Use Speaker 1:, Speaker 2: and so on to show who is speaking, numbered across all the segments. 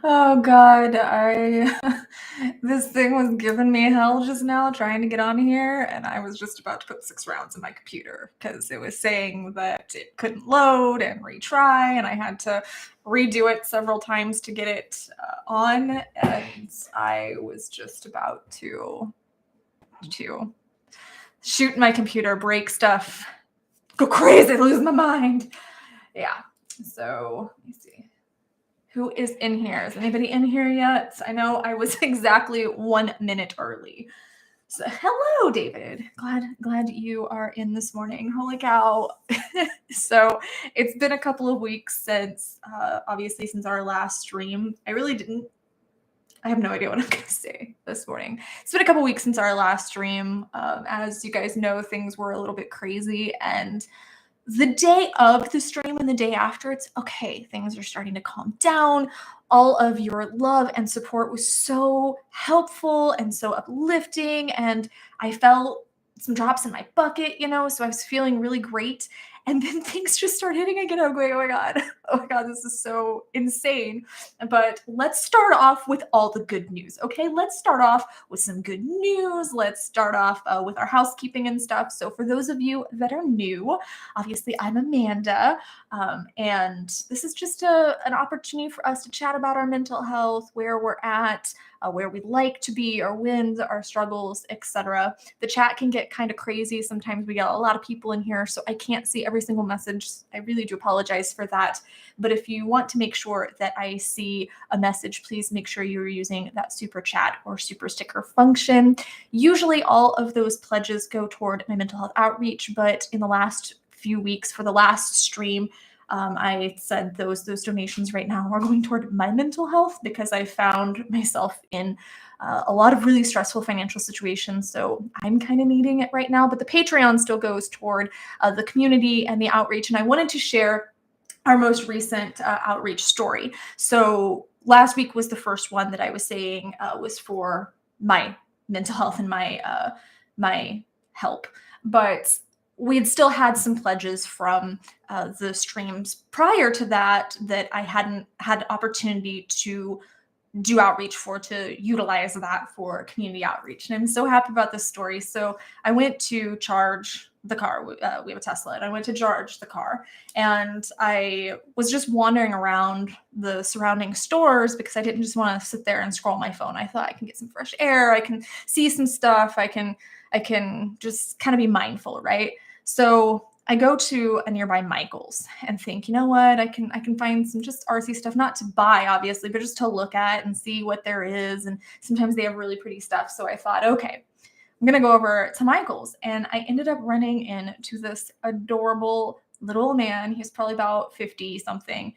Speaker 1: Oh God, I this thing was giving me hell just now trying to get on here, and I was just about to put 6 rounds in my computer because it was saying that it couldn't load and retry, and I had to redo it several times to get it on, and I was just about to shoot my computer, break stuff, go crazy, lose my mind. Yeah. So let me see. Who is in here? Is anybody in here yet? I know I was exactly 1 minute early. So hello, David. Glad you are in this morning. Holy cow. So it's been a couple of weeks since, obviously since our last stream. I have no idea what I'm going to say this morning. It's been a couple weeks since our last stream. As you guys know, things were a little bit crazy, and the day of the stream and the day after, it's okay. Things are starting to calm down. All of your love and support was so helpful and so uplifting. And I felt some drops in my bucket, so I was feeling really great. And then things just start hitting again. I'm going, oh my God, oh my God, this is so insane. But let's start off with all the good news, okay? Let's start off with some good news. Let's start off with our housekeeping and stuff. So for those of you that are new, obviously I'm Amanda, and this is just an opportunity for us to chat about our mental health, where we're at, where we'd like to be, our wins, our struggles, etc. The chat can get kind of crazy. Sometimes we get a lot of people in here, so I can't see every single message. I really do apologize for that. But if you want to make sure that I see a message, please make sure you're using that super chat or super sticker function. Usually all of those pledges go toward my mental health outreach, but in the last few weeks for the last stream, I said those donations right now are going toward my mental health because I found myself in a lot of really stressful financial situations. So I'm kind of needing it right now, but the Patreon still goes toward the community and the outreach. And I wanted to share our most recent outreach story. So last week was the first one that I was saying was for my mental health and my help, but we'd still had some pledges from the streams prior to that I hadn't had opportunity to do outreach for, to utilize that for community outreach. And I'm so happy about this story. So I went to charge the car. We have a Tesla, and I went to charge the car, and I was just wandering around the surrounding stores because I didn't just want to sit there and scroll my phone. I thought I can get some fresh air. I can see some stuff. I can just kind of be mindful, right? So I go to a nearby Michael's and think, you know what, I can find some just artsy stuff, not to buy, obviously, but just to look at and see what there is. And sometimes they have really pretty stuff. So I thought, okay, I'm going to go over to Michael's. And I ended up running into this adorable little man. He's probably about 50 something.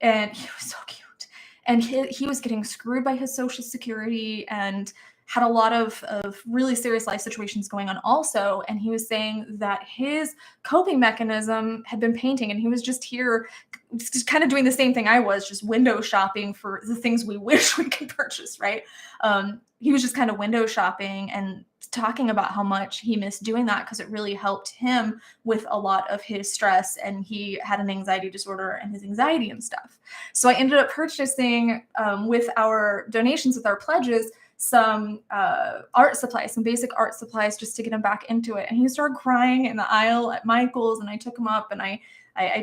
Speaker 1: And he was so cute. And he was getting screwed by his Social Security and had a lot of really serious life situations going on also. And he was saying that his coping mechanism had been painting, and he was just here just kind of doing the same thing I was, just window shopping for the things we wish we could purchase, right? He was just kind of window shopping and talking about how much he missed doing that because it really helped him with a lot of his stress, and he had an anxiety disorder and his anxiety and stuff. So I ended up purchasing with our donations, with our pledges, some art supplies, some basic art supplies, just to get him back into it. And he started crying in the aisle at Michael's, and I took him up and I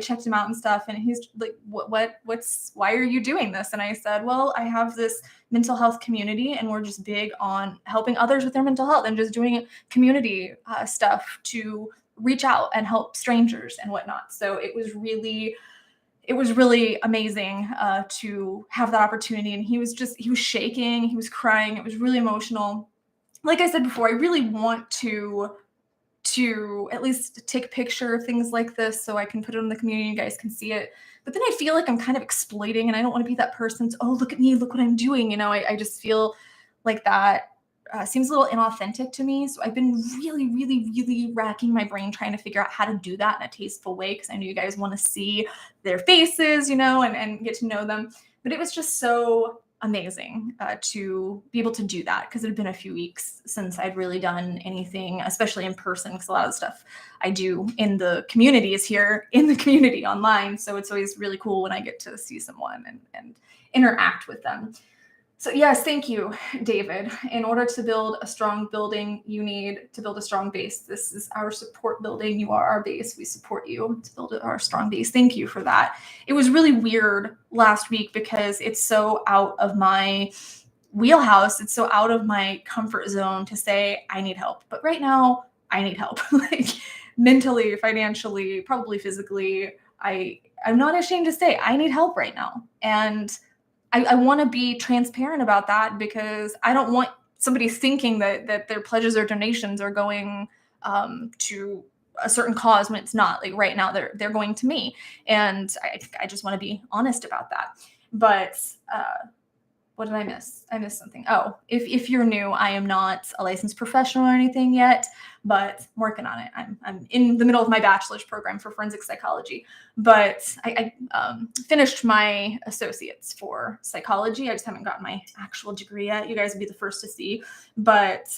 Speaker 1: checked him out and stuff. And he's like, why are you doing this? And I said, well, I have this mental health community, and we're just big on helping others with their mental health and just doing community stuff to reach out and help strangers and whatnot. So it was really amazing to have that opportunity. And he was shaking, he was crying. It was really emotional. Like I said before, I really want to at least take a picture of things like this so I can put it in the community and you guys can see it. But then I feel like I'm kind of exploiting, and I don't want to be that person. Oh, look at me, look what I'm doing. I just feel like that seems a little inauthentic to me. So I've been really, really, really racking my brain trying to figure out how to do that in a tasteful way, because I know you guys want to see their faces, and get to know them. But it was just so amazing to be able to do that, because it had been a few weeks since I'd really done anything, especially in person, because a lot of the stuff I do in the community is here in the community online. So it's always really cool when I get to see someone and interact with them. So yes, thank you, David. In order to build a strong building, you need to build a strong base. This is our support building. You are our base. We support you to build our strong base. Thank you for that. It was really weird last week because it's so out of my wheelhouse. It's so out of my comfort zone to say I need help. But right now, I need help. Like mentally, financially, probably physically. I'm not ashamed to say I need help right now. And I want to be transparent about that, because I don't want somebody thinking that their pledges or donations are going to a certain cause when it's not. Like right now, they're going to me, and I just want to be honest about that. But what did I miss? I missed something. Oh, if you're new, I am not a licensed professional or anything yet, but I'm working on it. I'm in the middle of my bachelor's program for forensic psychology, but I finished my associates for psychology. I just haven't gotten my actual degree yet. You guys would be the first to see, but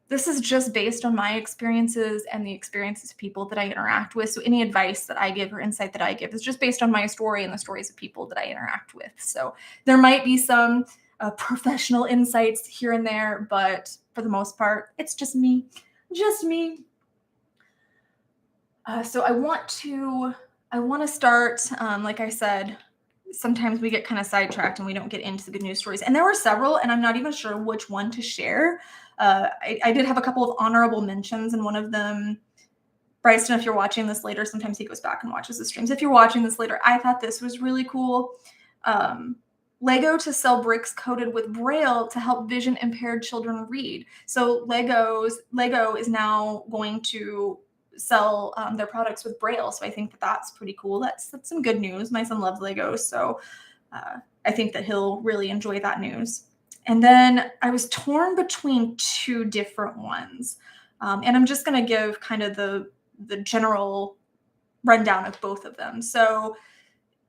Speaker 1: this is just based on my experiences and the experiences of people that I interact with. So any advice that I give or insight that I give is just based on my story and the stories of people that I interact with. So there might be some professional insights here and there, but for the most part, it's just me. Just me. So I want to start, like I said, sometimes we get kind of sidetracked and we don't get into the good news stories. And there were several, and I'm not even sure which one to share. I did have a couple of honorable mentions, and one of them, Bryson, if you're watching this later, sometimes he goes back and watches the streams. If you're watching this later, I thought this was really cool. Lego to sell bricks coated with Braille to help vision impaired children read. So Lego is now going to sell their products with Braille. So I think that's pretty cool. That's some good news. My son loves Lego, so I think that he'll really enjoy that news. And then I was torn between two different ones, and I'm just going to give kind of the general rundown of both of them. So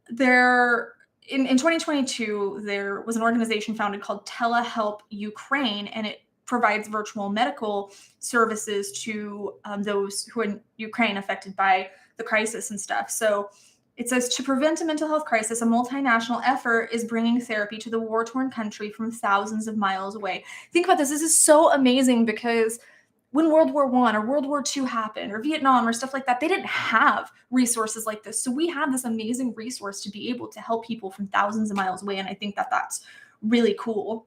Speaker 1: in 2022, there was an organization founded called Telehelp Ukraine, and it provides virtual medical services to those who are in Ukraine affected by the crisis and stuff. So it says, to prevent a mental health crisis, a multinational effort is bringing therapy to the war-torn country from thousands of miles away. Think about this. This is so amazing, because when World War I or World War II happened, or Vietnam or stuff like that, they didn't have resources like this. So we have this amazing resource to be able to help people from thousands of miles away. And I think that that's really cool.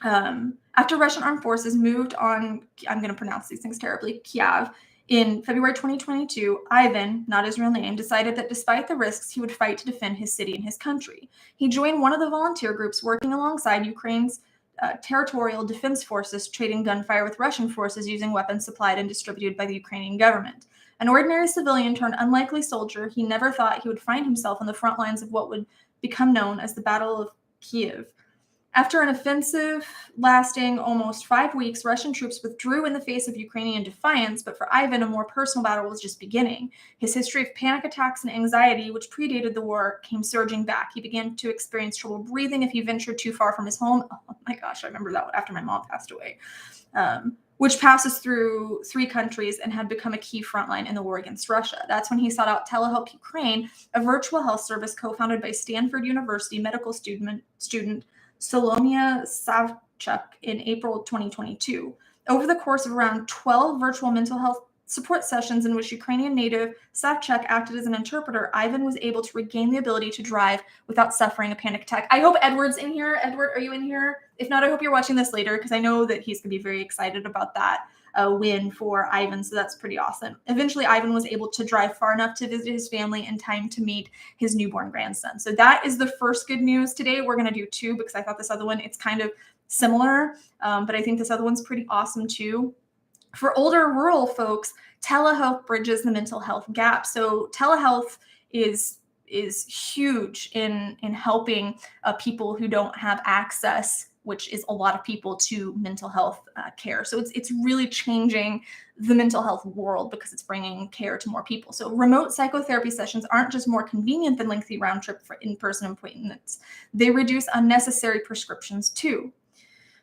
Speaker 1: After Russian armed forces moved on, I'm going to pronounce these things terribly, Kiev, in February 2022, Ivan, not his real name, decided that despite the risks, he would fight to defend his city and his country. He joined one of the volunteer groups working alongside Ukraine's territorial defense forces, trading gunfire with Russian forces using weapons supplied and distributed by the Ukrainian government. An ordinary civilian turned unlikely soldier, he never thought he would find himself on the front lines of what would become known as the Battle of Kiev. After an offensive lasting almost 5 weeks, Russian troops withdrew in the face of Ukrainian defiance, but for Ivan, a more personal battle was just beginning. His history of panic attacks and anxiety, which predated the war, came surging back. He began to experience trouble breathing if he ventured too far from his home. Oh my gosh, I remember that after my mom passed away. Which passes through 3 countries and had become a key frontline in the war against Russia. That's when he sought out Telehelp Ukraine, a virtual health service co-founded by Stanford University medical student Solomia Savchuk in April 2022. Over the course of around 12 virtual mental health support sessions in which Ukrainian native Savchuk acted as an interpreter, Ivan was able to regain the ability to drive without suffering a panic attack. I hope Edward's in here. Edward, are you in here? If not, I hope you're watching this later, because I know that he's going to be very excited about that win for Ivan, so that's pretty awesome. Eventually, Ivan was able to drive far enough to visit his family in time to meet his newborn grandson. So that is the first good news today. We're going to do 2 because I thought this other one, it's kind of similar, but I think this other one's pretty awesome too. For older rural folks, telehealth bridges the mental health gap. So telehealth is huge in helping people who don't have access which is a lot of people, to mental health care. So it's really changing the mental health world because it's bringing care to more people. So remote psychotherapy sessions aren't just more convenient than lengthy round trip for in-person appointments. They reduce unnecessary prescriptions too.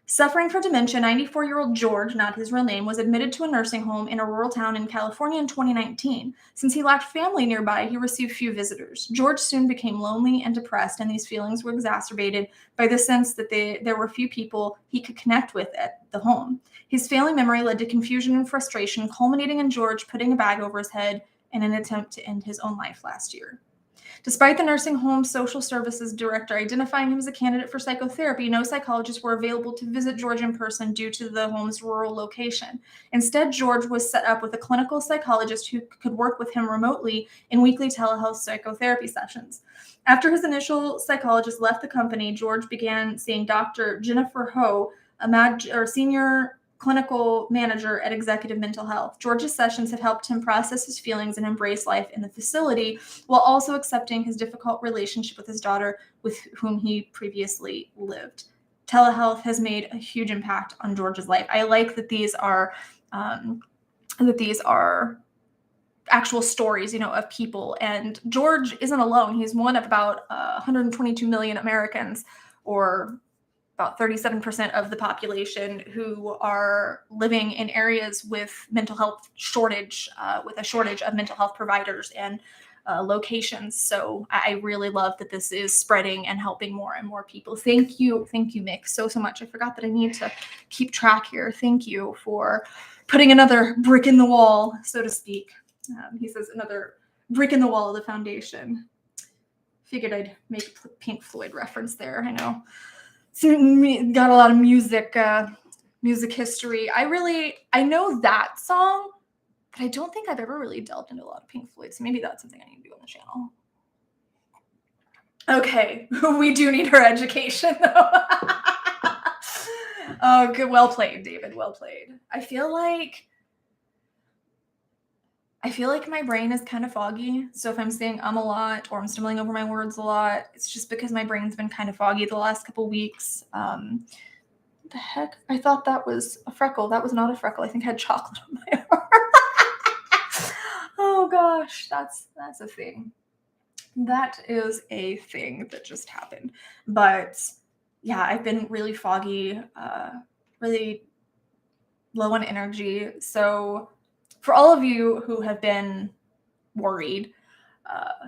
Speaker 1: Suffering from dementia, 94-year-old George, not his real name, was admitted to a nursing home in a rural town in California in 2019. Since he lacked family nearby, he received few visitors. George soon became lonely and depressed, and these feelings were exacerbated by the sense that there were few people he could connect with at the home. His failing memory led to confusion and frustration, culminating in George putting a bag over his head in an attempt to end his own life last year. Despite the nursing home social services director identifying him as a candidate for psychotherapy, no psychologists were available to visit George in person due to the home's rural location. Instead, George was set up with a clinical psychologist who could work with him remotely in weekly telehealth psychotherapy sessions. After his initial psychologist left the company, George began seeing Dr. Jennifer Ho, a senior clinical manager at Executive Mental Health. George's sessions had helped him process his feelings and embrace life in the facility while also accepting his difficult relationship with his daughter, with whom he previously lived. Telehealth has made a huge impact on George's life. I like that these are actual stories, of people. And George isn't alone. He's one of about 122 million Americans, or about 37% of the population, who are living in areas with mental health shortage, with a shortage of mental health providers and locations. So I really love that this is spreading and helping more and more people. Thank you, Mick, so much. I forgot that I need to keep track here. Thank you for putting another brick in the wall, so to speak. He says another brick in the wall of the foundation. Figured I'd make a Pink Floyd reference there. I know. Got a lot of music history. I know that song, but I don't think I've ever really delved into a lot of Pink Floyd. So maybe that's something I need to do on the channel. Okay, we do need her education though. Oh, good. Well played, David. Well played. I feel like my brain is kind of foggy. So if I'm saying a lot or I'm stumbling over my words a lot, it's just because my brain's been kind of foggy the last couple weeks. What the heck? I thought that was a freckle. That was not a freckle. I think I had chocolate on my arm. Oh gosh, that's a thing. That is a thing that just happened. But yeah, I've been really foggy, really low on energy. So for all of you who have been worried,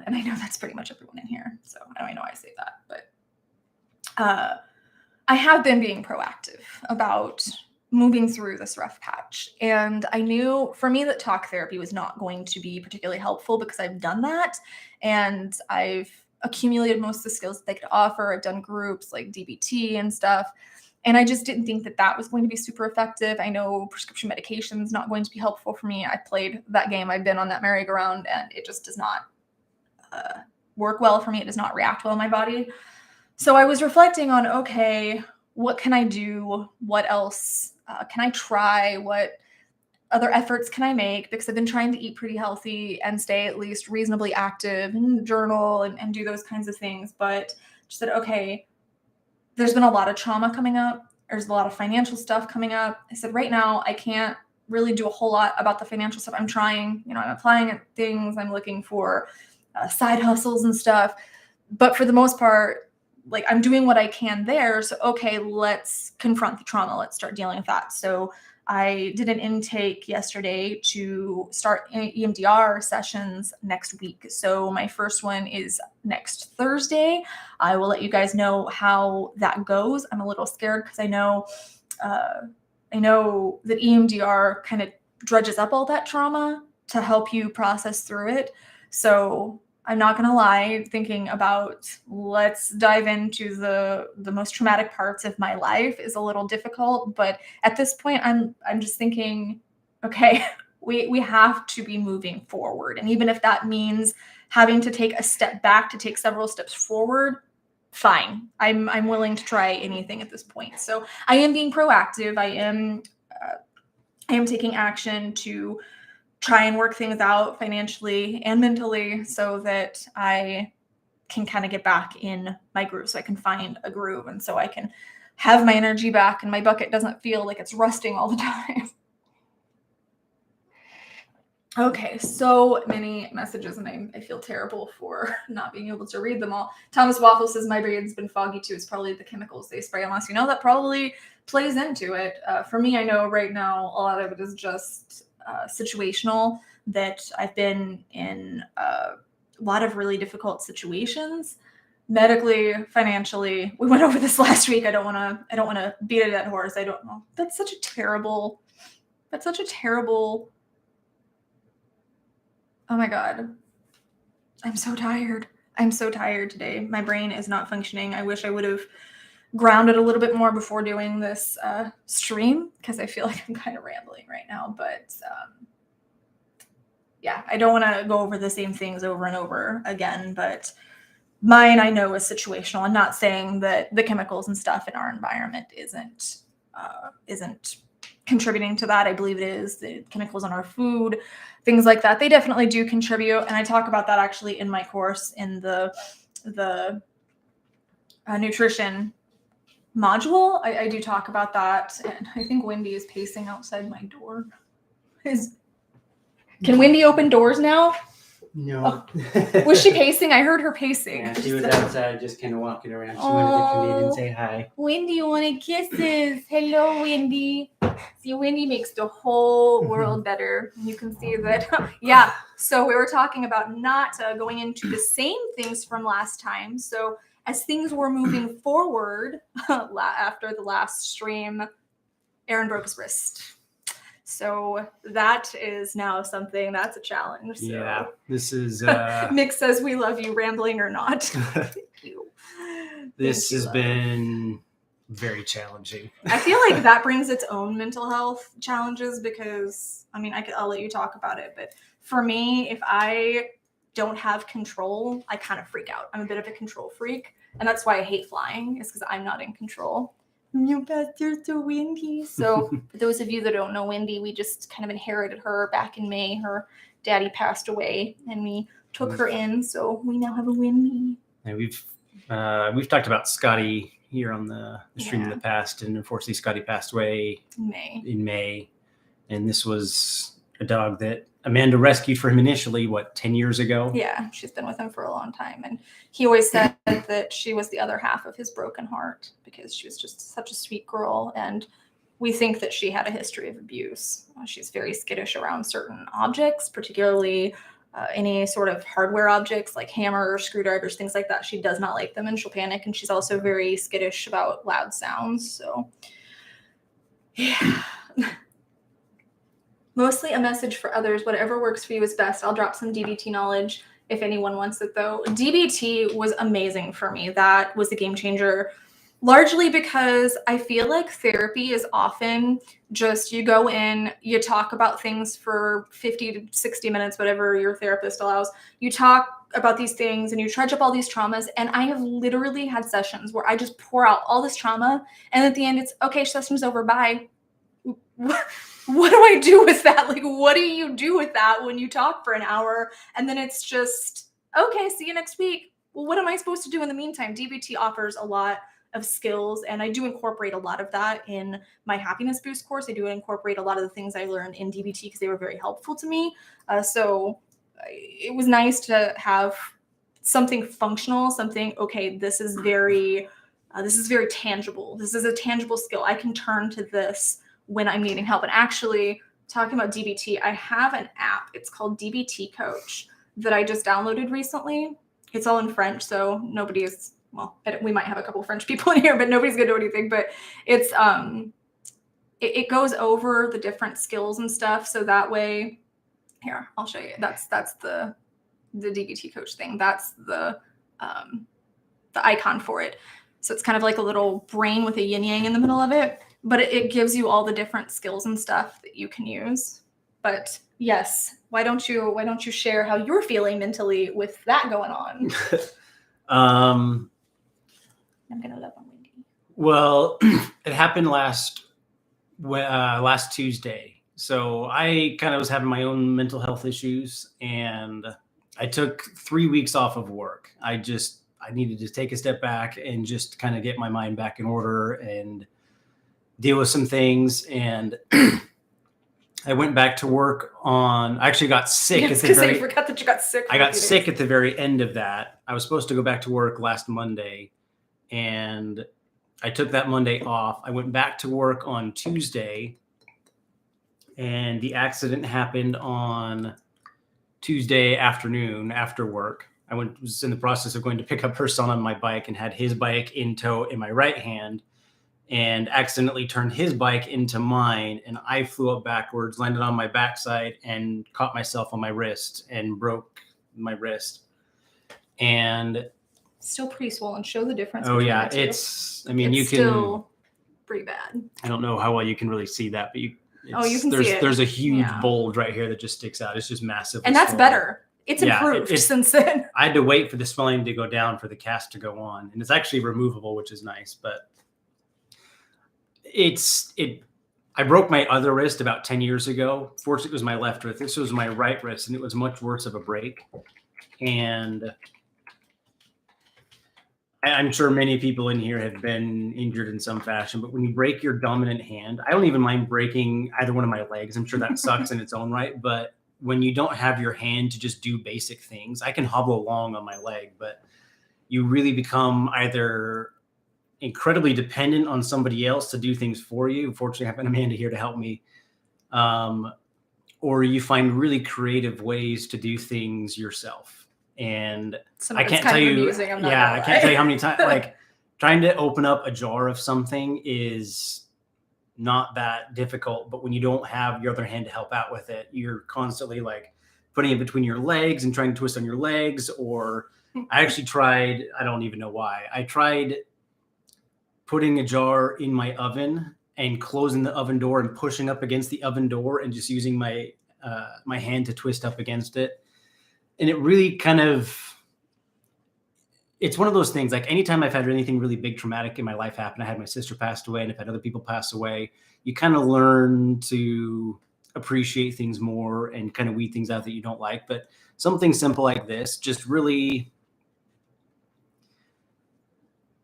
Speaker 1: and I know that's pretty much everyone in here, so I don't know why I say that, but I have been being proactive about moving through this rough patch. And I knew for me that talk therapy was not going to be particularly helpful because I've done that and I've accumulated most of the skills that they could offer. I've done groups like DBT and stuff. And I just didn't think that was going to be super effective. I know prescription medication is not going to be helpful for me. I played that game. I've been on that merry-go-round and it just does not work well for me. It does not react well in my body. So I was reflecting on, okay, what can I do? What else can I try? What other efforts can I make? Because I've been trying to eat pretty healthy and stay at least reasonably active and journal and do those kinds of things. But just said, okay, there's been a lot of trauma coming up. There's a lot of financial stuff coming up. I said, right now, I can't really do a whole lot about the financial stuff. I'm trying, I'm applying at things. I'm looking for side hustles and stuff. But for the most part, like I'm doing what I can there. So, okay, let's confront the trauma. Let's start dealing with that. So I did an intake yesterday to start EMDR sessions next week. So my first one is next Thursday. I will let you guys know how that goes. I'm a little scared because I know that EMDR kind of dredges up all that trauma to help you process through it. So I'm not going to lie, thinking about let's dive into the most traumatic parts of my life is a little difficult. But at this point, I'm just thinking, okay, we have to be moving forward. And even if that means having to take a step back to take several steps forward, fine. I'm willing to try anything at this point. So I am being proactive. I am taking action to try and work things out financially and mentally so that I can kind of get back in my groove, so I can find a groove and so I can have my energy back and my bucket doesn't feel like it's rusting all the time. Okay, so many messages, and I feel terrible for not being able to read them all. Thomas Waffle says, my brain's been foggy too. It's probably the chemicals they spray on us. That probably plays into it. For me, I know right now a lot of it is just situational, that I've been in a lot of really difficult situations, medically, financially. We went over this last week. I don't want to beat a dead horse. I don't know. That's such a terrible, oh my God. I'm so tired. I'm so tired today. My brain is not functioning. I wish I would have grounded a little bit more before doing this stream, because I feel like I'm kind of rambling right now. But yeah, I don't want to go over the same things over and over again. But mine, I know, is situational. I'm not saying that the chemicals and stuff in our environment isn't contributing to that. I believe it is. The chemicals in our food, things like that, they definitely do contribute. And I talk about that actually in my course in the nutrition module. I do talk about that. And I think Wendy is pacing outside my door. Can Wendy open doors now?
Speaker 2: No.
Speaker 1: Oh. Was she pacing? I heard her pacing.
Speaker 2: Yeah, she was outside just kind of walking around. She wanted to come in and say hi.
Speaker 1: Wendy, you wanted kisses. Hello, Wendy. See, Wendy makes the whole world better. You can see that. Yeah. So we were talking about not going into the same things from last time. So as things were moving forward after the last stream, Aaron broke his wrist. So that is now something that's a challenge. So.
Speaker 2: Yeah, this is...
Speaker 1: Nick says, we love you, rambling or not. Thank you.
Speaker 2: This has been very challenging.
Speaker 1: I feel like that brings its own mental health challenges, because, I mean, I'll let you talk about it. But for me, if I don't have control, I kind of freak out. I'm a bit of a control freak. And that's why I hate flying, is because I'm not in control. You bastard, so Wendy. So for those of you that don't know Wendy, we just kind of inherited her back in May. Her daddy passed away and we took her in. So we now have a Wendy.
Speaker 2: And we've talked about Scotty here on the stream in the past. And unfortunately, Scotty passed away in May. And this was a dog that Amanda rescued for him initially, 10 years ago?
Speaker 1: Yeah, she's been with him for a long time. And he always said that she was the other half of his broken heart, because she was just such a sweet girl. And we think that she had a history of abuse. She's very skittish around certain objects, particularly any sort of hardware objects like hammers, screwdrivers, things like that. She does not like them and she'll panic. And she's also very skittish about loud sounds. So, yeah. Mostly a message for others. Whatever works for you is best. I'll drop some DBT knowledge if anyone wants it, though. DBT was amazing for me. That was a game changer, largely because I feel like therapy is often just you go in, you talk about things for 50 to 60 minutes, whatever your therapist allows. You talk about these things and you trudge up all these traumas. And I have literally had sessions where I just pour out all this trauma. And at the end, it's, okay, session's over, bye. What do I do with that? Like, what do you do with that when you talk for an hour and then it's just, okay, see you next week. Well, what am I supposed to do in the meantime? DBT offers a lot of skills, and I do incorporate a lot of that in my happiness boost course. I do incorporate a lot of the things I learned in DBT because they were very helpful to me. So it was nice to have something functional, something, okay, this is very tangible. This is a tangible skill. I can turn to this when I'm needing help. And actually, talking about DBT, I have an app. It's called DBT Coach that I just downloaded recently. It's all in French, so nobody is, well, we might have a couple French people in here, but nobody's gonna do anything. But it's it goes over the different skills and stuff. So that way, here, I'll show you. That's the DBT Coach thing. That's the icon for it. So it's kind of like a little brain with a yin yang in the middle of it. But it gives you all the different skills and stuff that you can use. But yes, why don't you share how you're feeling mentally with that going on? I'm gonna love on Wendy.
Speaker 2: Well, it happened last Tuesday. So I kind of was having my own mental health issues, and I took 3 weeks off of work. I I needed to take a step back and just kind of get my mind back in order and deal with some things. And I went back to work I actually got sick at the very.
Speaker 1: I forgot that you got sick.
Speaker 2: I got sick at the very end of that. I was supposed to go back to work last Monday, and I took that Monday off. I went back to work on Tuesday, and the accident happened on Tuesday afternoon after work. I was in the process of going to pick up her son on my bike and had his bike in tow in my right hand, and accidentally turned his bike into mine. And I flew up backwards, landed on my backside, and caught myself on my wrist and broke my wrist. And
Speaker 1: still pretty swollen. Show the difference.
Speaker 2: Oh yeah, it's. I mean,
Speaker 1: it's still pretty bad.
Speaker 2: I don't know how well you can really see that, but you can
Speaker 1: see it.
Speaker 2: There's a huge bulge right here that just sticks out. It's just massive.
Speaker 1: And that's better. It's improved since then.
Speaker 2: I had to wait for the swelling to go down for the cast to go on, and it's actually removable, which is nice. But I broke my other wrist about 10 years ago. Fortunately, it was my left wrist. This was my right wrist, and it was much worse of a break. And I'm sure many people in here have been injured in some fashion, but when you break your dominant hand, I don't even mind breaking either one of my legs. I'm sure that sucks in its own right, but when you don't have your hand to just do basic things, I can hobble along on my leg, but you really become either incredibly dependent on somebody else to do things for you. Fortunately, I have Amanda here to help me. Or you find really creative ways to do things yourself. And I can't tell you, I can't tell you how many times, like trying to open up a jar of something is not that difficult, but when you don't have your other hand to help out with it, you're constantly like putting it between your legs and trying to twist on your legs. Or I actually tried, I don't even know why. I tried putting a jar in my oven and closing the oven door and pushing up against the oven door and just using my hand to twist up against it. And it really kind of, it's one of those things, like anytime I've had anything really big traumatic in my life happen, I had my sister passed away and I've had other people pass away, you kind of learn to appreciate things more and kind of weed things out that you don't like. But something simple like this, just really,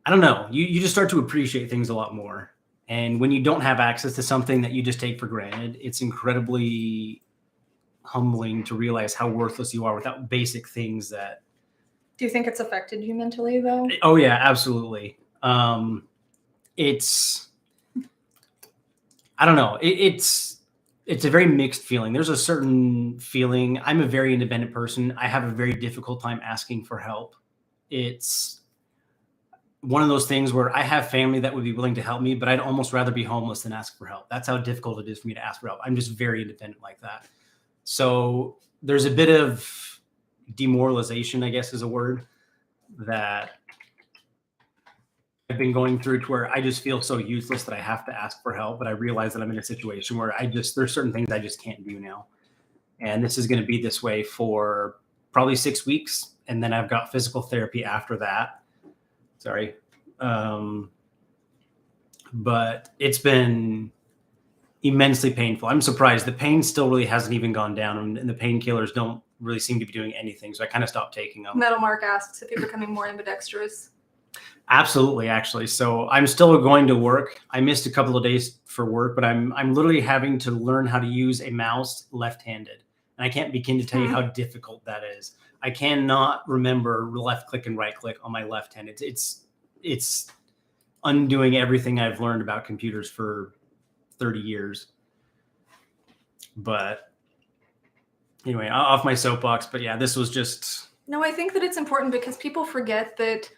Speaker 2: I don't know, you just start to appreciate things a lot more. And when you don't have access to something that you just take for granted, it's incredibly humbling to realize how worthless you are without basic things that.
Speaker 1: Do you think it's affected you mentally though?
Speaker 2: Oh yeah, absolutely. I don't know. It's a very mixed feeling. There's a certain feeling. I'm a very independent person. I have a very difficult time asking for help. It's one of those things where I have family that would be willing to help me, but I'd almost rather be homeless than ask for help. That's how difficult it is for me to ask for help. I'm just very independent like that. So there's a bit of demoralization, I guess is a word, that I've been going through to where I just feel so useless that I have to ask for help. But I realize that I'm in a situation where there's certain things I just can't do now. And this is going to be this way for probably 6 weeks. And then I've got physical therapy after that. Sorry. But it's been immensely painful. I'm surprised the pain still really hasn't even gone down, and the painkillers don't really seem to be doing anything. So I kind of stopped taking them.
Speaker 1: Metal Mark asks if you're becoming more ambidextrous.
Speaker 2: Absolutely, actually. So I'm still going to work. I missed a couple of days for work, but I'm literally having to learn how to use a mouse left-handed. And I can't begin to tell you how difficult that is. I cannot remember left click and right click on my left hand. It's undoing everything I've learned about computers for 30 years. But anyway, off my soapbox. But yeah, this was just.
Speaker 1: No, I think that it's important because people forget that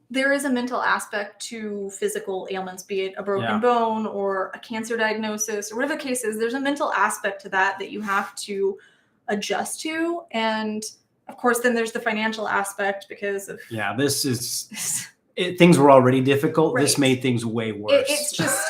Speaker 1: there is a mental aspect to physical ailments, be it a broken bone or a cancer diagnosis or whatever the case is. There's a mental aspect to that you have to adjust to. And of course, then there's the financial aspect because of.
Speaker 2: Yeah, this is. Things were already difficult. Right. This made things way worse.
Speaker 1: It's just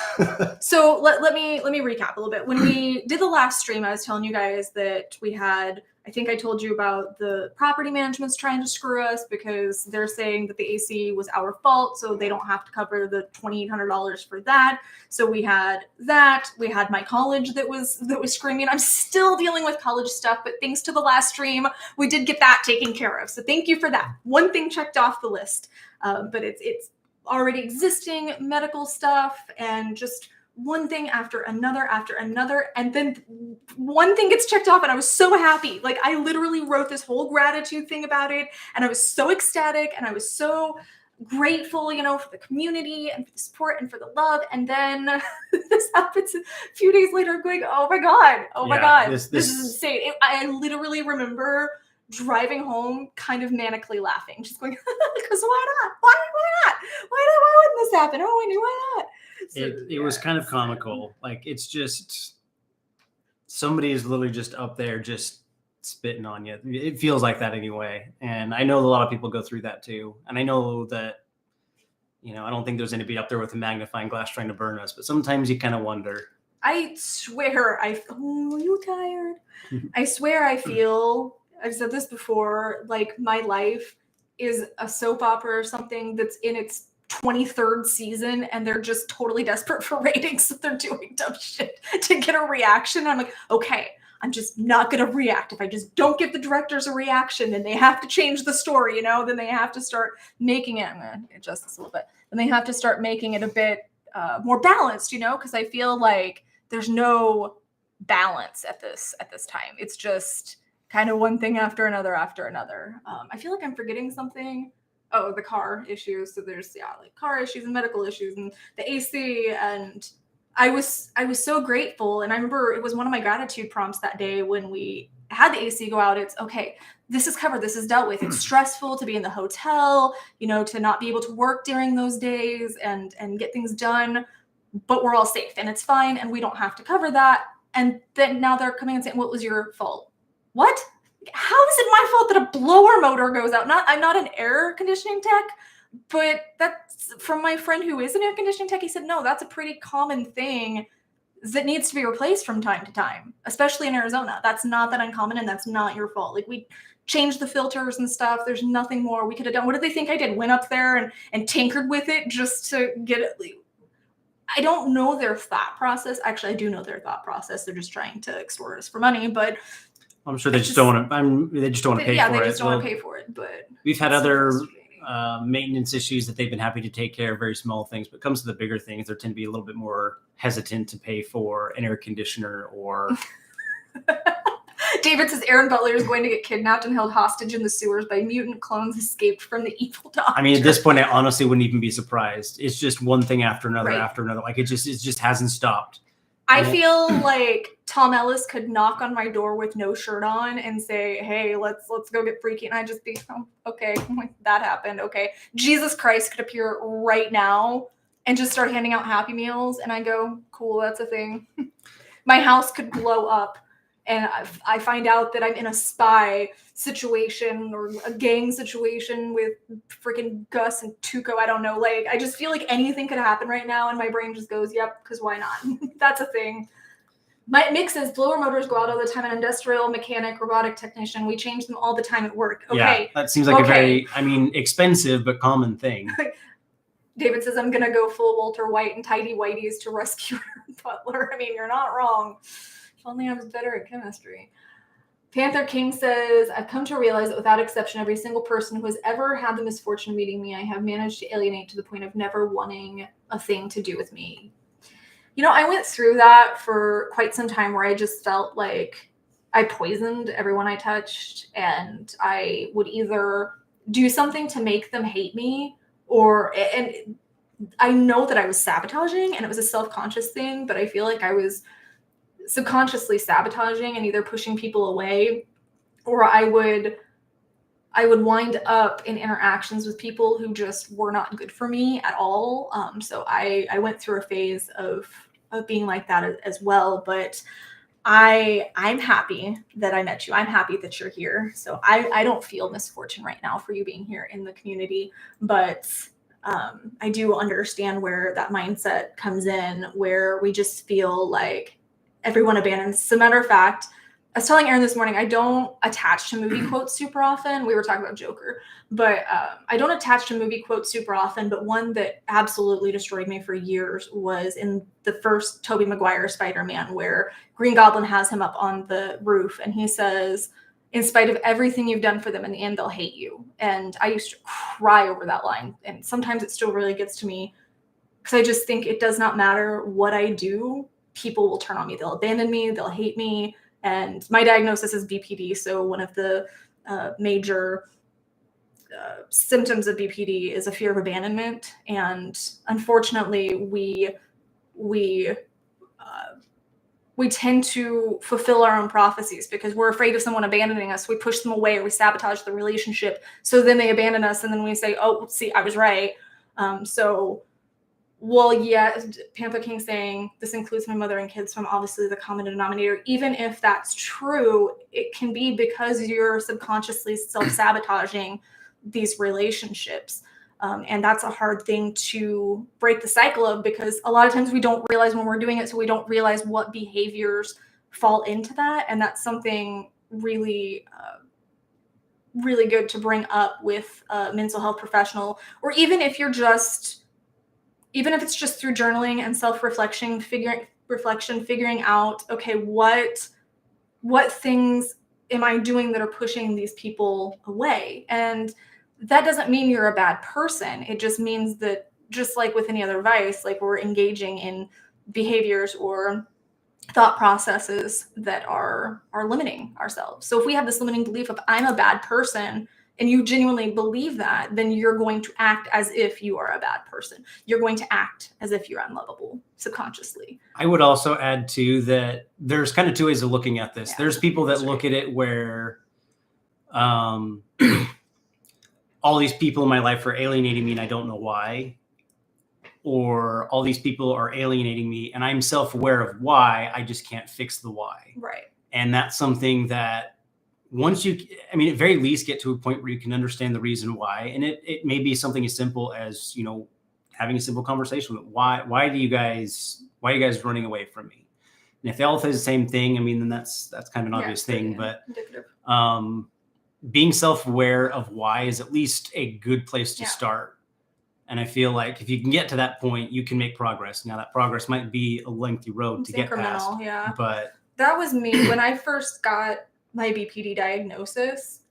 Speaker 1: so let me recap a little bit. When we did the last stream, I was telling you guys that I I think I told you about the property management's trying to screw us because they're saying that the AC was our fault, so they don't have to cover the $2,800 for that. So we had that. We had my college that was screaming. I'm still dealing with college stuff, but thanks to the last stream, we did get that taken care of. So thank you for that. One thing checked off the list, but it's already existing medical stuff and just one thing after another, and then one thing gets checked off and I was so happy. Like I literally wrote this whole gratitude thing about it and I was so ecstatic and I was so grateful, you know, for the community and for the support and for the love. And then this happens a few days later. I'm going, oh my God, this is insane. I literally remember driving home kind of manically laughing, just going, because why not? Why not? Why wouldn't this happen? Oh, why not? So,
Speaker 2: it was kind of comical. Like it's just somebody is literally just up there just spitting on you. It feels like that anyway. And I know a lot of people go through that too. And I know that, you know, I don't think there's anybody up there with a magnifying glass trying to burn us, but sometimes you kind of wonder.
Speaker 1: I swear are you tired? I swear I feel, I've said this before, like my life is a soap opera or something that's in its 23rd season and they're just totally desperate for ratings, so they're doing dumb shit to get a reaction. I'm like, okay, I'm just not gonna react. If I just don't give the directors a reaction, then they have to change the story, you know, then they have to start making it, I'm gonna adjust this a little bit, then they have to start making it a bit more balanced, you know, because I feel like there's no balance at this time. It's just kind of one thing after another. I feel like I'm forgetting something. Oh, the car issues. So there's like car issues and medical issues and the AC. And I was so grateful. And I remember it was one of my gratitude prompts that day when we had the AC go out. It's okay, this is covered, this is dealt with. It's stressful to be in the hotel, you know, to not be able to work during those days and get things done, but we're all safe and it's fine and we don't have to cover that. And then now they're coming and saying, what was your fault? What? How is it my fault that a blower motor goes out? I'm not an air conditioning tech, but that's from my friend who is an air conditioning tech. He said, no, that's a pretty common thing that needs to be replaced from time to time, especially in Arizona. That's not that uncommon and that's not your fault. Like we changed the filters and stuff. There's nothing more we could have done. What did they think I did? Went up there and tinkered with it just to get it. I don't know their thought process. Actually, I do know their thought process. They're just trying to extort us for money, but
Speaker 2: I'm sure they just don't want to. They just don't want to pay for it.
Speaker 1: Yeah, they just don't want to pay for it. But
Speaker 2: we've had other maintenance issues that they've been happy to take care of, very small things. But it comes to the bigger things, they tend to be a little bit more hesitant to pay for an air conditioner or.
Speaker 1: David says Aaron Butler is going to get kidnapped and held hostage in the sewers by mutant clones escaped from the evil doctor.
Speaker 2: I mean, at this point, I honestly wouldn't even be surprised. It's just one thing after another after another. Like it just hasn't stopped.
Speaker 1: I feel like Tom Ellis could knock on my door with no shirt on and say, hey, let's go get freaky. And I'd just be, oh, okay, that happened. Okay. Jesus Christ could appear right now and just start handing out Happy Meals. And I go, cool, that's a thing. My house could blow up. And I find out that I'm in a spy situation or a gang situation with freaking Gus and Tuco. I don't know. Like, I just feel like anything could happen right now. And my brain just goes, yep, because why not? That's a thing. My mix says blower motors go out all the time. An industrial mechanic, robotic technician. We change them all the time at work. Okay.
Speaker 2: Yeah, that seems like a very, expensive but common thing.
Speaker 1: David says, I'm going to go full Walter White and tidy whiteys to rescue Butler. I mean, you're not wrong. If only I was better at chemistry. Panther King says, I've come to realize that without exception, every single person who has ever had the misfortune of meeting me, I have managed to alienate to the point of never wanting a thing to do with me. You know, I went through that for quite some time where I just felt like I poisoned everyone I touched, and I would either do something to make them hate me, and I know that I was sabotaging, and it was a self-conscious thing, but I feel like I was subconsciously sabotaging and either pushing people away, or I would wind up in interactions with people who just were not good for me at all. So I went through a phase of being like that as well. But I'm happy that I met you. I'm happy that you're here. So I don't feel misfortune right now for you being here in the community, but I do understand where that mindset comes in, where we just feel like everyone abandons. As a matter of fact, I was telling Aaron this morning, I don't attach to movie quotes super often. We were talking about Joker, but I don't attach to movie quotes super often. But one that absolutely destroyed me for years was in the first Tobey Maguire Spider-Man, where Green Goblin has him up on the roof and he says, in spite of everything you've done for them, in the end, they'll hate you. And I used to cry over that line. And sometimes it still really gets to me because I just think it does not matter what I do. People will turn on me. They'll abandon me. They'll hate me. And my diagnosis is BPD. So one of the major symptoms of BPD is a fear of abandonment. And unfortunately, we tend to fulfill our own prophecies because we're afraid of someone abandoning us. We push them away or we sabotage the relationship. So then they abandon us. And then we say, oh, see, I was right. Well, yeah, Panther King saying this includes my mother and kids from obviously the common denominator. Even if that's true, it can be because you're subconsciously self-sabotaging these relationships. And that's a hard thing to break the cycle of because a lot of times we don't realize when we're doing it. So we don't realize what behaviors fall into that. And that's something really, really good to bring up with a mental health professional, or even if it's just through journaling and self-reflection, figuring out, okay, what things am I doing that are pushing these people away? And that doesn't mean you're a bad person. It just means that just like with any other vice, like we're engaging in behaviors or thought processes that are limiting ourselves. So if we have this limiting belief of I'm a bad person, and you genuinely believe that, then you're going to act as if you are a bad person. You're going to act as if you're unlovable subconsciously.
Speaker 2: I would also add too that there's kind of two ways of looking at this. Yeah, there's people that look at it where all these people in my life are alienating me and I don't know why. Or all these people are alienating me and I'm self-aware of why, I just can't fix the why.
Speaker 1: Right.
Speaker 2: And that's something that once you, at very least get to a point where you can understand the reason why. And it may be something as simple as, having a simple conversation with why are you guys running away from me? And if they all say the same thing, then that's kind of an obvious thing, but being self-aware of why is at least a good place to start. And I feel like if you can get to that point, you can make progress. Now that progress might be a lengthy road to get past.
Speaker 1: Yeah.
Speaker 2: But
Speaker 1: that was me when I first got my BPD diagnosis.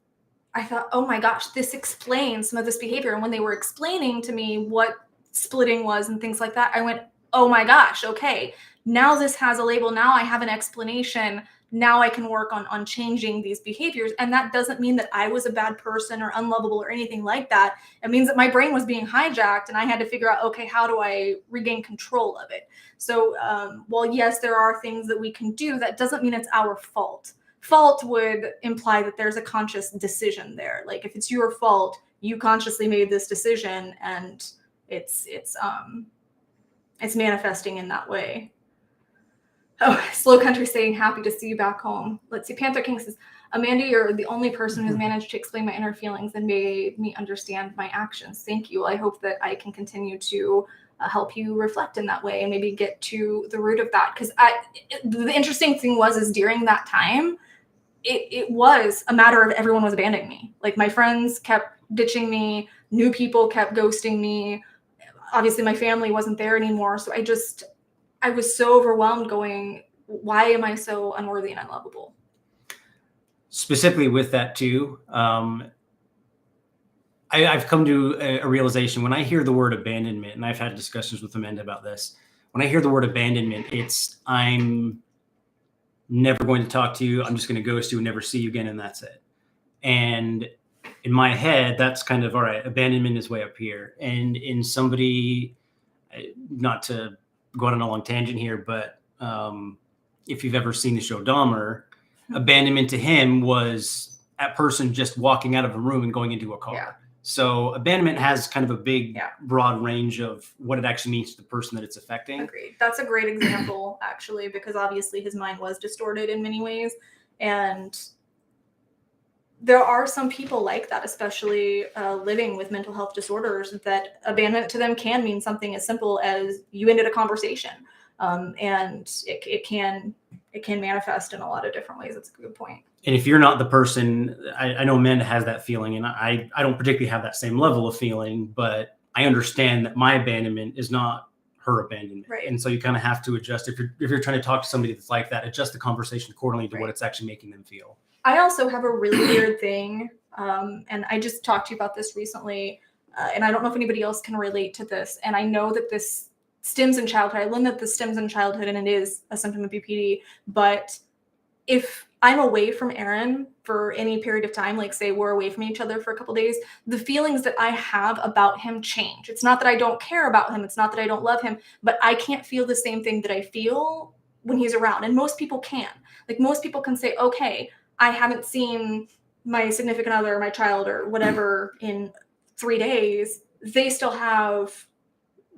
Speaker 1: I thought, oh my gosh, this explains some of this behavior. And when they were explaining to me what splitting was and things like that, I went, oh my gosh, okay, now this has a label. Now I have an explanation. Now I can work on changing these behaviors. And that doesn't mean that I was a bad person or unlovable or anything like that. It means that my brain was being hijacked and I had to figure out, okay, how do I regain control of it? So while yes, there are things that we can do, that doesn't mean it's our fault. Fault would imply that there's a conscious decision there. Like if it's your fault, you consciously made this decision and it's manifesting in that way. Oh, Slow Country saying happy to see you back home. Let's see. Panther King says, Amanda, you're the only person who's managed to explain my inner feelings and made me understand my actions. Thank you. I hope that I can continue to help you reflect in that way and maybe get to the root of that. Because the interesting thing is during that time, it was a matter of everyone was abandoning me. Like my friends kept ditching me. New people kept ghosting me. Obviously, my family wasn't there anymore. So I was so overwhelmed going, why am I so unworthy and unlovable?
Speaker 2: Specifically with that too, I've come to a realization when I hear the word abandonment, and I've had discussions with Amanda about this. When I hear the word abandonment, it's I'm never going to talk to you. I'm just going to ghost you and never see you again. And that's it. And in my head, that's kind of, all right, abandonment is way up here. And in somebody, not to go on a long tangent here, but if you've ever seen the show Dahmer, abandonment to him was that person just walking out of a room and going into a car. Yeah. So abandonment has kind of a big, broad range of what it actually means to the person that it's affecting.
Speaker 1: Agreed. That's a great example, actually, because obviously his mind was distorted in many ways. And there are some people like that, especially living with mental health disorders, that abandonment to them can mean something as simple as you ended a conversation. And it it can manifest in a lot of different ways. That's a good point.
Speaker 2: And if you're not the person, I know Amanda has that feeling, and I don't particularly have that same level of feeling, but I understand that my abandonment is not her abandonment.
Speaker 1: Right.
Speaker 2: And so you kind of have to adjust. If you're trying to talk to somebody that's like that, adjust the conversation accordingly to
Speaker 1: Right.
Speaker 2: what it's actually making them feel.
Speaker 1: I also have a really weird thing, and I just talked to you about this recently, and I don't know if anybody else can relate to this, and I know that this stems in childhood. I learned that this stems in childhood, and it is a symptom of BPD, but if I'm away from Aaron for any period of time, like say we're away from each other for a couple days, the feelings that I have about him change. It's not that I don't care about him. It's not that I don't love him, but I can't feel the same thing that I feel when he's around. And most people can. Like most people can say, okay, I haven't seen my significant other, my child or whatever in 3 days. They still have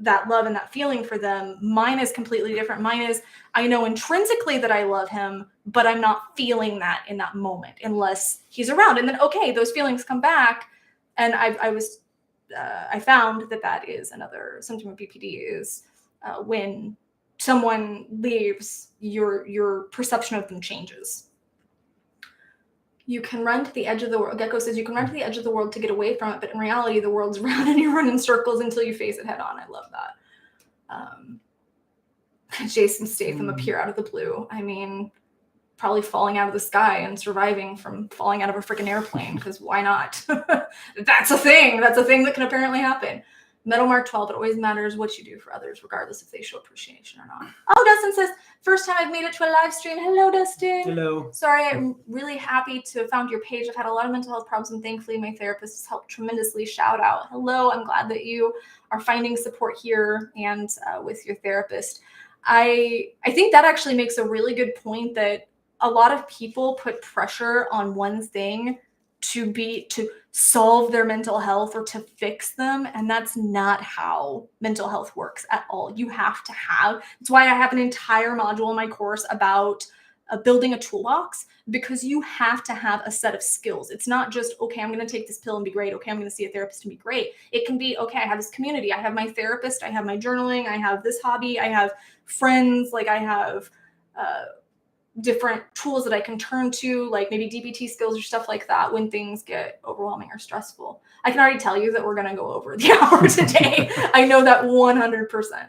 Speaker 1: that love and that feeling for them. Mine is completely different. Mine is, I know intrinsically that I love him, but I'm not feeling that in that moment unless he's around. And then, okay, those feelings come back. And I found that is another symptom of BPD is when someone leaves, your perception of them changes. You can run to the edge of the world. Gecko says you can run to the edge of the world to get away from it, but in reality, the world's round and you run in circles until you face it head on. I love that. Jason Statham appear out of the blue. I mean, probably falling out of the sky and surviving from falling out of a freaking airplane, because why not? That's a thing. That's a thing that can apparently happen. Metal Mark 12, it always matters what you do for others, regardless if they show appreciation or not. Oh, Dustin says, first time I've made it to a live stream. Hello, Dustin.
Speaker 2: Hello.
Speaker 1: Sorry, I'm really happy to have found your page. I've had a lot of mental health problems, and thankfully my therapist has helped tremendously. Shout out. Hello, I'm glad that you are finding support here and with your therapist. I think that actually makes a really good point that a lot of people put pressure on one thing to solve their mental health or to fix them. And that's not how mental health works at all. You have to that's why I have an entire module in my course about building a toolbox, because you have to have a set of skills. It's not just, okay, I'm going to take this pill and be great. Okay, I'm going to see a therapist and be great. It can be, okay, I have this community. I have my therapist. I have my journaling. I have this hobby. I have friends. Like I have, different tools that I can turn to, like maybe DBT skills or stuff like that when things get overwhelming or stressful. I can already tell you that we're going to go over the hour today. I know that 100%.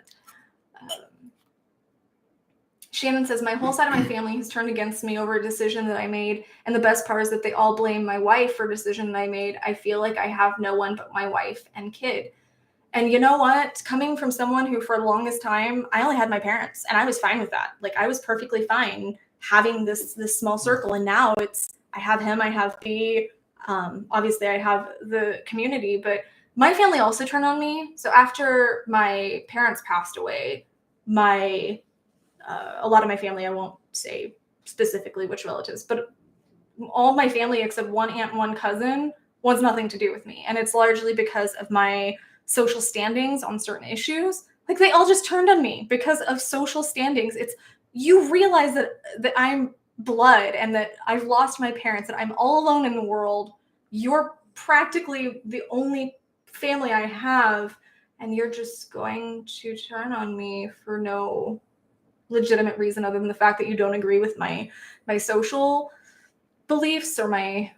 Speaker 1: Shannon says, my whole side of my family has turned against me over a decision that I made. And the best part is that they all blame my wife for a decision that I made. I feel like I have no one but my wife and kid. And you know what? Coming from someone who for the longest time, I only had my parents, and I was fine with that. Like I was perfectly fine having this small circle. And now I have him, I have B, obviously I have the community, but my family also turned on me. So after my parents passed away, a lot of my family, I won't say specifically which relatives, but all my family except one aunt and one cousin wants nothing to do with me. And it's largely because of my social standings on certain issues. Like they all just turned on me because of social standings. You realize that I'm blood and that I've lost my parents, that I'm all alone in the world. You're practically the only family I have, and you're just going to turn on me for no legitimate reason other than the fact that you don't agree with my social beliefs or my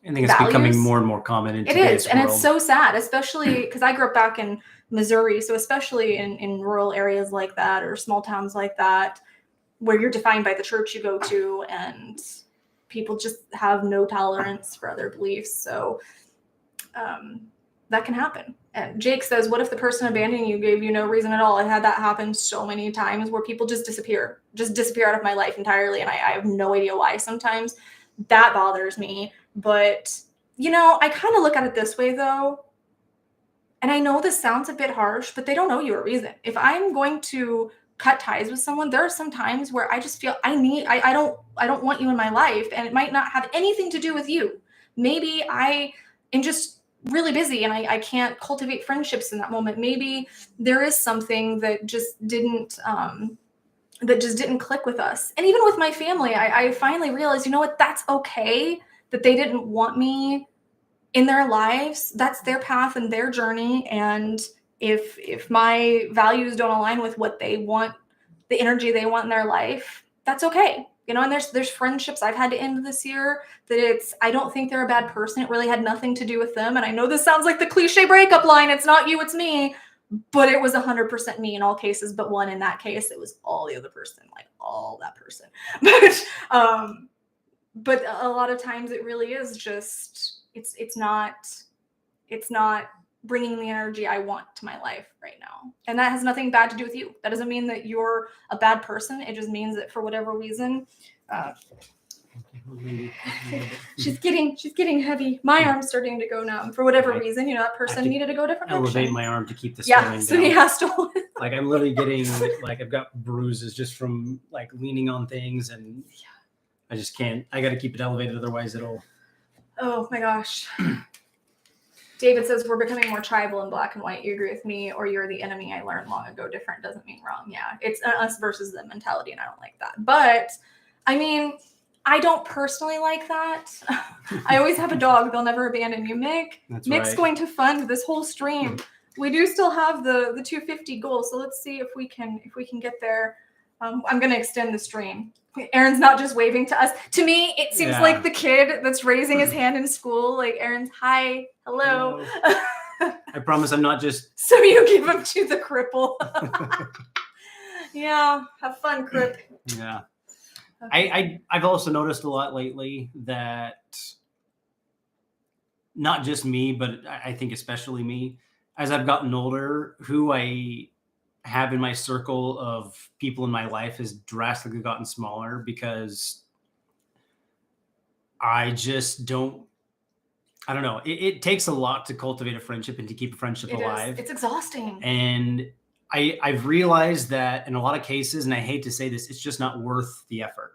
Speaker 2: I think it's
Speaker 1: values.
Speaker 2: Becoming more and more common in today's world. And
Speaker 1: it's so sad, especially because I grew up back in Missouri. So especially in rural areas like that or small towns like that, where you're defined by the church you go to and people just have no tolerance for other beliefs. So that can happen. And Jake says, what if the person abandoning you gave you no reason at all? I had that happen so many times where people just disappear out of my life entirely. And I have no idea why sometimes. That bothers me. But, I kind of look at it this way, though. And I know this sounds a bit harsh, but they don't owe you a reason. If I'm going to cut ties with someone, there are some times where I just feel I don't want you in my life, and it might not have anything to do with you. Maybe I am just really busy and I can't cultivate friendships in that moment. Maybe there is something that just didn't click with us. And even with my family, I finally realized, you know what, that's okay that they didn't want me in their lives. That's their path and their journey. And if my values don't align with what they want the energy they want in their life, that's okay. You know, and there's friendships I've had to end this year that I don't think they're a bad person. It really had nothing to do with them. And I know this sounds like the cliche breakup line. It's not you, it's me. But it was 100% me in all cases, but one in that case, it was all the other person, like all that person. But a lot of times it really is just, it's not bringing the energy I want to my life right now. And that has nothing bad to do with you. That doesn't mean that you're a bad person. It just means that for whatever reason, she's getting heavy. My arm's starting to go numb for whatever reason. You know, that person needed to go different direction.
Speaker 2: Elevate my arm to keep the swelling down.
Speaker 1: So he has to hold it.
Speaker 2: Like I'm literally getting like I've got bruises just from like leaning on things, and I just can't. I got to keep it elevated, otherwise it'll. Oh
Speaker 1: my gosh. David says we're becoming more tribal and black and white. You agree with me, or you're the enemy? I learned long ago. Different doesn't mean wrong. Yeah, it's an us versus them mentality, and I don't like that. But I mean, I don't personally like that. I always have a dog. They'll never abandon you, Mick.
Speaker 2: That's
Speaker 1: Mick's
Speaker 2: right.
Speaker 1: going to fund this whole stream. We do still have the 250 goal, so let's see if we can get there. I'm going to extend the stream. Aaron's not just waving to us. To me, it seems like the kid that's raising his hand in school. Like Aaron's, hi, hello.
Speaker 2: I promise I'm not just.
Speaker 1: So you give him to the cripple. Yeah, have fun, Crip.
Speaker 2: Yeah. Okay. I've also noticed a lot lately that not just me, but I think especially me, as I've gotten older, who I have in my circle of people in my life has drastically gotten smaller because I just don't, I don't know. It takes a lot to cultivate a friendship and to keep a friendship alive.
Speaker 1: It's exhausting.
Speaker 2: And I've realized that in a lot of cases, and I hate to say this, it's just not worth the effort.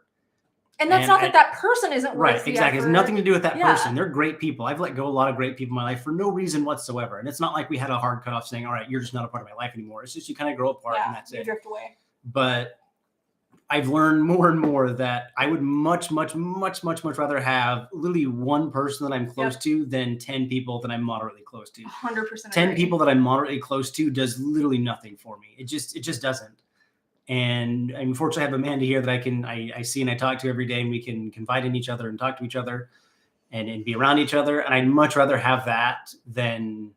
Speaker 1: And that's not that person isn't worth
Speaker 2: right,
Speaker 1: the
Speaker 2: exactly.
Speaker 1: effort.
Speaker 2: It's nothing to do with that person. They're great people. I've let go a lot of great people in my life for no reason whatsoever. And it's not like we had a hard cutoff saying, all right, you're just not a part of my life anymore. It's just you kind of grow apart and that's it.
Speaker 1: You drift away.
Speaker 2: But I've learned more and more that I would much rather have literally one person that I'm close to than 10 people that I'm moderately close to.
Speaker 1: 100%.
Speaker 2: 10 people that I'm moderately close to does literally nothing for me. It just doesn't. And unfortunately, I have Amanda here that I see and I talk to every day, and we can confide in each other and talk to each other and be around each other. And I'd much rather have that than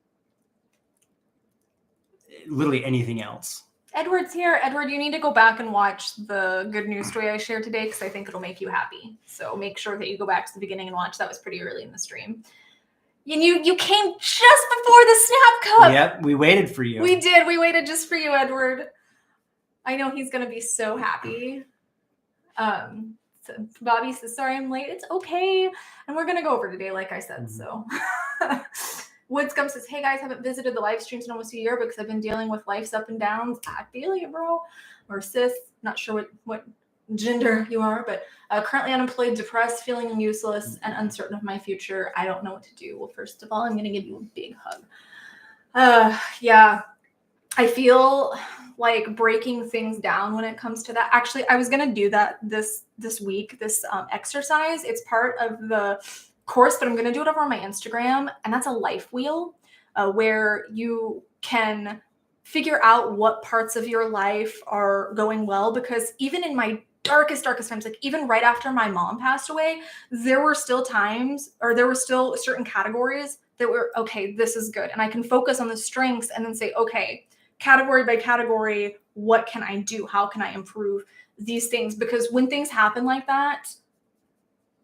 Speaker 2: literally anything else.
Speaker 1: Edward's here. Edward, you need to go back and watch the good news story I shared today because I think it'll make you happy. So make sure that you go back to the beginning and watch. That was pretty early in the stream. And you came just before the Snap Cup.
Speaker 2: Yep, we waited for you.
Speaker 1: We did. We waited just for you, Edward. I know he's going to be so happy. So Bobby says, sorry, I'm late. It's okay. And we're going to go over today, like I said. So Woodscum says, hey guys, haven't visited the live streams in almost a year because I've been dealing with life's up and downs. I feel you, bro. Or sis, not sure what gender you are, but currently unemployed, depressed, feeling useless, and uncertain of my future. I don't know what to do. Well, first of all, I'm going to give you a big hug. Yeah, I feel like breaking things down when it comes to that. Actually, I was going to do that this week, this exercise. It's part of the course, but I'm going to do it over on my Instagram. And that's a life wheel where you can figure out what parts of your life are going well. Because even in my darkest times, like even right after my mom passed away, there were still times, or there were still certain categories that were, okay, this is good. And I can focus on the strengths and then say, okay, category by category, what can I do? How can I improve these things? Because when things happen like that,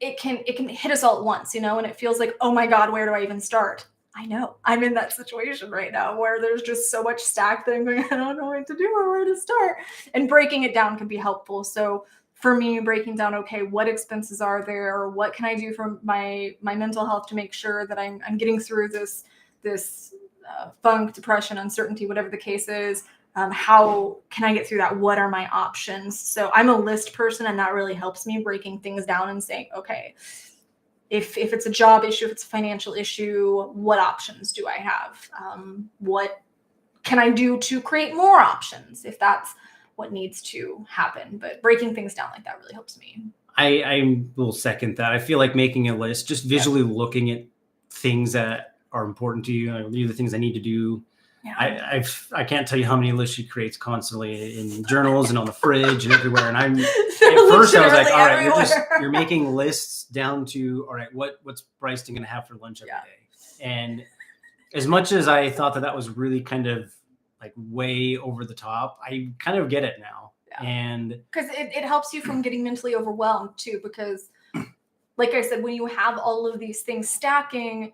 Speaker 1: it can hit us all at once, you know, and it feels like, oh my God, where do I even start? I know I'm in that situation right now where there's just so much stacked that I'm going, I don't know what to do or where to start. And breaking it down can be helpful. So for me, breaking down, okay, what expenses are there? What can I do for my mental health to make sure that I'm getting through this funk, depression, uncertainty, whatever the case is. How can I get through that? What are my options? So I'm a list person, and that really helps me breaking things down and saying, okay, if it's a job issue, if it's a financial issue, what options do I have? What can I do to create more options if that's what needs to happen? But breaking things down like that really helps me.
Speaker 2: I will second that. I feel like making a list, just visually looking at things that are important to you, the things I need to do.
Speaker 1: Yeah.
Speaker 2: I can't tell you how many lists she creates constantly in journals and on the fridge and everywhere. And at first I was like, all right, you're making lists down to, all right, what's Bryson going to have for lunch every day? And as much as I thought that was really kind of like way over the top, I kind of get it now. Yeah. And
Speaker 1: because it helps you from getting mentally overwhelmed too, because like I said, when you have all of these things stacking,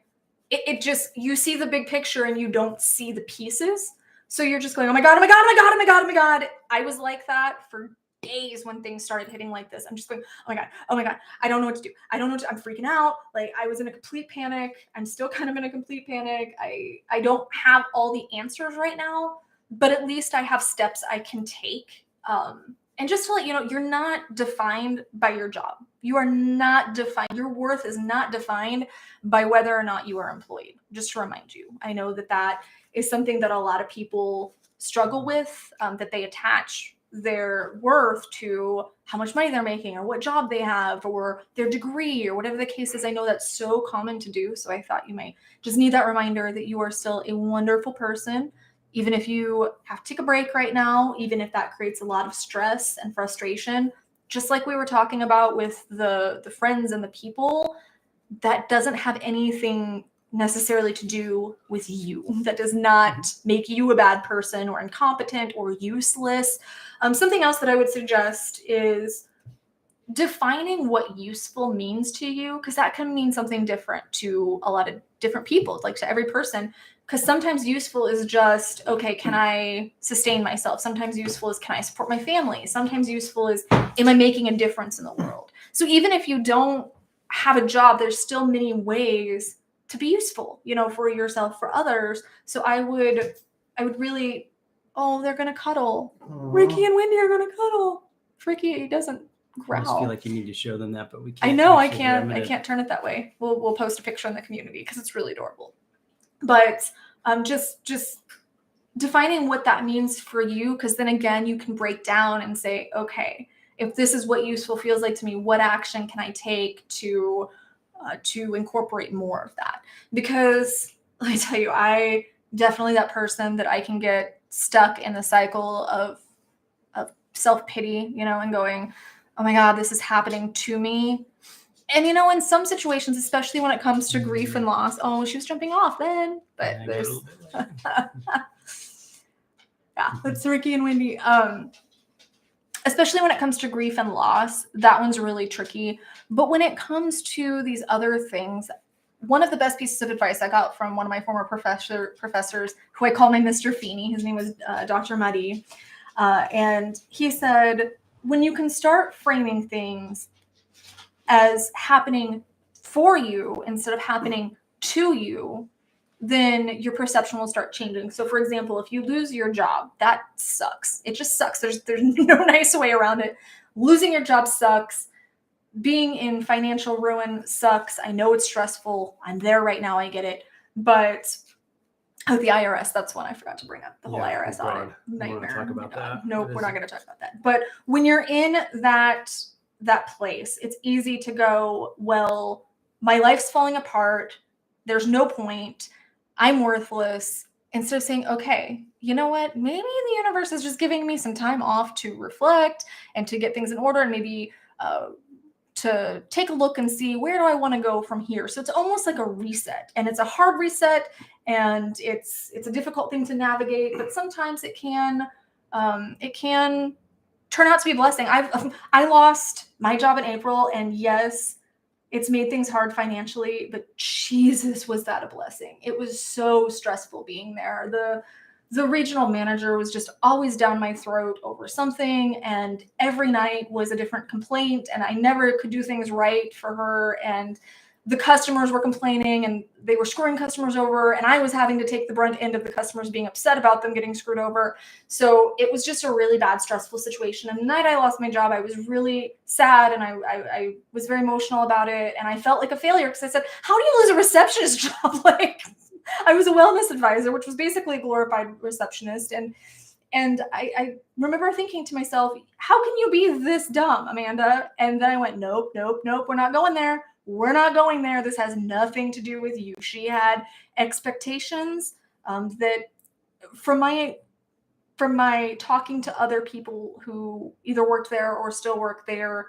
Speaker 1: it just, you see the big picture and you don't see the pieces. So you're just going, oh my God, oh my God, oh my God, oh my God, oh my God. I was like that for days when things started hitting like this. I'm just going, oh my God, oh my God. I don't know what to do. I don't know what to, I'm freaking out. Like I was in a complete panic. I'm still kind of in a complete panic. I don't have all the answers right now, but at least I have steps I can take. And just to let you know, you're not defined by your job. You are not defined. Your worth is not defined by whether or not you are employed. Just to remind you, I know that is something that a lot of people struggle with, that they attach their worth to how much money they're making or what job they have or their degree or whatever the case is. I know that's so common to do. So I thought you might just need that reminder that you are still a wonderful person. Even if you have to take a break right now, even if that creates a lot of stress and frustration, just like we were talking about with the friends and the people, that doesn't have anything necessarily to do with you. That does not make you a bad person or incompetent or useless. Something else that I would suggest is defining what useful means to you, because that can mean something different to a lot of different people, like to every person. Because sometimes useful is just, okay, can I sustain myself? Sometimes useful is, can I support my family? Sometimes useful is, am I making a difference in the world? So even if you don't have a job, there's still many ways to be useful, for yourself, for others. So I would really, oh, they're going to cuddle. Aww. Ricky and Wendy are going to cuddle. Ricky doesn't growl.
Speaker 2: I just feel like you need to show them that, but we can't.
Speaker 1: I know I can't. I can't turn it that way. We'll post a picture in the community because it's really adorable. But just defining what that means for you, because then again, you can break down and say, okay, if this is what useful feels like to me, what action can I take to incorporate more of that? Because let me tell you, I definitely that person that I can get stuck in the cycle of self-pity, and going, oh my God, this is happening to me. And, in some situations, especially when it comes to grief and loss, oh, she was jumping off then, but there's, yeah, that's Ricky and Wendy. Especially when it comes to grief and loss, that one's really tricky. But when it comes to these other things, one of the best pieces of advice I got from one of my former professors, who I call my Mr. Feeney, his name was Dr. Madi, and he said, when you can start framing things as happening for you instead of happening to you, then your perception will start changing. So for example, if you lose your job, that sucks. It just sucks. There's no nice way around it. Losing your job sucks. Being in financial ruin sucks. I know it's stressful. I'm there right now. I get it. But the IRS, that's one I forgot to bring up. The whole IRS audit nightmare.
Speaker 2: Talk about that.
Speaker 1: Nope, we're not going to talk about that. But when you're in that place, it's easy to go, well, my life's falling apart. There's no point. I'm worthless. Instead of saying, okay, you know what? Maybe the universe is just giving me some time off to reflect and to get things in order, and maybe to take a look and see, where do I want to go from here? So it's almost like a reset, and it's a hard reset, and it's a difficult thing to navigate, but sometimes it can turn out to be a blessing. I lost my job in April, and yes, it's made things hard financially, but Jesus, was that a blessing. It was so stressful being there. The regional manager was just always down my throat over something, and every night was a different complaint, and I never could do things right for her, and the customers were complaining, and they were screwing customers over, and I was having to take the brunt end of the customers being upset about them getting screwed over. So it was just a really bad, stressful situation. And the night I lost my job, I was really sad, and I was very emotional about it, and I felt like a failure because I said, how do you lose a receptionist job? Like, I was a wellness advisor, which was basically a glorified receptionist. And I remember thinking to myself, how can you be this dumb, Amanda? And then I went, nope, we're not going there. We're not going there. This has nothing to do with you. She had expectations that from my talking to other people who either worked there or still work there,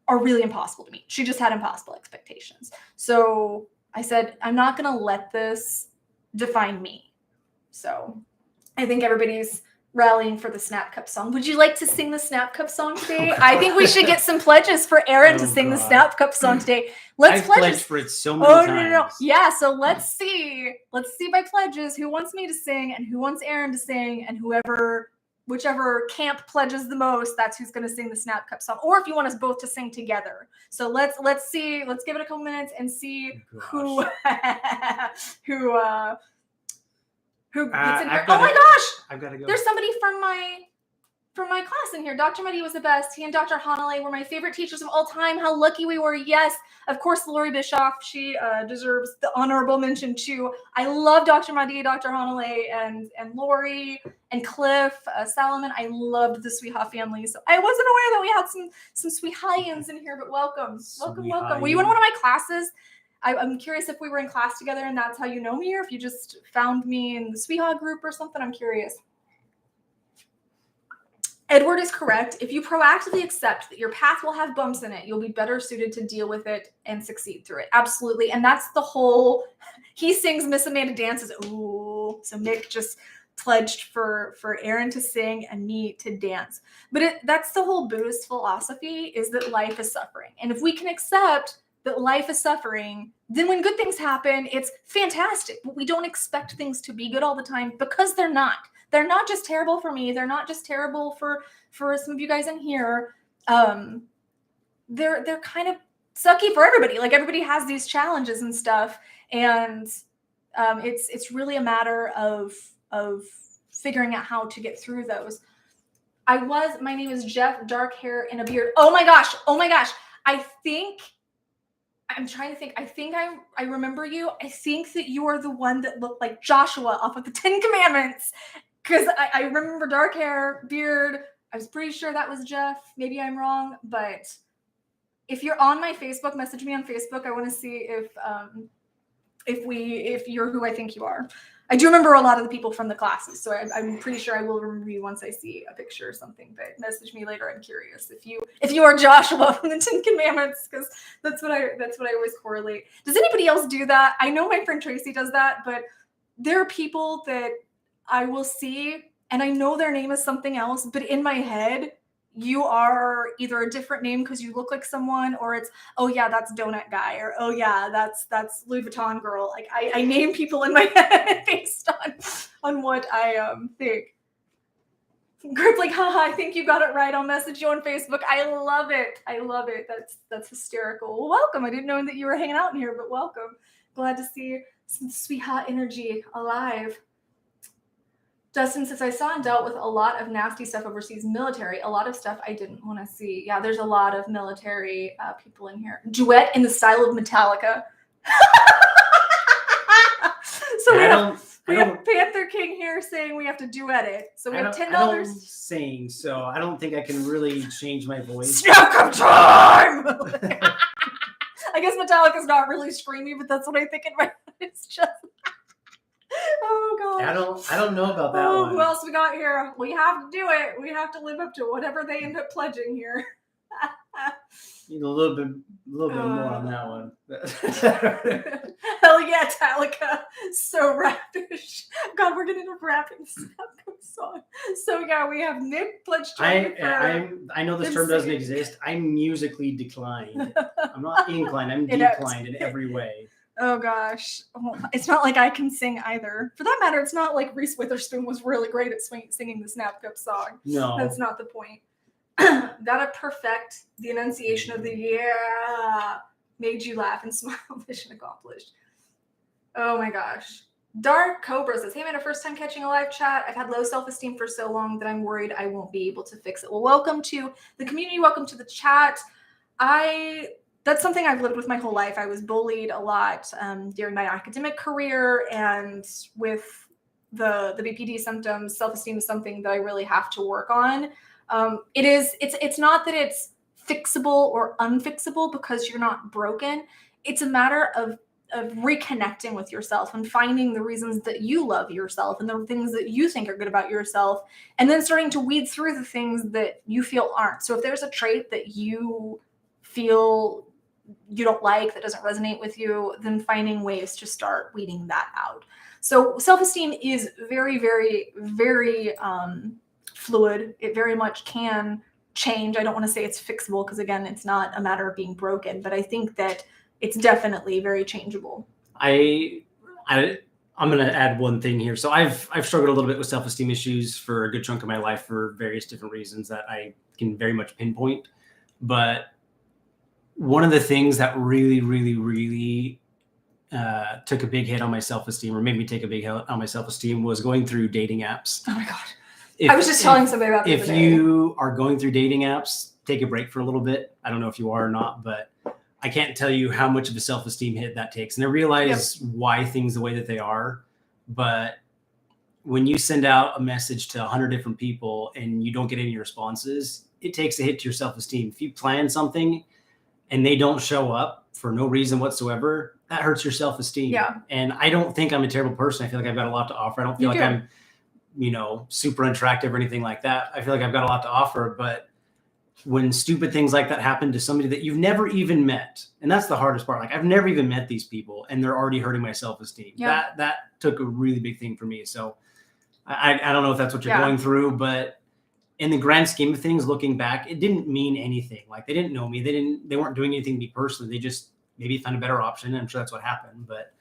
Speaker 1: are really impossible to meet. She just had impossible expectations. So I said, I'm not going to let this define me. So I think everybody's rallying for the Snap Cup song. Would you like to sing the Snap Cup song today? I think we should get some pledges for Aaron to sing the Snap Cup song today.
Speaker 2: I've pledged for it so many times. No.
Speaker 1: Yeah, so let's see by pledges who wants me to sing and who wants Aaron to sing, and whichever camp pledges the most, that's who's going to sing the Snap Cup song. Or if you want us both to sing together. So let's see. Let's give it a couple minutes and see who gets in. Oh my gosh!
Speaker 2: I've got to go.
Speaker 1: There's somebody from my class in here. Dr. Muddy was the best. He and Dr. Hanalei were my favorite teachers of all time. How lucky we were. Yes, of course, Lori Bischoff. She deserves the honorable mention too. I love Dr. Muddy, Dr. Hanalei, and Lori and Cliff Salomon. I loved the Sweeha family. So I wasn't aware that we had some Sweehaians in here, but welcome. Were you in one of my classes? I'm curious if we were in class together and that's how you know me, or if you just found me in the Sweeha group or something. I'm curious. Edward is correct. If you proactively accept that your path will have bumps in it, you'll be better suited to deal with it and succeed through it. Absolutely. And that's the whole, he sings, Miss Amanda dances. Ooh. So Nick just pledged for Aaron to sing and me to dance. But that's the whole Buddhist philosophy, is that life is suffering. And if we can accept that life is suffering, then when good things happen, it's fantastic. But we don't expect things to be good all the time, because they're not. They're not just terrible for me. They're not just terrible for some of you guys in here. They're kind of sucky for everybody. Like, everybody has these challenges and stuff, and it's really a matter of figuring out how to get through those. My name is Jeff, dark hair and a beard. Oh my gosh. I'm trying to think. I think I remember you. I think that you are the one that looked like Joshua off of the 10 Commandments. Because I remember dark hair, beard. I was pretty sure that was Jeff. Maybe I'm wrong. But if you're on my Facebook, message me on Facebook. I want to see if you're who I think you are. I do remember a lot of the people from the classes, so I'm pretty sure I will remember you once I see a picture or something. But message me later. I'm curious if you are Joshua from the 10 Commandments, because that's what I always correlate. Does anybody else do that? I know my friend Tracy does that, but there are people that I will see and I know their name is something else, but in my head, you are either a different name because you look like someone, or it's, oh yeah, that's Donut Guy, or oh yeah, that's Louis Vuitton girl. Like, I name people in my head based on what I think. Group like, haha, I think you got it right. I'll message you on Facebook. I love it. That's hysterical. Well, welcome. I didn't know that you were hanging out in here, but welcome. Glad to see some sweet hot energy alive. Justin says, I saw and dealt with a lot of nasty stuff overseas military. A lot of stuff I didn't want to see. Yeah, there's a lot of military people in here. Duet in the style of Metallica. So we have Panther King here saying we have to duet it. So we have $10.
Speaker 2: I don't sing, so I don't think I can really change my voice.
Speaker 1: Snap Cup time! I guess Metallica's not really screamy, but that's what I think in my head. It's just... Oh god!
Speaker 2: I don't know about that one.
Speaker 1: Who else we got here? We have to do it. We have to live up to whatever they end up pledging here.
Speaker 2: Need a little bit more on that one.
Speaker 1: Hell yeah, Metallica! So rapish. God, we're getting a rapping song. So yeah, we have Nick pledged.
Speaker 2: I know this term doesn't exist. I'm musically declined. I'm not inclined. I'm declined in every way.
Speaker 1: Oh gosh, it's not like I can sing either. For that matter, it's not like Reese Witherspoon was really great at singing the Snap Cup song.
Speaker 2: No,
Speaker 1: that's not the point. Gotta perfect the enunciation of the yeah. Made you laugh and smile. Mission accomplished. Oh my gosh. Dark Cobra says, hey man, first time catching a live chat. I've had low self-esteem for so long that I'm worried I won't be able to fix it. Well, welcome to the community. Welcome to the chat. That's something I've lived with my whole life. I was bullied a lot during my academic career, and with the BPD symptoms, self-esteem is something that I really have to work on. It's not that it's fixable or unfixable because you're not broken. It's a matter of reconnecting with yourself and finding the reasons that you love yourself and the things that you think are good about yourself, and then starting to weed through the things that you feel aren't. So if there's a trait that you feel you don't like, that doesn't resonate with you, then finding ways to start weeding that out. So self-esteem is very, very, very fluid. It very much can change. I don't want to say it's fixable because, again, it's not a matter of being broken, but I think that it's definitely very changeable.
Speaker 2: I'm going to add one thing here. So I've struggled a little bit with self-esteem issues for a good chunk of my life for various different reasons that I can very much pinpoint. But one of the things that really, really, really took a big hit on my self-esteem, or made me take a big hit on my self-esteem, was going through dating apps.
Speaker 1: Oh my God. I was just telling somebody about this.
Speaker 2: If you are going through dating apps, take a break for a little bit. I don't know if you are or not, but I can't tell you how much of a self-esteem hit that takes. And I realize why things the way that they are. But when you send out a message to 100 different people and you don't get any responses, it takes a hit to your self-esteem. If you plan something and they don't show up for no reason whatsoever, that hurts your self-esteem.
Speaker 1: Yeah.
Speaker 2: And I don't think I'm a terrible person. I feel like I've got a lot to offer. I don't feel like I'm, super unattractive or anything like that. I feel like I've got a lot to offer, but when stupid things like that happen to somebody that you've never even met, and that's the hardest part. Like, I've never even met these people and they're already hurting my self-esteem.
Speaker 1: Yeah.
Speaker 2: That took a really big thing for me. So I don't know if that's what you're going through, but in the grand scheme of things, looking back, it didn't mean anything. Like, they didn't know me. They weren't doing anything to me personally. They just maybe found a better option. I'm sure that's what happened. But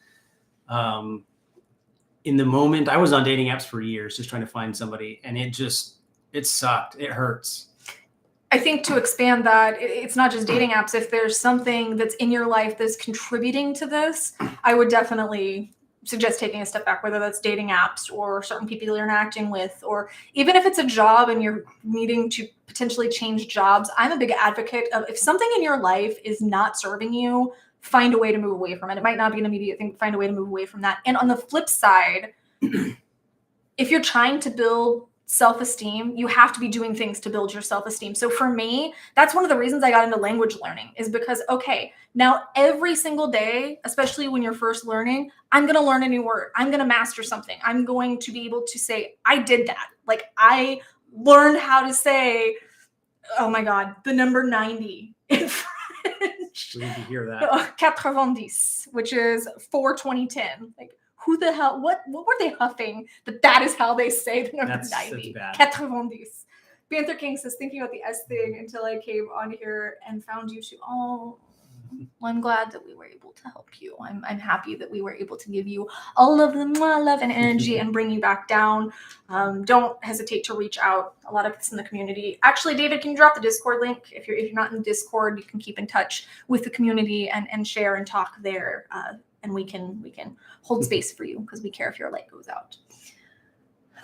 Speaker 2: in the moment, I was on dating apps for years just trying to find somebody, and it sucked. It hurts.
Speaker 1: I think to expand that, it's not just dating apps. If there's something that's in your life that's contributing to this, I would definitely suggest taking a step back, whether that's dating apps or certain people you're interacting with, or even if it's a job and you're needing to potentially change jobs. I'm a big advocate of, if something in your life is not serving you, find a way to move away from it. It might not be an immediate thing, but find a way to move away from that. And on the flip side, if you're trying to build self-esteem, you have to be doing things to build your self-esteem. So for me, that's one of the reasons I got into language learning, is because, okay, now every single day, especially when you're first learning, I'm going to learn a new word. I'm going to master something. I'm going to be able to say, I did that. Like, I learned how to say, oh my God, the number 90 in French.
Speaker 2: We need to hear that.
Speaker 1: 90, which is 4/20/10. Like, who the hell, what were they huffing that is how they say the number 90?
Speaker 2: That's
Speaker 1: 90. Panther King says, thinking about the S thing until I came on here and found you two. Oh, well, I'm glad that we were able to help you. I'm happy that we were able to give you all of the love and energy and bring you back down. Don't hesitate to reach out. A lot of us in the community. Actually, David, can you drop the Discord link? If you're not in the Discord, you can keep in touch with the community and share and talk there. And we can hold space for you because we care if your light goes out.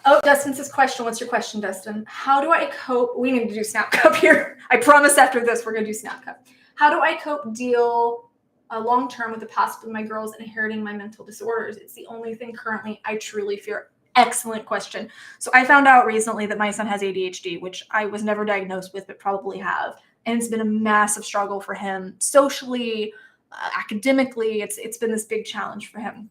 Speaker 1: Oh, Dustin says, question. What's your question, Dustin? How do I cope? We need to do Snap Cup here. I promise after this, we're going to do Snap Cup. How do I deal long-term with the possibility of my girls inheriting my mental disorders? It's the only thing currently I truly fear. Excellent question. So I found out recently that my son has ADHD, which I was never diagnosed with, but probably have. And it's been a massive struggle for him socially, academically. It's been this big challenge for him.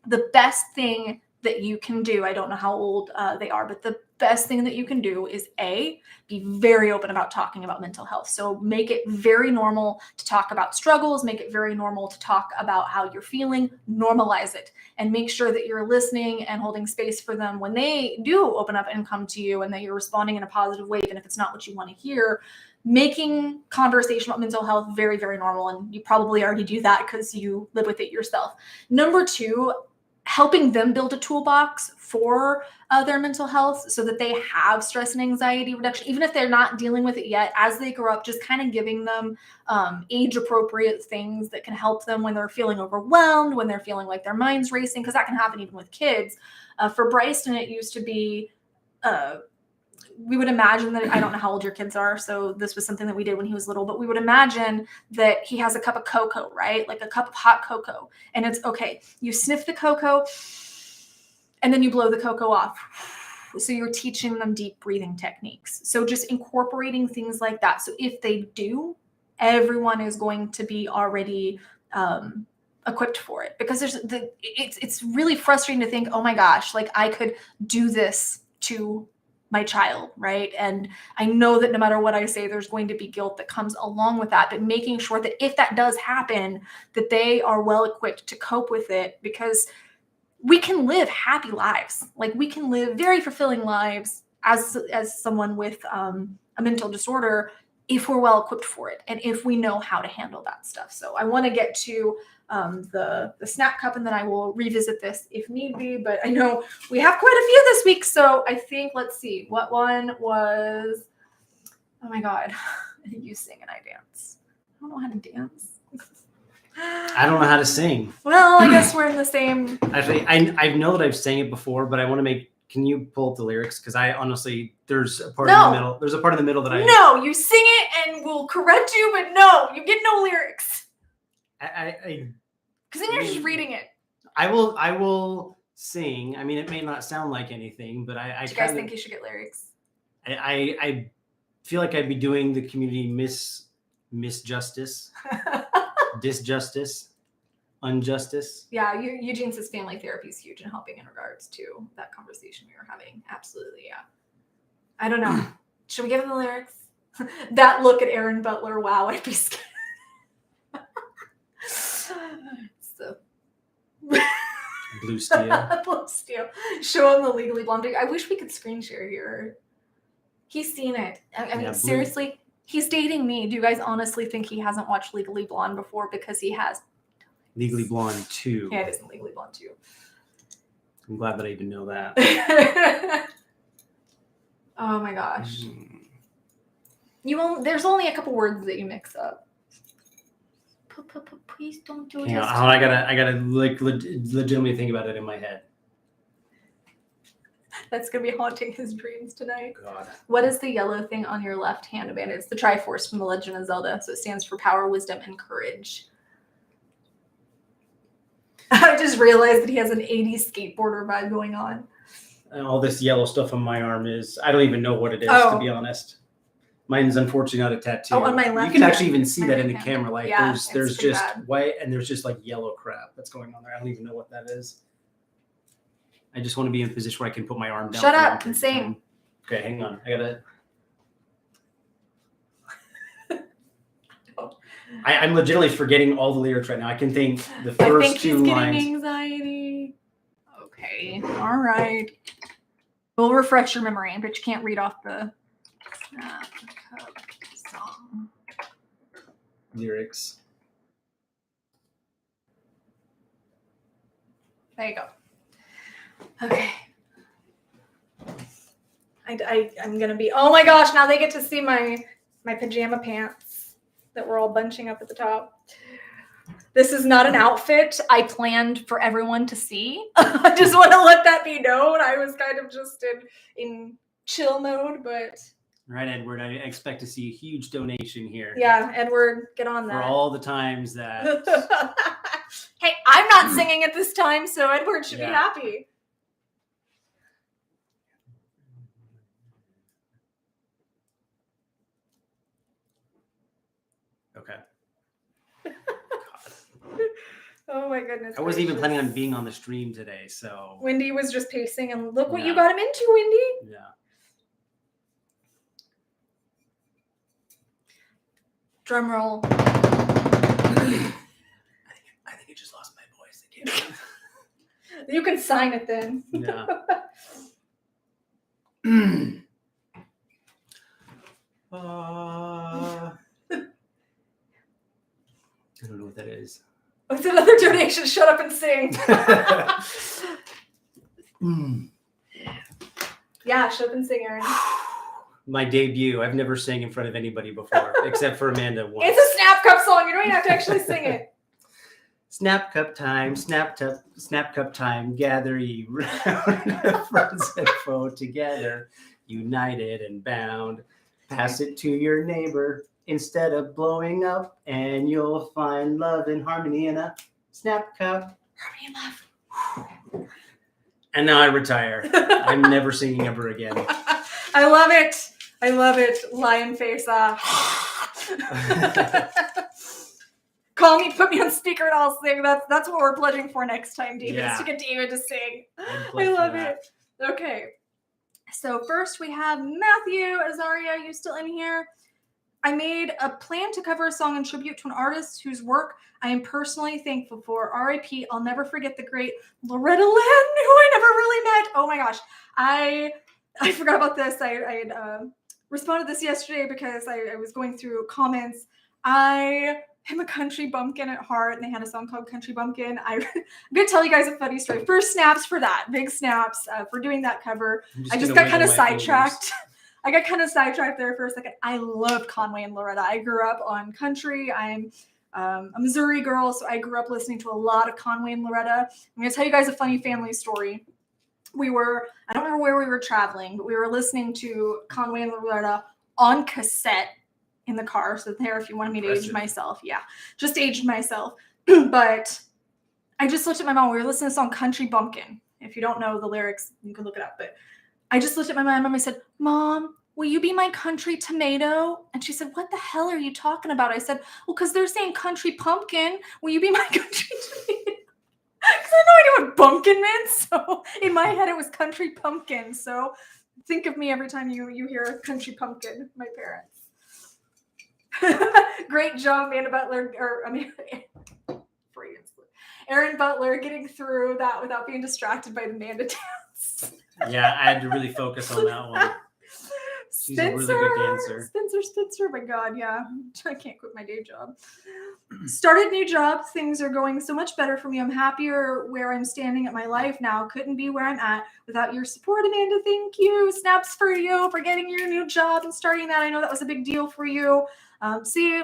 Speaker 1: The best thing that you can do, I don't know how old they are, but the best thing that you can do is be very open about talking about mental health. So make it very normal to talk about struggles, make it very normal to talk about how you're feeling, normalize it, and make sure that you're listening and holding space for them when they do open up and come to you, and that you're responding in a positive way, even if it's not what you want to hear. Making conversation about mental health very, very normal. And you probably already do that because you live with it yourself. Number two, helping them build a toolbox for their mental health so that they have stress and anxiety reduction, even if they're not dealing with it yet. As they grow up, just kind of giving them age-appropriate things that can help them when they're feeling overwhelmed, when they're feeling like their mind's racing, because that can happen even with kids. For Bryson, it used to be we would imagine that, I don't know how old your kids are, so this was something that we did when he was little, but we would imagine that he has a cup of cocoa, right? Like a cup of hot cocoa. And it's okay. You sniff the cocoa and then you blow the cocoa off. So you're teaching them deep breathing techniques. So just incorporating things like that. So if they do, everyone is going to be already equipped for it, because it's really frustrating to think, oh my gosh, like I could do this to my child, right? And I know that no matter what I say, there's going to be guilt that comes along with that, but making sure that if that does happen, that they are well equipped to cope with it, because we can live happy lives. Like we can live very fulfilling lives as someone with a mental disorder if we're well equipped for it and if we know how to handle that stuff. So I want to get to the snap cup, and then I will revisit this if need be, but I know we have quite a few this week. So I think, let's see, what one was, oh my God, you sing and I dance. I don't know how to dance.
Speaker 2: I don't know how to sing.
Speaker 1: Well, I guess we're in the same.
Speaker 2: Actually, I know that I've sang it before, but I want to make, can you pull up the lyrics? Because I honestly, there's a part in the middle. There's a part in the middle that I.
Speaker 1: No, you sing it and we'll correct you, but no, you get no lyrics. Because then you're just reading it.
Speaker 2: I will sing. I mean, it may not sound like anything, but I
Speaker 1: do you guys think you should get lyrics?
Speaker 2: I feel like I'd be doing the community misjustice, disjustice, unjustice.
Speaker 1: Yeah, Eugene's family therapy is huge in helping in regards to that conversation we were having. Absolutely, yeah. I don't know. Should we give him the lyrics? That look at Aaron Butler. Wow, I'd be scared. So.
Speaker 2: Blue Steel.
Speaker 1: Blue Steel. Show him the Legally Blonde. I wish we could screen share here. He's seen it. I mean, seriously, he's dating me. Do you guys honestly think he hasn't watched Legally Blonde before? Because he has.
Speaker 2: Legally Blonde 2.
Speaker 1: Yeah, it isn't Legally Blonde 2.
Speaker 2: I'm glad that I even know that.
Speaker 1: Oh my gosh. There's only a couple words that you mix up. Please don't do it.
Speaker 2: Yeah, I gotta like legitimately think about it in my head.
Speaker 1: That's gonna be haunting his dreams tonight.
Speaker 2: God.
Speaker 1: What is the yellow thing on your left hand band? It's the Triforce from The Legend of Zelda. So it stands for power, wisdom, and courage. I just realized that he has an 80s skateboarder vibe going on.
Speaker 2: And all this yellow stuff on my arm I don't even know what it is, to be honest. Mine's unfortunately not a tattoo.
Speaker 1: Oh, on my left.
Speaker 2: You can actually even see that in the camera. Like
Speaker 1: yeah,
Speaker 2: there's just white and there's just like yellow crap that's going on there. I don't even know what that is. I just want to be in a position where I can put my arm down.
Speaker 1: Shut up and sing.
Speaker 2: Okay, hang on. I gotta. I'm legitimately forgetting all the lyrics right now. I can think the first two lines.
Speaker 1: I think he's getting anxiety. Okay, all right. We'll refresh your memory, but you can't read off the song
Speaker 2: lyrics.
Speaker 1: There you go. Okay. I'm gonna be. Oh my gosh! Now they get to see my pajama pants that we're all bunching up at the top. This is not an outfit I planned for everyone to see. I just want to let that be known. I was kind of just in chill mode, but.
Speaker 2: All right, Edward, I expect to see a huge donation here.
Speaker 1: Yeah, Edward, get on that.
Speaker 2: For all the times that.
Speaker 1: Hey, I'm not singing at this time, so Edward should be happy.
Speaker 2: Okay.
Speaker 1: Oh my goodness.
Speaker 2: I wasn't even planning on being on the stream today, so.
Speaker 1: Wendy was just pacing, and look what you got him into, Wendy.
Speaker 2: Yeah.
Speaker 1: Drum roll.
Speaker 2: I think I just lost my voice again.
Speaker 1: You can sign it then.
Speaker 2: Yeah. I don't know what that is.
Speaker 1: What's another donation? Shut up and sing. Yeah, shut up and sing, Aaron.
Speaker 2: My debut. I've never sang in front of anybody before, except for Amanda once.
Speaker 1: It's a Snap Cup song. You don't even have to actually sing it.
Speaker 2: Snap cup time, snap cup time. Gather ye round, friends and foe together, united and bound. Pass it to your neighbor instead of blowing up, and you'll find love and harmony in a snap cup.
Speaker 1: Harmony and love.
Speaker 2: And now I retire. I'm never singing ever again.
Speaker 1: I love it. I love it. Lion face off. call me, put me on speaker, and I'll sing. That's what we're pledging for next time, David, is to get David to sing. I love it. Okay. So first we have Matthew Azaria. Are you still in here? I made a plan to cover a song in tribute to an artist whose work I am personally thankful for. R.I.P. I'll never forget the great Loretta Lynn, who I never really met. Oh my gosh. I forgot about this. I had responded to this yesterday because I was going through comments. I am a country bumpkin at heart, and they had a song called Country Bumpkin. I'm going to tell you guys a funny story. First snaps for that. Big snaps for doing that cover. I just got kind of sidetracked. I got kind of sidetracked there for a second. I loved Conway and Loretta. I grew up on country. I'm a Missouri girl, so I grew up listening to a lot of Conway and Loretta. I'm going to tell you guys a funny family story. I don't remember where we were traveling, but we were listening to Conway and Loretta on cassette in the car. So there, if you wanted me to age myself. Yeah, just aged myself. But I just looked at my mom. We were listening to the song Country Bumpkin. If you don't know the lyrics, you can look it up. But I just looked at my mom and I said, Mom, will you be my country tomato? And she said, what the hell are you talking about? I said, well, because they're saying country pumpkin. Will you be my country tomato? Because I had no idea what bumpkin meant. So in my head, it was country pumpkin. So think of me every time you hear country pumpkin, my parents. Great job, Aaron Butler getting through that without being distracted by the Manda dance.
Speaker 2: Yeah, I had to really focus on that one. She's a really good dancer.
Speaker 1: Spencer, my God, yeah. I can't quit my day job. Started new job. Things are going so much better for me. I'm happier where I'm standing at my life now. Couldn't be where I'm at without your support, Amanda. Thank you. Snaps for you for getting your new job and starting that. I know that was a big deal for you. See,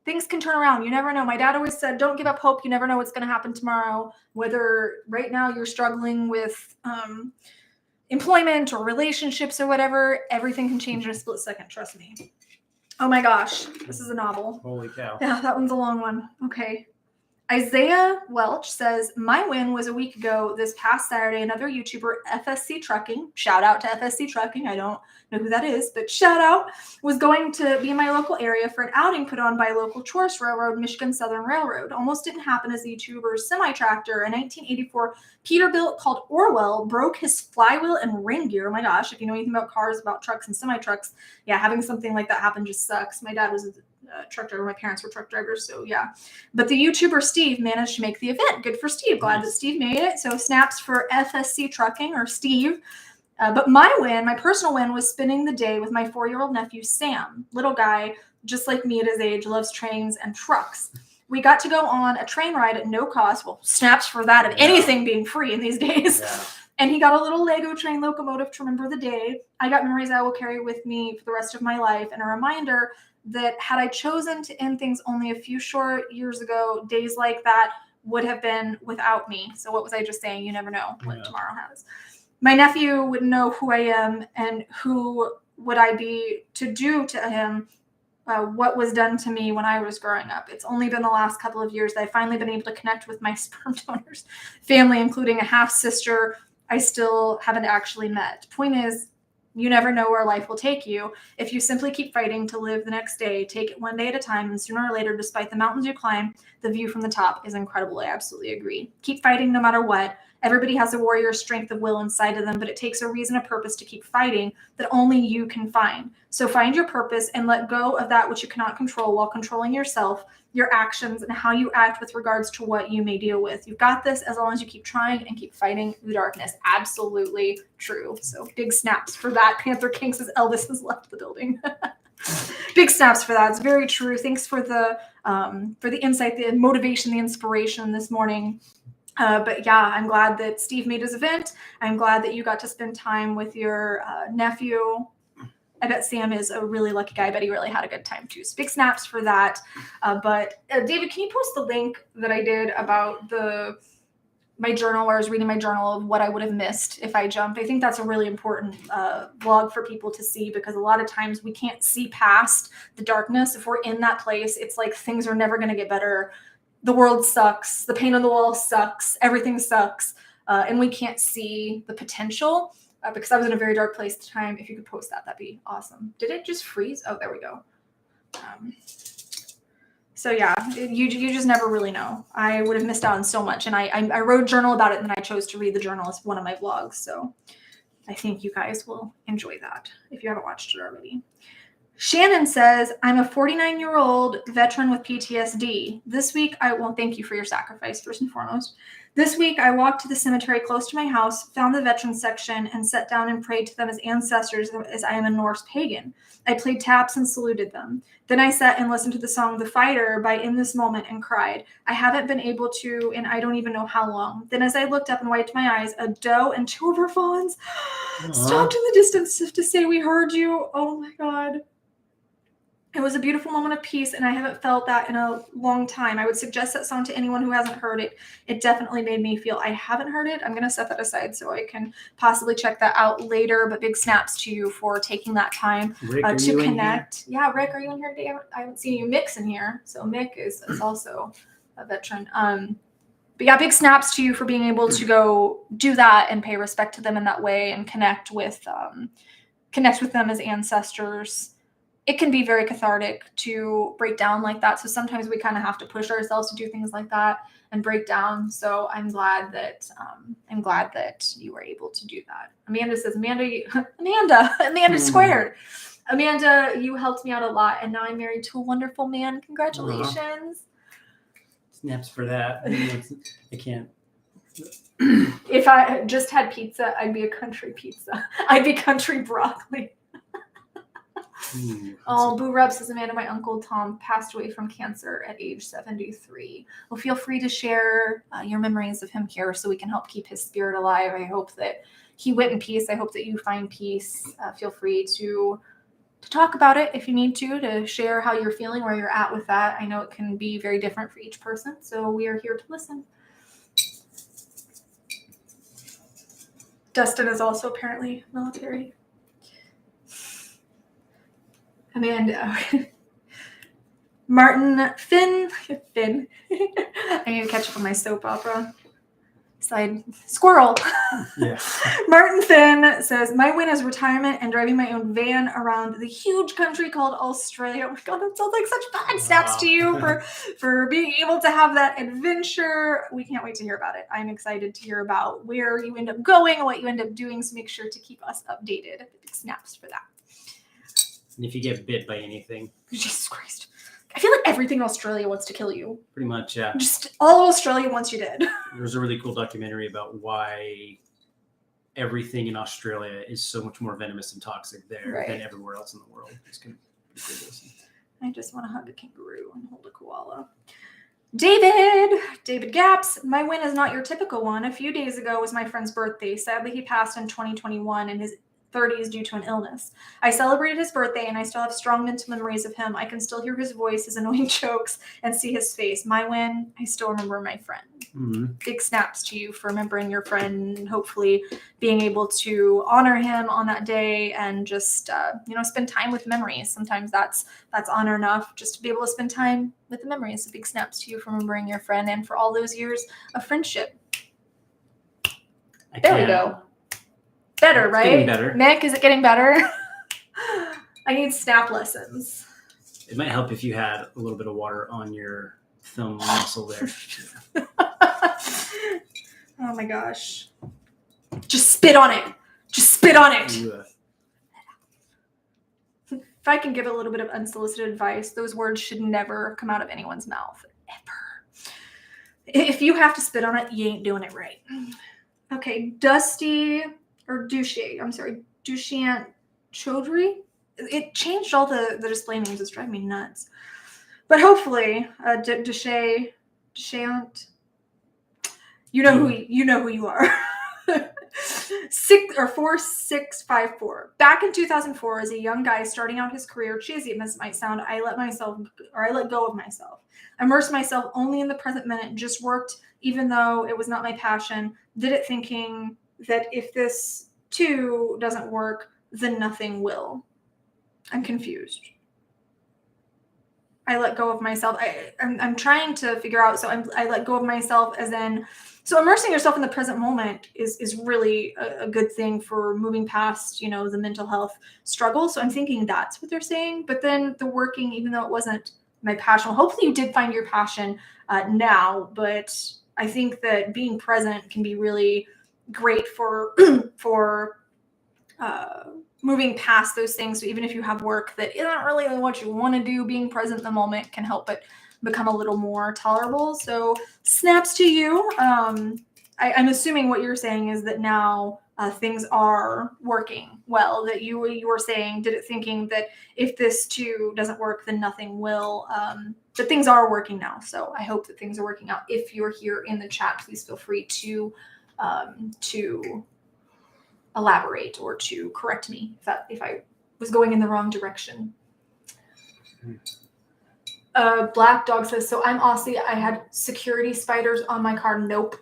Speaker 1: things can turn around. You never know. My dad always said, don't give up hope. You never know what's going to happen tomorrow. Whether right now you're struggling with employment or relationships or whatever, everything can change in a split second. Trust me. Oh my gosh. This is a novel.
Speaker 2: Holy cow.
Speaker 1: Yeah, that one's a long one. Okay. Isaiah Welch says, my win was a week ago this past Saturday. Another YouTuber, FSC Trucking, shout out to FSC Trucking. I don't know who that is, but shout out, was going to be in my local area for an outing put on by a local tourist railroad, Michigan Southern Railroad. Almost didn't happen as the YouTuber's semi-tractor, a 1984 Peterbilt called Orwell, broke his flywheel and ring gear. Oh my gosh, if you know anything about cars, about trucks and semi-trucks, yeah, having something like that happen just sucks. My dad was a truck driver. My parents were truck drivers, so yeah. But the YouTuber Steve managed to make the event. Good for Steve. Glad that Steve made it. So snaps for FSC Trucking or Steve. But my personal win was spending the day with my 4-year-old nephew, Sam. Little guy, just like me at his age, loves trains and trucks. We got to go on a train ride at no cost. Well, snaps for that of anything being free in these days. Yeah. And he got a little Lego train locomotive to remember the day. I got memories I will carry with me for the rest of my life, and a reminder that had I chosen to end things only a few short years ago, days like that would have been without me. So what was I just saying? You never know what tomorrow has. My nephew would know who I am, and who would I be to do to him what was done to me when I was growing up. It's only been the last couple of years that I've finally been able to connect with my sperm donors family, including a half-sister I still haven't actually met. Point is, you never know where life will take you. If you simply keep fighting to live the next day, take it one day at a time, and sooner or later, despite the mountains you climb, the view from the top is incredible. I absolutely agree. Keep fighting no matter what. Everybody has a warrior strength of will inside of them, but it takes a reason, a purpose to keep fighting that only you can find. So find your purpose and let go of that which you cannot control while controlling yourself, your actions, and how you act with regards to what you may deal with. You've got this as long as you keep trying and keep fighting the darkness. Absolutely true. So big snaps for that. Panther King says Elvis has left the building. Big snaps for that. It's very true. Thanks for the insight, the motivation, the inspiration this morning. But yeah, I'm glad that Steve made his event. I'm glad that you got to spend time with your nephew. I bet Sam is a really lucky guy. I bet he really had a good time too. So big snaps for that. But David, can you post the link that I did about my journal, where I was reading my journal of what I would have missed if I jumped? I think that's a really important vlog for people to see, because a lot of times we can't see past the darkness. If we're in that place, it's like things are never going to get better. The world sucks. The paint on the wall sucks. Everything sucks. And we can't see the potential because I was in a very dark place at the time. If you could post that, that'd be awesome. Did it just freeze? Oh, there we go. So yeah, you just never really know. I would have missed out on so much. And I wrote a journal about it, and then I chose to read the journal as one of my vlogs. So I think you guys will enjoy that if you haven't watched it already. Shannon says, I'm a 49-year-old veteran with PTSD. This week, thank you for your sacrifice, first and foremost. This week, I walked to the cemetery close to my house, found the veterans section, and sat down and prayed to them as ancestors, as I am a Norse pagan. I played taps and saluted them. Then I sat and listened to the song The Fighter by In This Moment and cried. I haven't been able to, and I don't even know how long. Then as I looked up and wiped my eyes, a doe and 2 of her fawns stopped in the distance to say, we heard you. Oh my God. It was a beautiful moment of peace, and I haven't felt that in a long time. I would suggest that song to anyone who hasn't heard it. It definitely made me feel. I haven't heard it. I'm going to set that aside so I can possibly check that out later, but big snaps to you for taking that time to connect. Yeah, Rick, are you in here today? I haven't seen you. Mick's in here. So Mick is also a veteran. But yeah, big snaps to you for being able to go do that and pay respect to them in that way and connect with them as ancestors. It can be very cathartic to break down like that. So sometimes we kind of have to push ourselves to do things like that and break down. So I'm glad that you were able to do that. Amanda says, Amanda squared. Amanda, you helped me out a lot, and now I'm married to a wonderful man. Congratulations.
Speaker 2: Snaps for that. I can't.
Speaker 1: If I just had pizza, I'd be a country pizza. I'd be country broccoli. Boo Rub says, Amanda, my uncle Tom passed away from cancer at age 73. Well, feel free to share your memories of him here so we can help keep his spirit alive. I hope that he went in peace. I hope that you find peace. Feel free to talk about it if you need to share how you're feeling, where you're at with that. I know it can be very different for each person, so we are here to listen. Dustin is also apparently military. Amanda. Martin, Finn. I need to catch up on my soap opera. Squirrel.
Speaker 2: Yeah.
Speaker 1: Martin Finn says, my win is retirement and driving my own van around the huge country called Australia. Oh my God, that sounds like such fun. Snaps to you for being able to have that adventure. We can't wait to hear about it. I'm excited to hear about where you end up going and what you end up doing. So make sure to keep us updated. Big snaps for that.
Speaker 2: And if you get bit by anything.
Speaker 1: Jesus Christ. I feel like everything in Australia wants to kill you.
Speaker 2: Pretty much, yeah.
Speaker 1: Just all of Australia wants you dead.
Speaker 2: There's a really cool documentary about why everything in Australia is so much more venomous and toxic there than everywhere else in the world. It's kind of pretty cool to listen.
Speaker 1: I just want to hug a kangaroo and hold a koala. David Gaps, my win is not your typical one. A few days ago was my friend's birthday. Sadly, he passed in 2021 in his 30s due to an illness. I celebrated his birthday and I still have strong mental memories of him. I can still hear his voice, his annoying jokes, and see his face. My win, I still remember my friend. Mm-hmm. Big snaps to you for remembering your friend and hopefully being able to honor him on that day and just, spend time with memories. Sometimes that's honor enough just to be able to spend time with the memories. So big snaps to you for remembering your friend and for all those years of friendship. There we go. Better, right?
Speaker 2: Getting better.
Speaker 1: Mick, is it getting better? I need snap lessons.
Speaker 2: It might help if you had a little bit of water on your thumb muscle there.
Speaker 1: Oh my gosh. Just spit on it. Just spit on it.
Speaker 2: Yeah.
Speaker 1: If I can give a little bit of unsolicited advice, those words should never come out of anyone's mouth. Ever. If you have to spit on it, you ain't doing it right. Okay, Dushyant Chaudhry. It changed all the display names. It's driving me nuts. But hopefully, Dushyant, you know who you are. 4654. Back in 2004, as a young guy starting out his career, cheesy as it might sound, I let go of myself. Immersed myself only in the present minute. Just worked, even though it was not my passion. Did it thinking that if this too doesn't work, then nothing will. I'm confused. I let go of myself. I'm trying to figure out. So I let go of myself as in. So immersing yourself in the present moment is really a good thing for moving past, the mental health struggle. So I'm thinking that's what they're saying. But then the working, even though it wasn't passion. Well, hopefully you did find your passion now, but I think that being present can be really great for moving past those things. So even if you have work that isn't really what you want to do, being present in the moment can help it become a little more tolerable. So snaps to you. I'm assuming what you're saying is that now things are working well, that you were saying, thinking that if this too doesn't work, then nothing will, that things are working now. So I hope that things are working out. If you're here in the chat, please feel free to elaborate or to correct me if I was going in the wrong direction. Black Dog says, so I'm Aussie. I had security spiders on my car. Nope.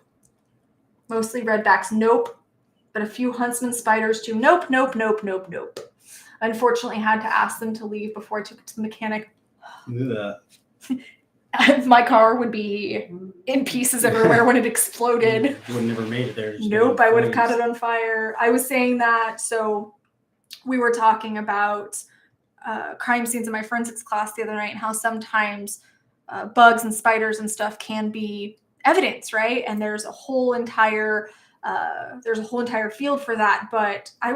Speaker 1: Mostly redbacks. Nope. But a few huntsman spiders too. Nope, nope, nope, nope, nope. Unfortunately, had to ask them to leave before I took it to the mechanic. My car would be in pieces everywhere when it exploded.
Speaker 2: You would have never made it there.
Speaker 1: Nope, I would have caught it on fire. I was saying that, so we were talking about crime scenes in my forensics class the other night and how sometimes bugs and spiders and stuff can be evidence, right? And there's a whole entire field for that. But I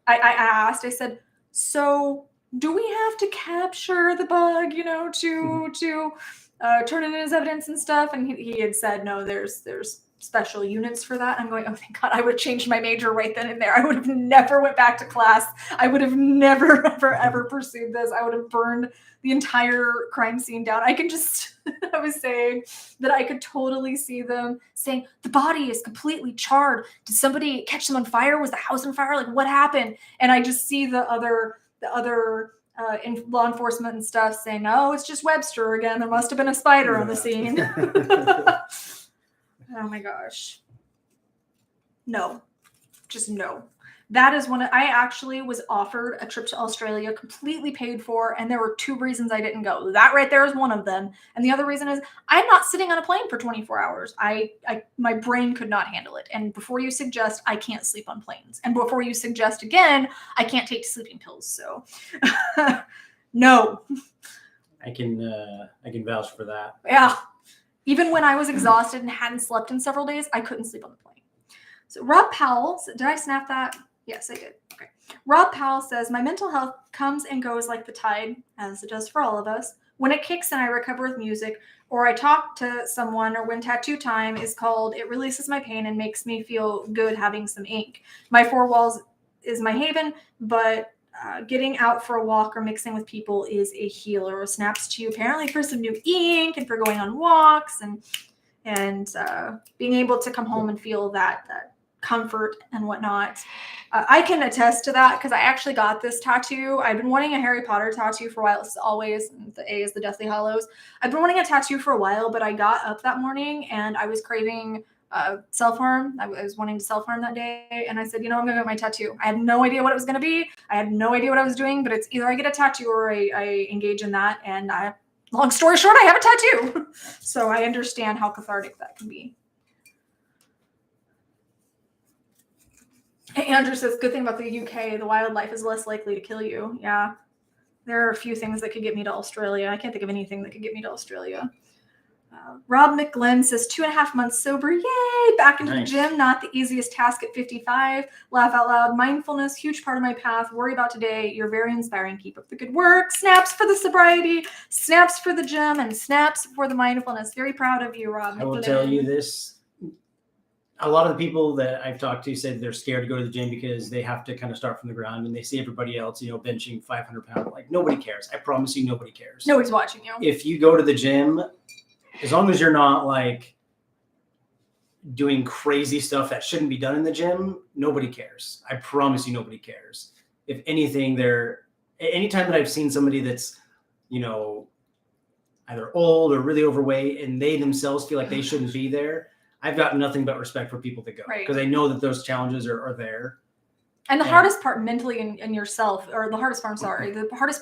Speaker 1: asked, I said, so do we have to capture the bug, to turn it in as evidence and stuff? And he had said, no, there's special units for that. I'm going, oh, thank God, I would have changed my major right then and there. I would have never went back to class. I would have never, ever pursued this. I would have burned the entire crime scene down. I was saying that I could totally see them saying, the body is completely charred. Did somebody catch them on fire? Was the house on fire? Like, what happened? And I just see the other in law enforcement and stuff saying, no, it's just Webster again. There must have been a spider on the scene. Oh my gosh. No, just no. That is one. I actually was offered a trip to Australia, completely paid for, and there were 2 reasons I didn't go. That right there is one of them. And the other reason is I'm not sitting on a plane for 24 hours. My brain could not handle it. And before you suggest, I can't sleep on planes. And before you suggest again, I can't take sleeping pills. So no.
Speaker 2: I can vouch for that.
Speaker 1: Yeah. Even when I was exhausted and hadn't slept in several days, I couldn't sleep on the plane. So Rob Powell, did I snap that? Yes, I did. Okay. Rob Powell says, my mental health comes and goes like the tide, as it does for all of us. When it kicks in, I recover with music, or I talk to someone, or when tattoo time is called, it releases my pain and makes me feel good having some ink. My 4 walls is my haven, but getting out for a walk or mixing with people is a healer. Snaps to you apparently for some new ink and for going on walks and being able to come home and feel that comfort and whatnot. I can attest to that because I actually got this tattoo. I've been wanting a Harry Potter tattoo for a while. It's always, the A is the Deathly Hallows. I've been wanting a tattoo for a while, but I got up that morning and I was craving self-harm. I was wanting to self-harm that day, and I said, I'm gonna get my tattoo. I had no idea what it was gonna be. I had no idea what I was doing, but it's either I get a tattoo or I engage in that. And long story short, I have a tattoo. So I understand how cathartic that can be. Andrew says, good thing about the UK, the wildlife is less likely to kill you. Yeah, there are a few things that could get me to Australia. I can't think of anything that could get me to Australia. Rob McGlynn says 2.5 months sober. Yay! Back into the gym. Not the easiest task at 55. Laugh out loud. Mindfulness, huge part of my path. Worry about today. You're very inspiring. Keep up the good work. Snaps for the sobriety. Snaps for the gym. And snaps for the mindfulness. Very proud of you, Rob McGlynn.
Speaker 2: I will tell you this. A lot of the people that I've talked to said they're scared to go to the gym because they have to kind of start from the ground and they see everybody else, benching 500 pounds. Like, nobody cares. I promise you, nobody cares.
Speaker 1: Nobody's watching you.
Speaker 2: If you go to the gym, as long as you're not like doing crazy stuff that shouldn't be done in the gym, nobody cares. I promise you, nobody cares. If anything, anytime that I've seen somebody that's, either old or really overweight and they themselves feel like they shouldn't be there, I've got nothing but respect for people that go because I know that those challenges are there.
Speaker 1: And the hardest part mentally in yourself, or the hardest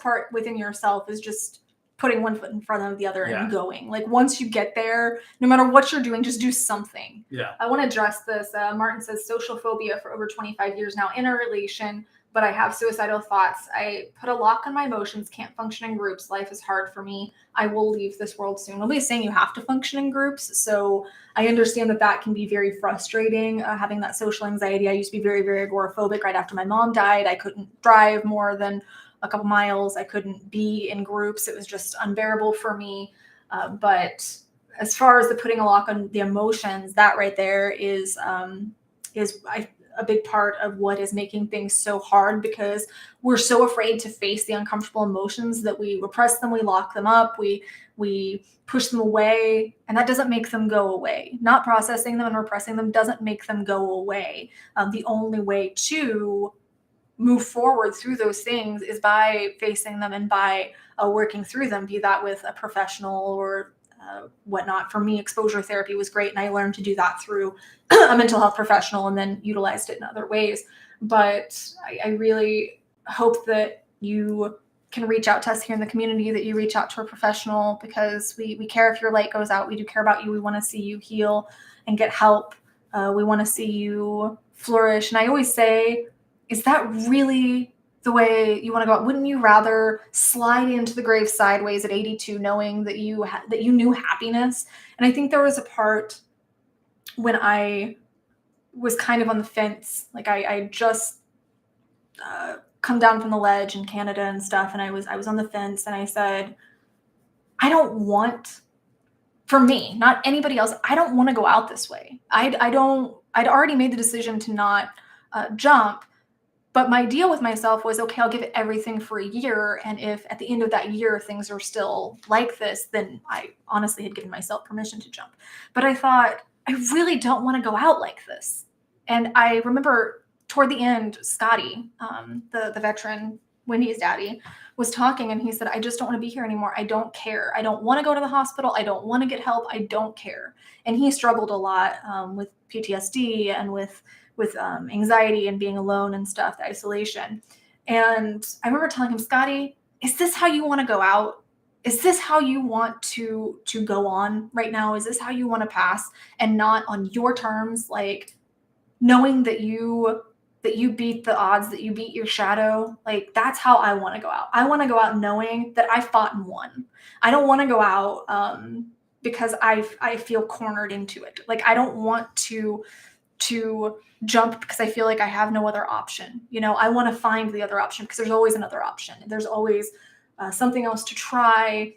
Speaker 1: part within yourself is just putting one foot in front of the other and going. Like, once you get there, no matter what you're doing, just do something.
Speaker 2: Yeah.
Speaker 1: I want to address this. Martin says social phobia for over 25 years now in a relation, but I have suicidal thoughts. I put a lock on my emotions, can't function in groups. Life is hard for me. I will leave this world soon. Nobody's saying you have to function in groups. So I understand that that can be very frustrating, having that social anxiety. I used to be very, very agoraphobic right after my mom died. I couldn't drive more than a couple miles. I couldn't be in groups. It was just unbearable for me. But as far as the putting a lock on the emotions, that right there is a big part of what is making things so hard, because we're so afraid to face the uncomfortable emotions that we repress them, we lock them up, we push them away, and that doesn't make them go away. Not processing them and repressing them doesn't make them go away. The only way to move forward through those things is by facing them and by working through them, be that with a professional or whatnot. For me, exposure therapy was great, and I learned to do that through a mental health professional and then utilized it in other ways. But I really hope that you can reach out to us here in the community, that you reach out to a professional, because we care if your light goes out. We do care about you. We want to see you heal and get help. We want to see you flourish. And I always say, is that really the way you want to go out? Wouldn't you rather slide into the grave sideways at 82, knowing that you knew happiness? And I think there was a part when I was kind of on the fence, like I just come down from the ledge in Canada and stuff, and I was on the fence, and I said, I don't want, for me, not anybody else, I don't want to go out this way. I'd already made the decision to not jump. But my deal with myself was, okay, I'll give it everything for a year. And if at the end of that year, things are still like this, then I honestly had given myself permission to jump. But I thought, I really don't want to go out like this. And I remember toward the end, Scotty, the veteran, Wendy's daddy, was talking, and he said, I just don't want to be here anymore. I don't care. I don't want to go to the hospital. I don't want to get help. I don't care. And he struggled a lot with PTSD and with anxiety and being alone and stuff, the isolation. And I remember telling him, Scotty, is this how you want to go out? Is this how you want to go on right now? Is this how you want to pass, and not on your terms? Like, knowing that you beat the odds, that you beat your shadow, like, that's how I want to go out. I want to go out knowing that I fought and won. I don't want to go out because I feel cornered into it. Like, I don't want to jump because I feel like I have no other option. You know, I want to find the other option, because there's always another option. There's always something else to try.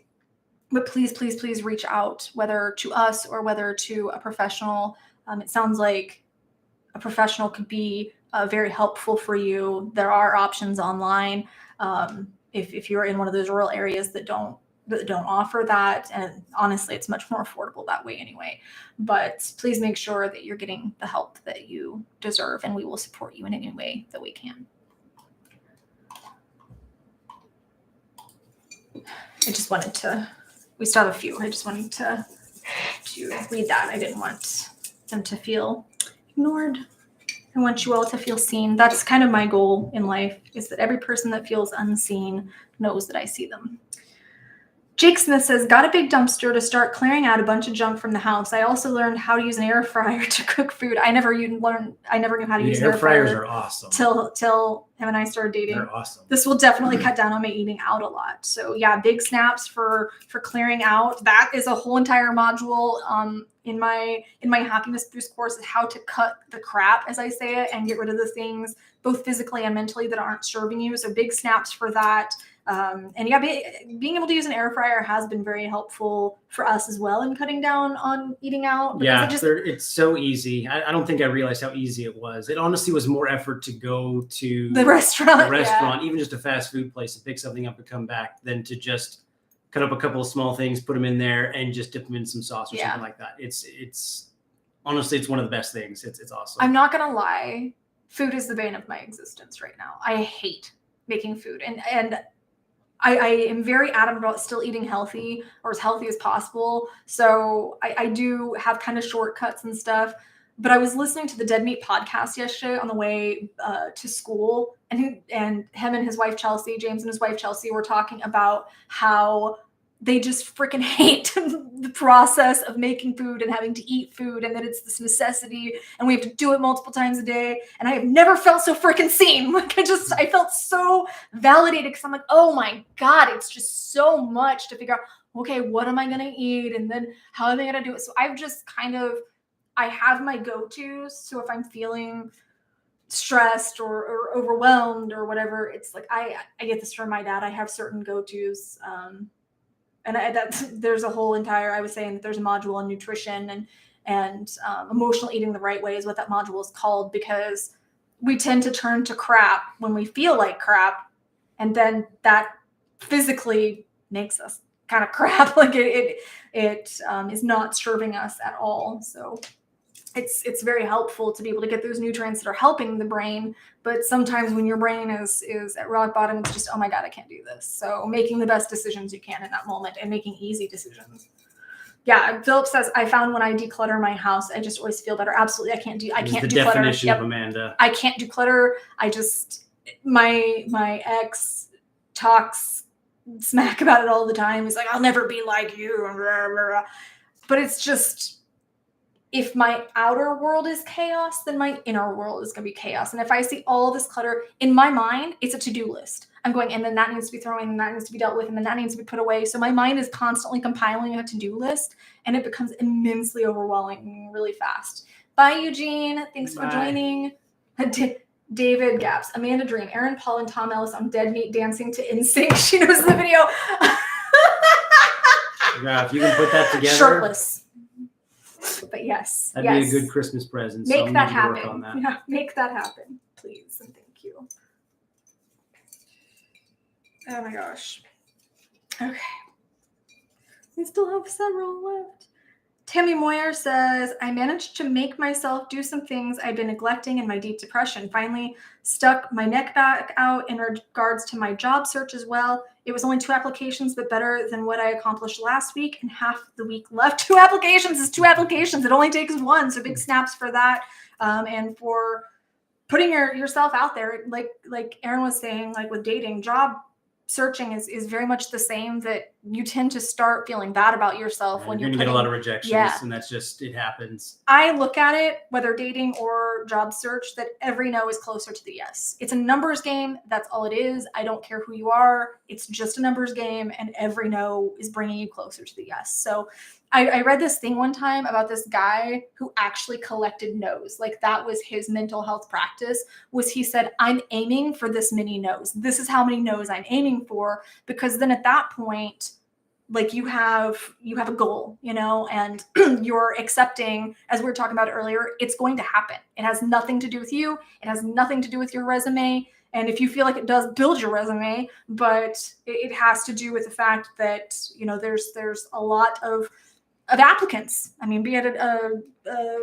Speaker 1: But please, please, please reach out, whether to us or whether to a professional. It sounds like a professional could be very helpful for you. There are options online if you're in one of those rural areas that don't offer that. And honestly, it's much more affordable that way anyway. But please make sure that you're getting the help that you deserve, and we will support you in any way that we can. I just wanted to, we still have a few. I just wanted to read that. I didn't want them to feel ignored. I want you all to feel seen. That's kind of my goal in life, is that every person that feels unseen knows that I see them. Jake Smith says, got a big dumpster to start clearing out a bunch of junk from the house. I also learned how to use an air fryer to cook food. I never knew how to use an air fryer. Air fryers are awesome. Till him and I started dating.
Speaker 2: They're awesome.
Speaker 1: This will definitely cut down on my eating out a lot. So yeah, big snaps for clearing out. That is a whole entire module in my happiness boost course, is how to cut the crap, as I say it, and get rid of the things both physically and mentally that aren't serving you. So big snaps for that. And yeah, being able to use an air fryer has been very helpful for us as well in cutting down on eating out.
Speaker 2: Yeah, it's so easy. I don't think I realized how easy it was. It honestly was more effort to go to
Speaker 1: the restaurant,
Speaker 2: even just a fast food place, to pick something up and come back, than to just cut up a couple of small things, put them in there, and just dip them in some sauce or something like that. It's honestly, it's one of the best things. It's awesome.
Speaker 1: I'm not gonna lie, food is the bane of my existence right now. I hate making food, and I am very adamant about still eating healthy, or as healthy as possible. So I do have kind of shortcuts and stuff. But I was listening to the Dead Meat podcast yesterday on the way to school, and him and his wife Chelsea, James and his wife Chelsea, were talking about how they just freaking hate the process of making food and having to eat food, and that it's this necessity and we have to do it multiple times a day. And I have never felt so freaking seen. Like I felt so validated, because I'm like, oh my God, it's just so much to figure out, okay, what am I going to eat? And then how am I going to do it? So I've just I have my go-tos. So if I'm feeling stressed or overwhelmed or whatever, it's like, I get this from my dad. I have certain go-tos. And there's a whole entire, I was saying that there's a module on nutrition and emotional eating the right way is what that module is called, because we tend to turn to crap when we feel like crap. And then that physically makes us kind of crap. Like it is not serving us at all. So it's very helpful to be able to get those nutrients that are helping the brain. But sometimes when your brain is at rock bottom, it's just, oh my God, I can't do this. So making the best decisions you can in that moment and making easy decisions. Yeah, Philip says, I found when I declutter my house, I just always feel better. Absolutely. I can't do clutter.
Speaker 2: Definition of Amanda.
Speaker 1: I can't do clutter. I just, my ex talks smack about it all the time. He's like, I'll never be like you. But it's just, if my outer world is chaos, then my inner world is going to be chaos. And if I see all this clutter in my mind, it's a to-do list. I'm going, and then that needs to be thrown in, and that needs to be dealt with, and then that needs to be put away. So my mind is constantly compiling a to-do list, and it becomes immensely overwhelming really fast. Bye, Eugene. Thanks for joining. David Gaps, Amanda Dream, Aaron Paul, and Tom Ellis on Dead Meat dancing to NSYNC. She knows the video.
Speaker 2: Yeah, if you can put that together.
Speaker 1: Shirtless. But yes,
Speaker 2: that'd be a good Christmas present.
Speaker 1: Make that happen. Work on that. Yeah, make that happen, please, and thank you. Oh my gosh. Okay, we still have several left. Tammy Moyer says, I managed to make myself do some things I'd been neglecting in my deep depression. Finally stuck my neck back out in regards to my job search as well. It was only 2 applications, but better than what I accomplished last week and half the week left. 2 applications is 2 applications. It only takes 1. So big snaps for that. And for putting yourself out there. Like Aaron was saying, like with dating, job searching is very much the same, that you tend to start feeling bad about yourself when you're
Speaker 2: going to get a lot of rejections, and that's just, it happens.
Speaker 1: I look at it, whether dating or job search, that every no is closer to the yes. It's a numbers game. That's all it is. I don't care who you are. It's just a numbers game, and every no is bringing you closer to the yes. So I read this thing one time about this guy who actually collected no's. Like that was his mental health practice, was he said, I'm aiming for this many no's. This is how many no's I'm aiming for, because then at that point, like you have a goal, you know, and you're accepting, as we were talking about earlier, it's going to happen. It has nothing to do with you. It has nothing to do with your resume. And if you feel like it does build your resume, but it has to do with the fact that, you know, there's a lot of applicants. I mean, be it a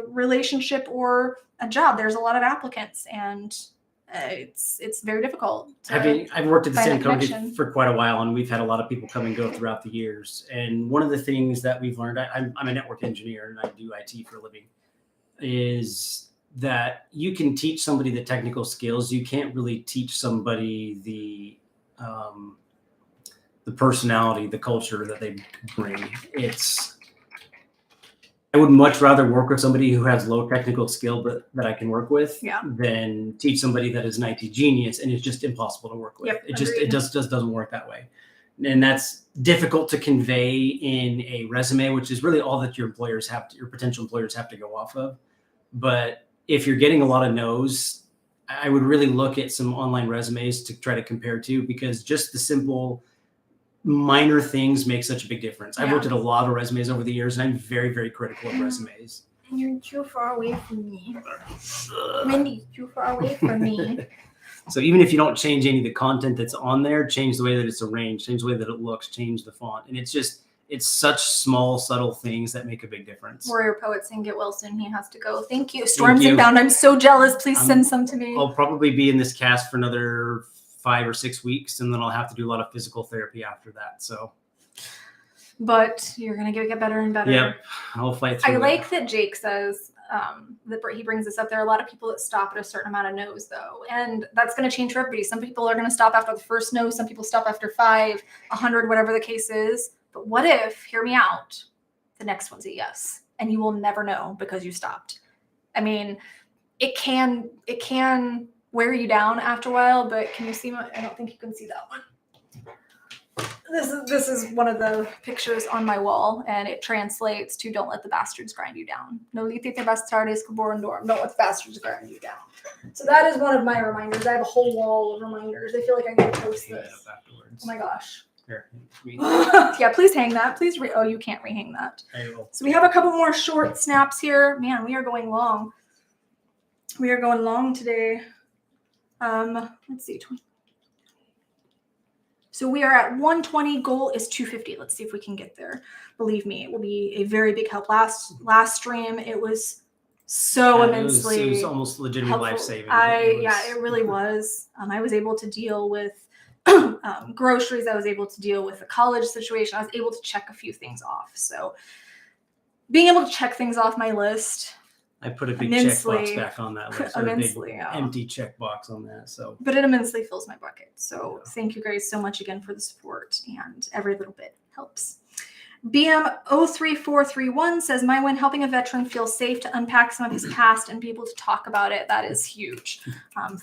Speaker 1: relationship or a job, there's a lot of applicants, and it's very difficult.
Speaker 2: I've worked at the same company for quite a while, and we've had a lot of people come and go throughout the years. And one of the things that we've learned, I'm a network engineer and I do IT for a living, is that you can teach somebody the technical skills. You can't really teach somebody the personality, the culture that they bring. I would much rather work with somebody who has low technical skill, but that I can work with, than teach somebody that is an IT genius and it's just impossible to work with.
Speaker 1: Yep,
Speaker 2: it just doesn't work that way. And that's difficult to convey in a resume, which is really all that your potential employers have to go off of. But if you're getting a lot of no's, I would really look at some online resumes to try to compare to, because just the simple minor things make such a big difference. I've looked at a lot of resumes over the years, and I'm very, very critical of resumes.
Speaker 1: You're too far away from me. Wendy's too far away from me.
Speaker 2: So even if you don't change any of the content that's on there, change the way that it's arranged, change the way that it looks, change the font. And it's such small, subtle things that make a big difference.
Speaker 1: Warrior Poet saying get well soon. He has to go. Thank you. Storms inbound. I'm so jealous. Please send some to me.
Speaker 2: I'll probably be in this cast for another 5 or 6 weeks, and then I'll have to do a lot of physical therapy after that. So,
Speaker 1: but you're gonna get better and better.
Speaker 2: Yep, I'll fight through.
Speaker 1: I like that Jake says that he brings this up. There are a lot of people that stop at a certain amount of no's, though, and that's going to change for everybody. Some people are going to stop after the first no. Some people stop after 5, 100, whatever the case is. But what if, hear me out, the next one's a yes, and you will never know because you stopped. I mean, it can wear you down after a while, but can you see I don't think you can see that one. This is one of the pictures on my wall, and it translates to "Don't let the bastards grind you down." No lite te bastardes caborandorm. Don't let the bastards grind you down. So that is one of my reminders. I have a whole wall of reminders. I feel like I need to post this. Oh my gosh.
Speaker 2: Here.
Speaker 1: Yeah, please hang that. Please oh, you can't rehang that.
Speaker 2: I will.
Speaker 1: So we have a couple more short snaps here. Man, we are going long. We are going long today. Let's see. So we are at 120. Goal is 250. Let's see if we can get there. Believe me, it will be a very big help. Last stream, it was so immensely.
Speaker 2: It was almost legitimately life-saving.
Speaker 1: It really was. I was able to deal with groceries. I was able to deal with the college situation. I was able to check a few things off. So being able to check things off my list.
Speaker 2: I put a big checkbox back on that list. Immensely, empty checkbox on that. So,
Speaker 1: but it immensely fills my bucket. So thank you guys so much again for the support, and every little bit helps. BM03431 says, my win, helping a veteran feel safe to unpack some of his past and be able to talk about it. That is huge,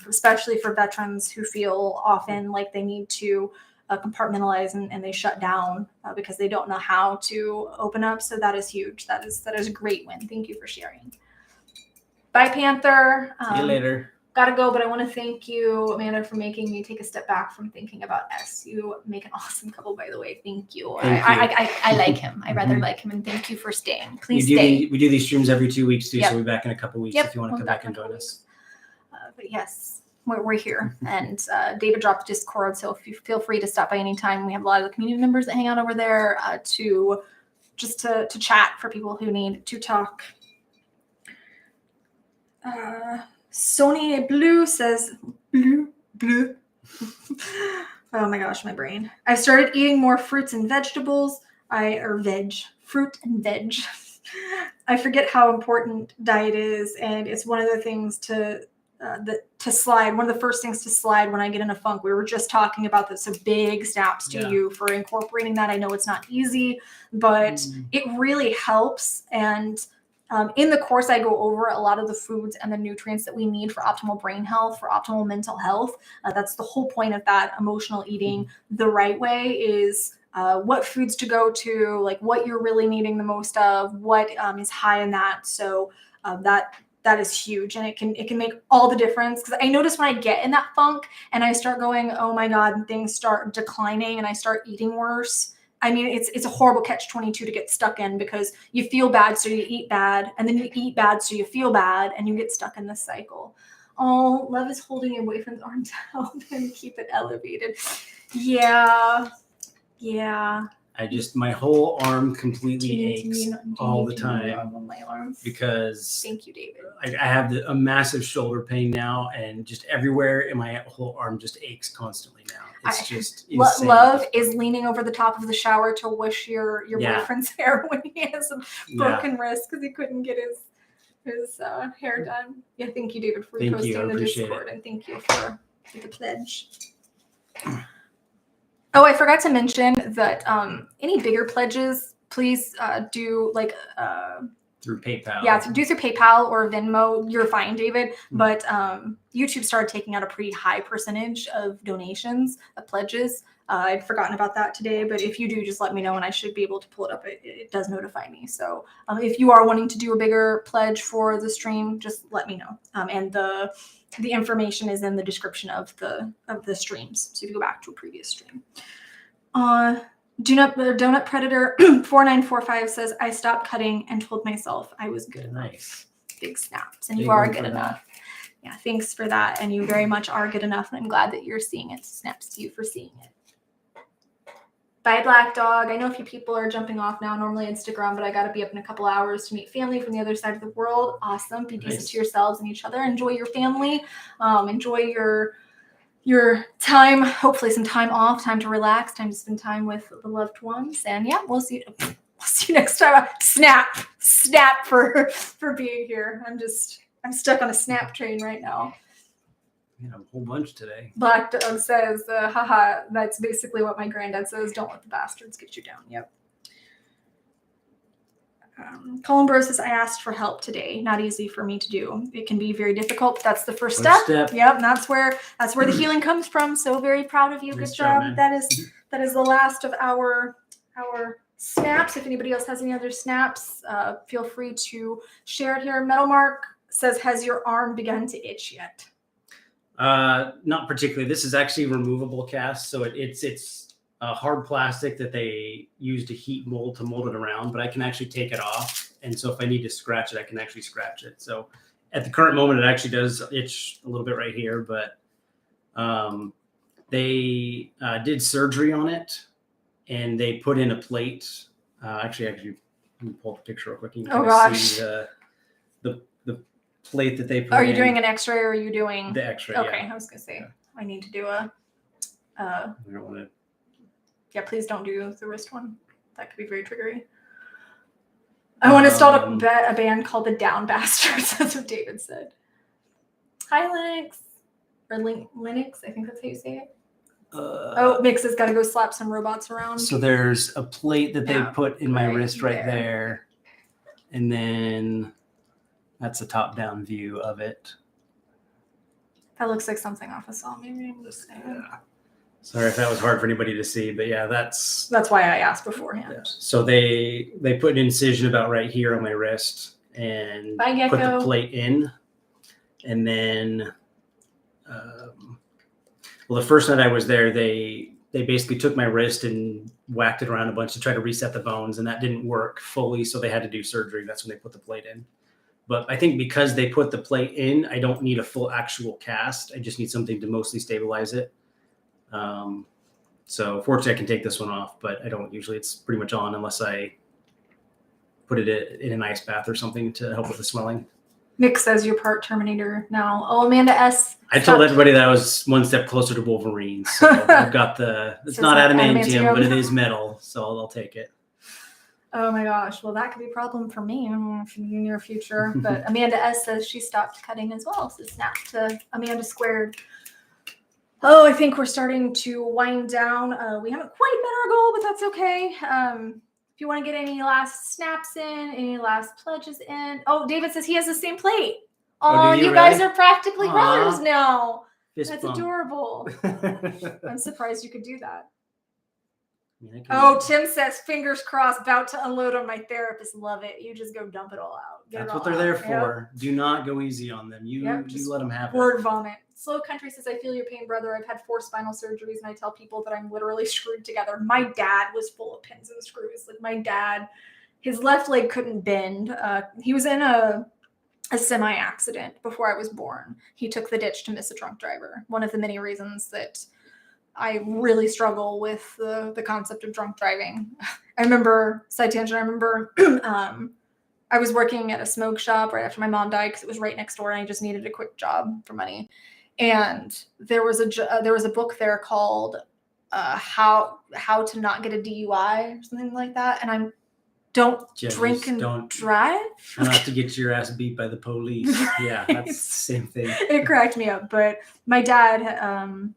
Speaker 1: especially for veterans who feel often like they need to compartmentalize and they shut down because they don't know how to open up. So that is huge. That is a great win. Thank you for sharing. Bye, Panther.
Speaker 2: See you later.
Speaker 1: Gotta go, but I want to thank you, Amanda, for making me take a step back from thinking about S. You make an awesome couple, by the way. Thank you. I like him. I rather like him, and thank you for staying. Please stay.
Speaker 2: We do these streams every 2 weeks too, so we'll be back in a couple weeks if you want to come back and join us.
Speaker 1: But yes, we're here, and David dropped Discord, so if you feel free to stop by anytime. We have a lot of the community members that hang out over there to chat for people who need to talk. Sony Blue says, blue. Oh my gosh, my brain. I started eating more fruits and vegetables. Fruit and veg. I forget how important diet is, and it's one of the things to slide. One of the first things to slide when I get in a funk. We were just talking about this. So big snaps to you for incorporating that. I know it's not easy, but it really helps. And in the course, I go over a lot of the foods and the nutrients that we need for optimal brain health, for optimal mental health. That's the whole point of that emotional eating the right way is what foods to go to, like what you're really needing the most of, what is high in that. So that is huge, and it can make all the difference. Because I notice when I get in that funk and I start going, oh my God, and things start declining and I start eating worse. I mean, it's a horrible catch-22 to get stuck in because you feel bad, so you eat bad, and then you eat bad, so you feel bad, and you get stuck in this cycle. Oh, love is holding your boyfriend's arm to help him keep it elevated. Yeah.
Speaker 2: My whole arm completely aches all the time
Speaker 1: on my arm?
Speaker 2: because
Speaker 1: thank you, David.
Speaker 2: I have a massive shoulder pain now, and just everywhere in my whole arm just aches constantly now. It's just insane.
Speaker 1: Love is leaning over the top of the shower to wish your boyfriend's hair when he has a broken wrist because he couldn't get his hair done. Yeah, thank you, David, for posting the Discord, and thank you for the pledge. Oh, I forgot to mention that any bigger pledges, please do
Speaker 2: through PayPal.
Speaker 1: Yeah, do through PayPal or Venmo. You're fine, David. But YouTube started taking out a pretty high percentage of donations, of pledges. I'd forgotten about that today, but if you do, just let me know and I should be able to pull it up. It does notify me. So if you are wanting to do a bigger pledge for the stream, just let me know. And the information is in the description of the streams. So if you go back to a previous stream. Donut Predator 4945 says, I stopped cutting and told myself I was good enough.
Speaker 2: Nice.
Speaker 1: Big snaps. And you are good enough. Yeah, thanks for that. And you very much are good enough. And I'm glad that you're seeing it. Snaps to you for seeing it. Bye, Black Dog. I know a few people are jumping off now, normally Instagram, but I got to be up in a couple hours to meet family from the other side of the world. Awesome. Be decent to yourselves and each other. Enjoy your family. Enjoy your time, hopefully some time off, time to relax, time to spend time with the loved ones. And yeah, we'll see you next time. Snap for being here. I'm stuck on a snap train right now.
Speaker 2: A whole bunch today.
Speaker 1: Black Dog says, haha, that's basically what my granddad says. Don't let the bastards get you down. Yep. Colin Burrow says, I asked for help today. Not easy for me to do. It can be very difficult. That's the first step. Yep, and that's where the healing comes from. So very proud of you.
Speaker 2: Nice
Speaker 1: Good job.
Speaker 2: job,
Speaker 1: That is the last of our snaps. If anybody else has any other snaps, feel free to share it here. Metal Mark says, has your arm begun to itch yet?
Speaker 2: Not particularly. This is actually removable cast, so it's hard plastic that they use to heat mold to mold it around, but I can actually take it off. And so if I need to scratch it, I can actually scratch it. So at the current moment, it actually does itch a little bit right here, but they did surgery on it and they put in a plate. Actually, let me pull up a picture real quick. You can see the plate that they put in.
Speaker 1: Are you doing an x-ray or are you doing
Speaker 2: the x-ray?
Speaker 1: Okay,
Speaker 2: yeah.
Speaker 1: I was going to say, I need to do a...
Speaker 2: I don't want to...
Speaker 1: Yeah, please don't do the wrist one. That could be very triggery. I want to start a band called the Down Bastards. That's what David said. Hi, Linux. Or Linux, I think that's how you say it. Mix has got to go slap some robots around.
Speaker 2: So there's a plate that they put in my wrist right there. And then that's a top-down view of it.
Speaker 1: That looks like something off a saw. Maybe I'm just saying.
Speaker 2: Yeah. Sorry if that was hard for anybody to see, but yeah, that's
Speaker 1: why I asked beforehand.
Speaker 2: Yeah. So they put an incision about right here on my wrist and put the plate in, and then, well, the first night I was there, they basically took my wrist and whacked it around a bunch to try to reset the bones, and that didn't work fully, so they had to do surgery. That's when they put the plate in. But I think because they put the plate in, I don't need a full actual cast. I just need something to mostly stabilize it. So fortunately I can take this one off, but I don't usually. It's pretty much on unless I put it in an ice bath or something to help with the swelling.
Speaker 1: Nick says you're part Terminator now. Oh, Amanda S.
Speaker 2: I told everybody that I was one step closer to Wolverine. So I've got it's not adamantium, but it is metal. So I'll take it.
Speaker 1: Oh my gosh. Well, that could be a problem for me in the near future. But Amanda S. says she stopped cutting as well. So snap to Amanda squared. Oh, I think we're starting to wind down. We haven't quite met our goal, but that's okay. If you want to get any last snaps in, any last pledges in. Oh, David says he has the same plate. Oh, you guys are practically brothers now. That's adorable. I'm surprised you could do that. Oh, Tim says, fingers crossed, about to unload on my therapist. Love it. You just go dump it all out.
Speaker 2: That's what they're there for. Yep. Do not go easy on them. You let them have it.
Speaker 1: Word vomit. Slow Country says, I feel your pain, brother. I've had 4 spinal surgeries, and I tell people that I'm literally screwed together. My dad was full of pins and screws. Like, my dad, his left leg couldn't bend. He was in a semi accident before I was born. He took the ditch to miss a drunk driver. One of the many reasons that I really struggle with the concept of drunk driving. I remember, side tangent, I was working at a smoke shop right after my mom died because it was right next door and I just needed a quick job for money. And there was a book there called How to Not Get a DUI or something like that. And don't drink and don't drive.
Speaker 2: Not to get your ass beat by the police. Yeah, that's the same thing.
Speaker 1: It cracked me up. But my dad,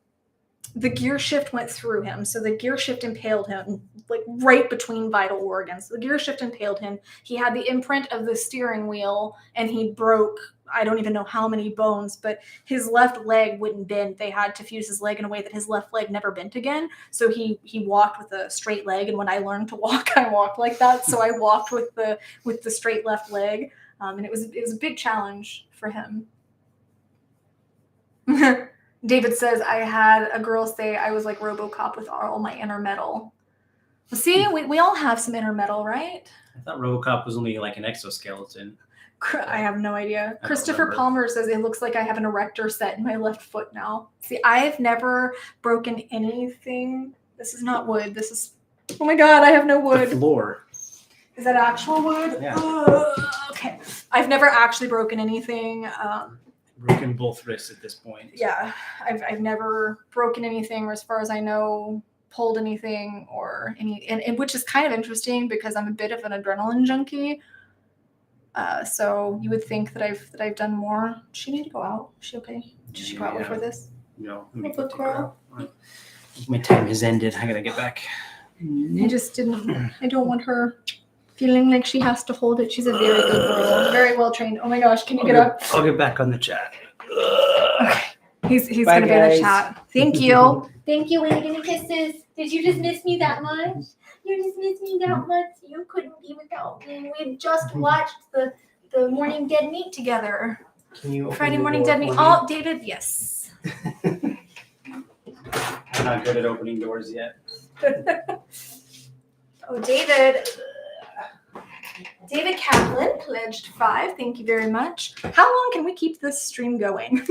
Speaker 1: the gear shift went through him. So the gear shift impaled him like right between vital organs. The gear shift impaled him. He had the imprint of the steering wheel and he broke, I don't even know how many bones, but his left leg wouldn't bend. They had to fuse his leg in a way that his left leg never bent again. So he walked with a straight leg. And when I learned to walk, I walked like that. So I walked with the straight left leg. And it was a big challenge for him. David says, I had a girl say I was like RoboCop with all my inner metal. See, we all have some inner metal, right?
Speaker 2: I thought RoboCop was only like an exoskeleton.
Speaker 1: I have no idea. Christopher Palmer says, it looks like I have an erector set in my left foot now. See, I've never broken anything. This is not wood. This is, oh my God, I have no wood.
Speaker 2: The floor.
Speaker 1: Is that actual wood?
Speaker 2: Yeah.
Speaker 1: Okay. I've never actually broken anything.
Speaker 2: Broken both wrists at this point.
Speaker 1: Yeah, I've never broken anything, or as far as I know, pulled anything or any, and which is kind of interesting because I'm a bit of an adrenaline junkie. So you would think that I've done more. Does she need to go out? Is she okay? Did she go out before this?
Speaker 2: No. My time has ended. I gotta get back.
Speaker 1: I just didn't. I don't want her. feeling like she has to hold it. She's a very good girl, very well trained. Oh my gosh, can you get up?
Speaker 2: I'll get back on the chat.
Speaker 1: Okay. He's going to be in the chat. Thank you. Thank you, Aiden, and kisses. Did you just miss me that much? You just missed me that much? You couldn't be without me. We just watched the Morning Dead Meat together.
Speaker 2: Can you open
Speaker 1: Friday
Speaker 2: the
Speaker 1: Morning
Speaker 2: door
Speaker 1: Dead Meat.
Speaker 2: for me?
Speaker 1: Oh, David, yes.
Speaker 2: I'm not good at opening doors yet.
Speaker 1: Oh, David Kaplan pledged 5. Thank you very much. How long can we keep this stream going?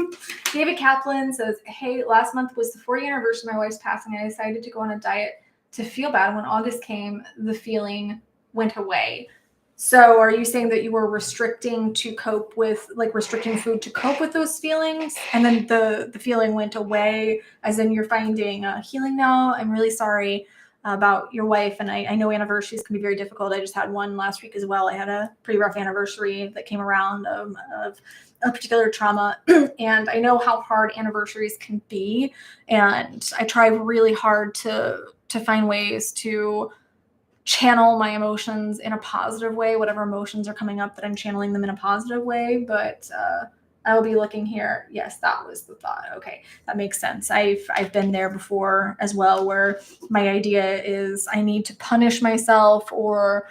Speaker 1: David Kaplan says, hey, last month was the 4th anniversary of my wife's passing. I decided to go on a diet to feel bad. When August came, the feeling went away. So are you saying that you were restricting to cope with, like restricting food to cope with those feelings? And then the feeling went away, as in you're finding healing now? I'm really sorry about your wife. And I know anniversaries can be very difficult. I just had one last week as well. I had a pretty rough anniversary that came around of a particular trauma. And I know how hard anniversaries can be. And I try really hard to find ways to channel my emotions in a positive way, whatever emotions are coming up, that I'm channeling them in a positive way. But I'll be looking here. Yes, that was the thought. Okay, that makes sense. I've been there before as well, where my idea is I need to punish myself or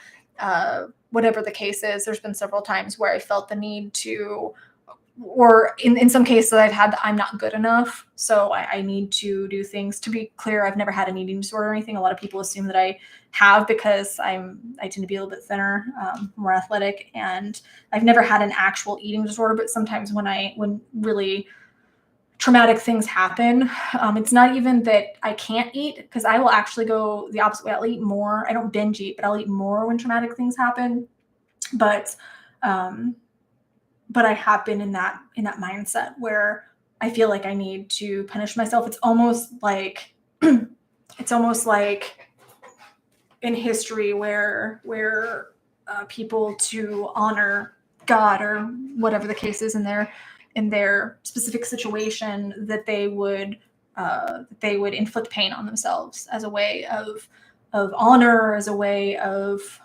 Speaker 1: whatever the case is. There's been several times where I felt the need to, or in some cases I've had the I'm not good enough, so I need to do things. To be clear, I've never had an eating disorder or anything. A lot of people assume that I have because I tend to be a little bit thinner, more athletic, and I've never had an actual eating disorder. But sometimes when really traumatic things happen, it's not even that I can't eat, because I will actually go the opposite way. I'll eat more. I don't binge eat, but I'll eat more when traumatic things happen. But I have been in that mindset where I feel like I need to punish myself. It's almost like in history where people, to honor God or whatever the case is in their specific situation, that they would inflict pain on themselves as a way of honor, as a way of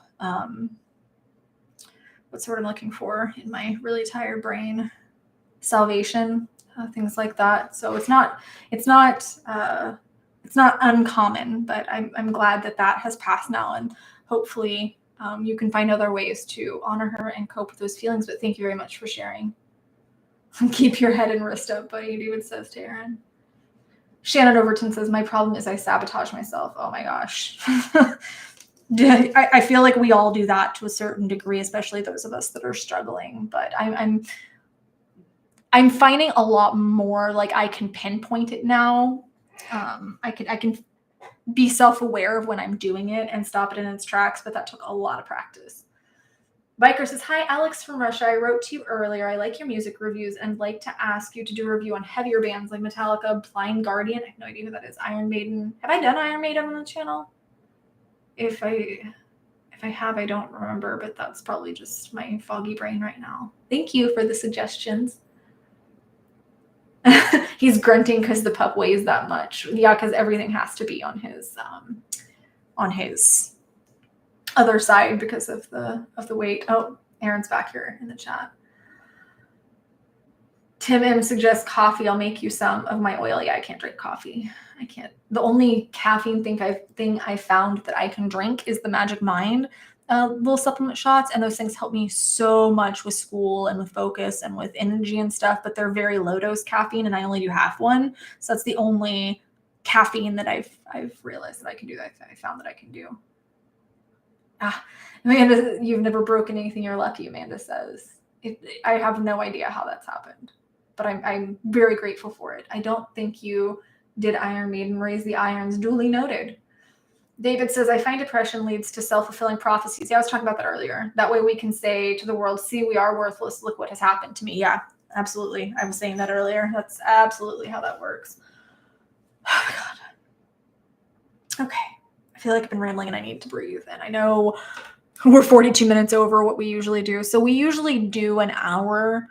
Speaker 1: what's the word I'm looking for in my really tired brain? Salvation, things like that. So it's not uncommon, but I'm glad that has passed now, and hopefully you can find other ways to honor her and cope with those feelings. But thank you very much for sharing. Keep your head and wrist up, buddy. David says to Aaron. Shannon Overton says, my problem is I sabotage myself. Oh my gosh. I feel like we all do that to a certain degree, especially those of us that are struggling. But I'm finding a lot more like I can pinpoint it now. I can be self-aware of when I'm doing it and stop it in its tracks, but that took a lot of practice. Biker says, hi, Alex from Russia. I wrote to you earlier. I like your music reviews and like to ask you to do a review on heavier bands like Metallica, Blind Guardian. I have no idea who that is. Iron Maiden. Have I done Iron Maiden on the channel? If I have, I don't remember, but that's probably just my foggy brain right now. Thank you for the suggestions. He's grunting because the pup weighs that much. Yeah, because everything has to be on his other side because of the weight. Oh, Aaron's back here in the chat. Tim M suggests coffee. I'll make you some of my oil. Yeah, I can't drink coffee. I can't. The only caffeine thing I found that I can drink is the Magic Mind little supplement shots, and those things help me so much with school and with focus and with energy and stuff. But they're very low dose caffeine, and I only do half one, so that's the only caffeine that I've realized that I can do. That I found that I can do. Amanda, you've never broken anything. You're lucky. Amanda says, I have no idea how that's happened, but I'm very grateful for it. I don't think you did Iron Maiden. Raise the irons. Duly noted. David says, I find depression leads to self-fulfilling prophecies. Yeah, I was talking about that earlier. That way we can say to the world, see, we are worthless. Look what has happened to me. Yeah, absolutely. I was saying that earlier. That's absolutely how that works. Oh, my God. Okay. I feel like I've been rambling and I need to breathe. And I know we're 42 minutes over what we usually do. So we usually do an hour,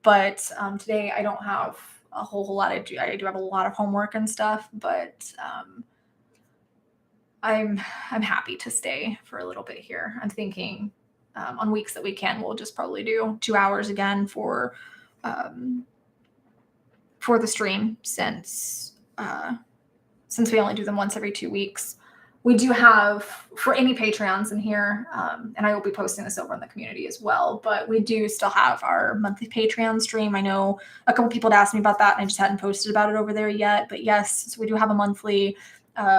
Speaker 1: but today I don't have a whole lot. I do have a lot of homework and stuff, but I'm happy to stay for a little bit here. I'm thinking on weeks that we can, we'll just probably do 2 hours again for the stream since we only do them once every 2 weeks. We do have, for any Patreons in here, and I will be posting this over in the community as well, but we do still have our monthly Patreon stream. I know a couple people had asked me about that, and I just hadn't posted about it over there yet. But yes, so we do have a monthly,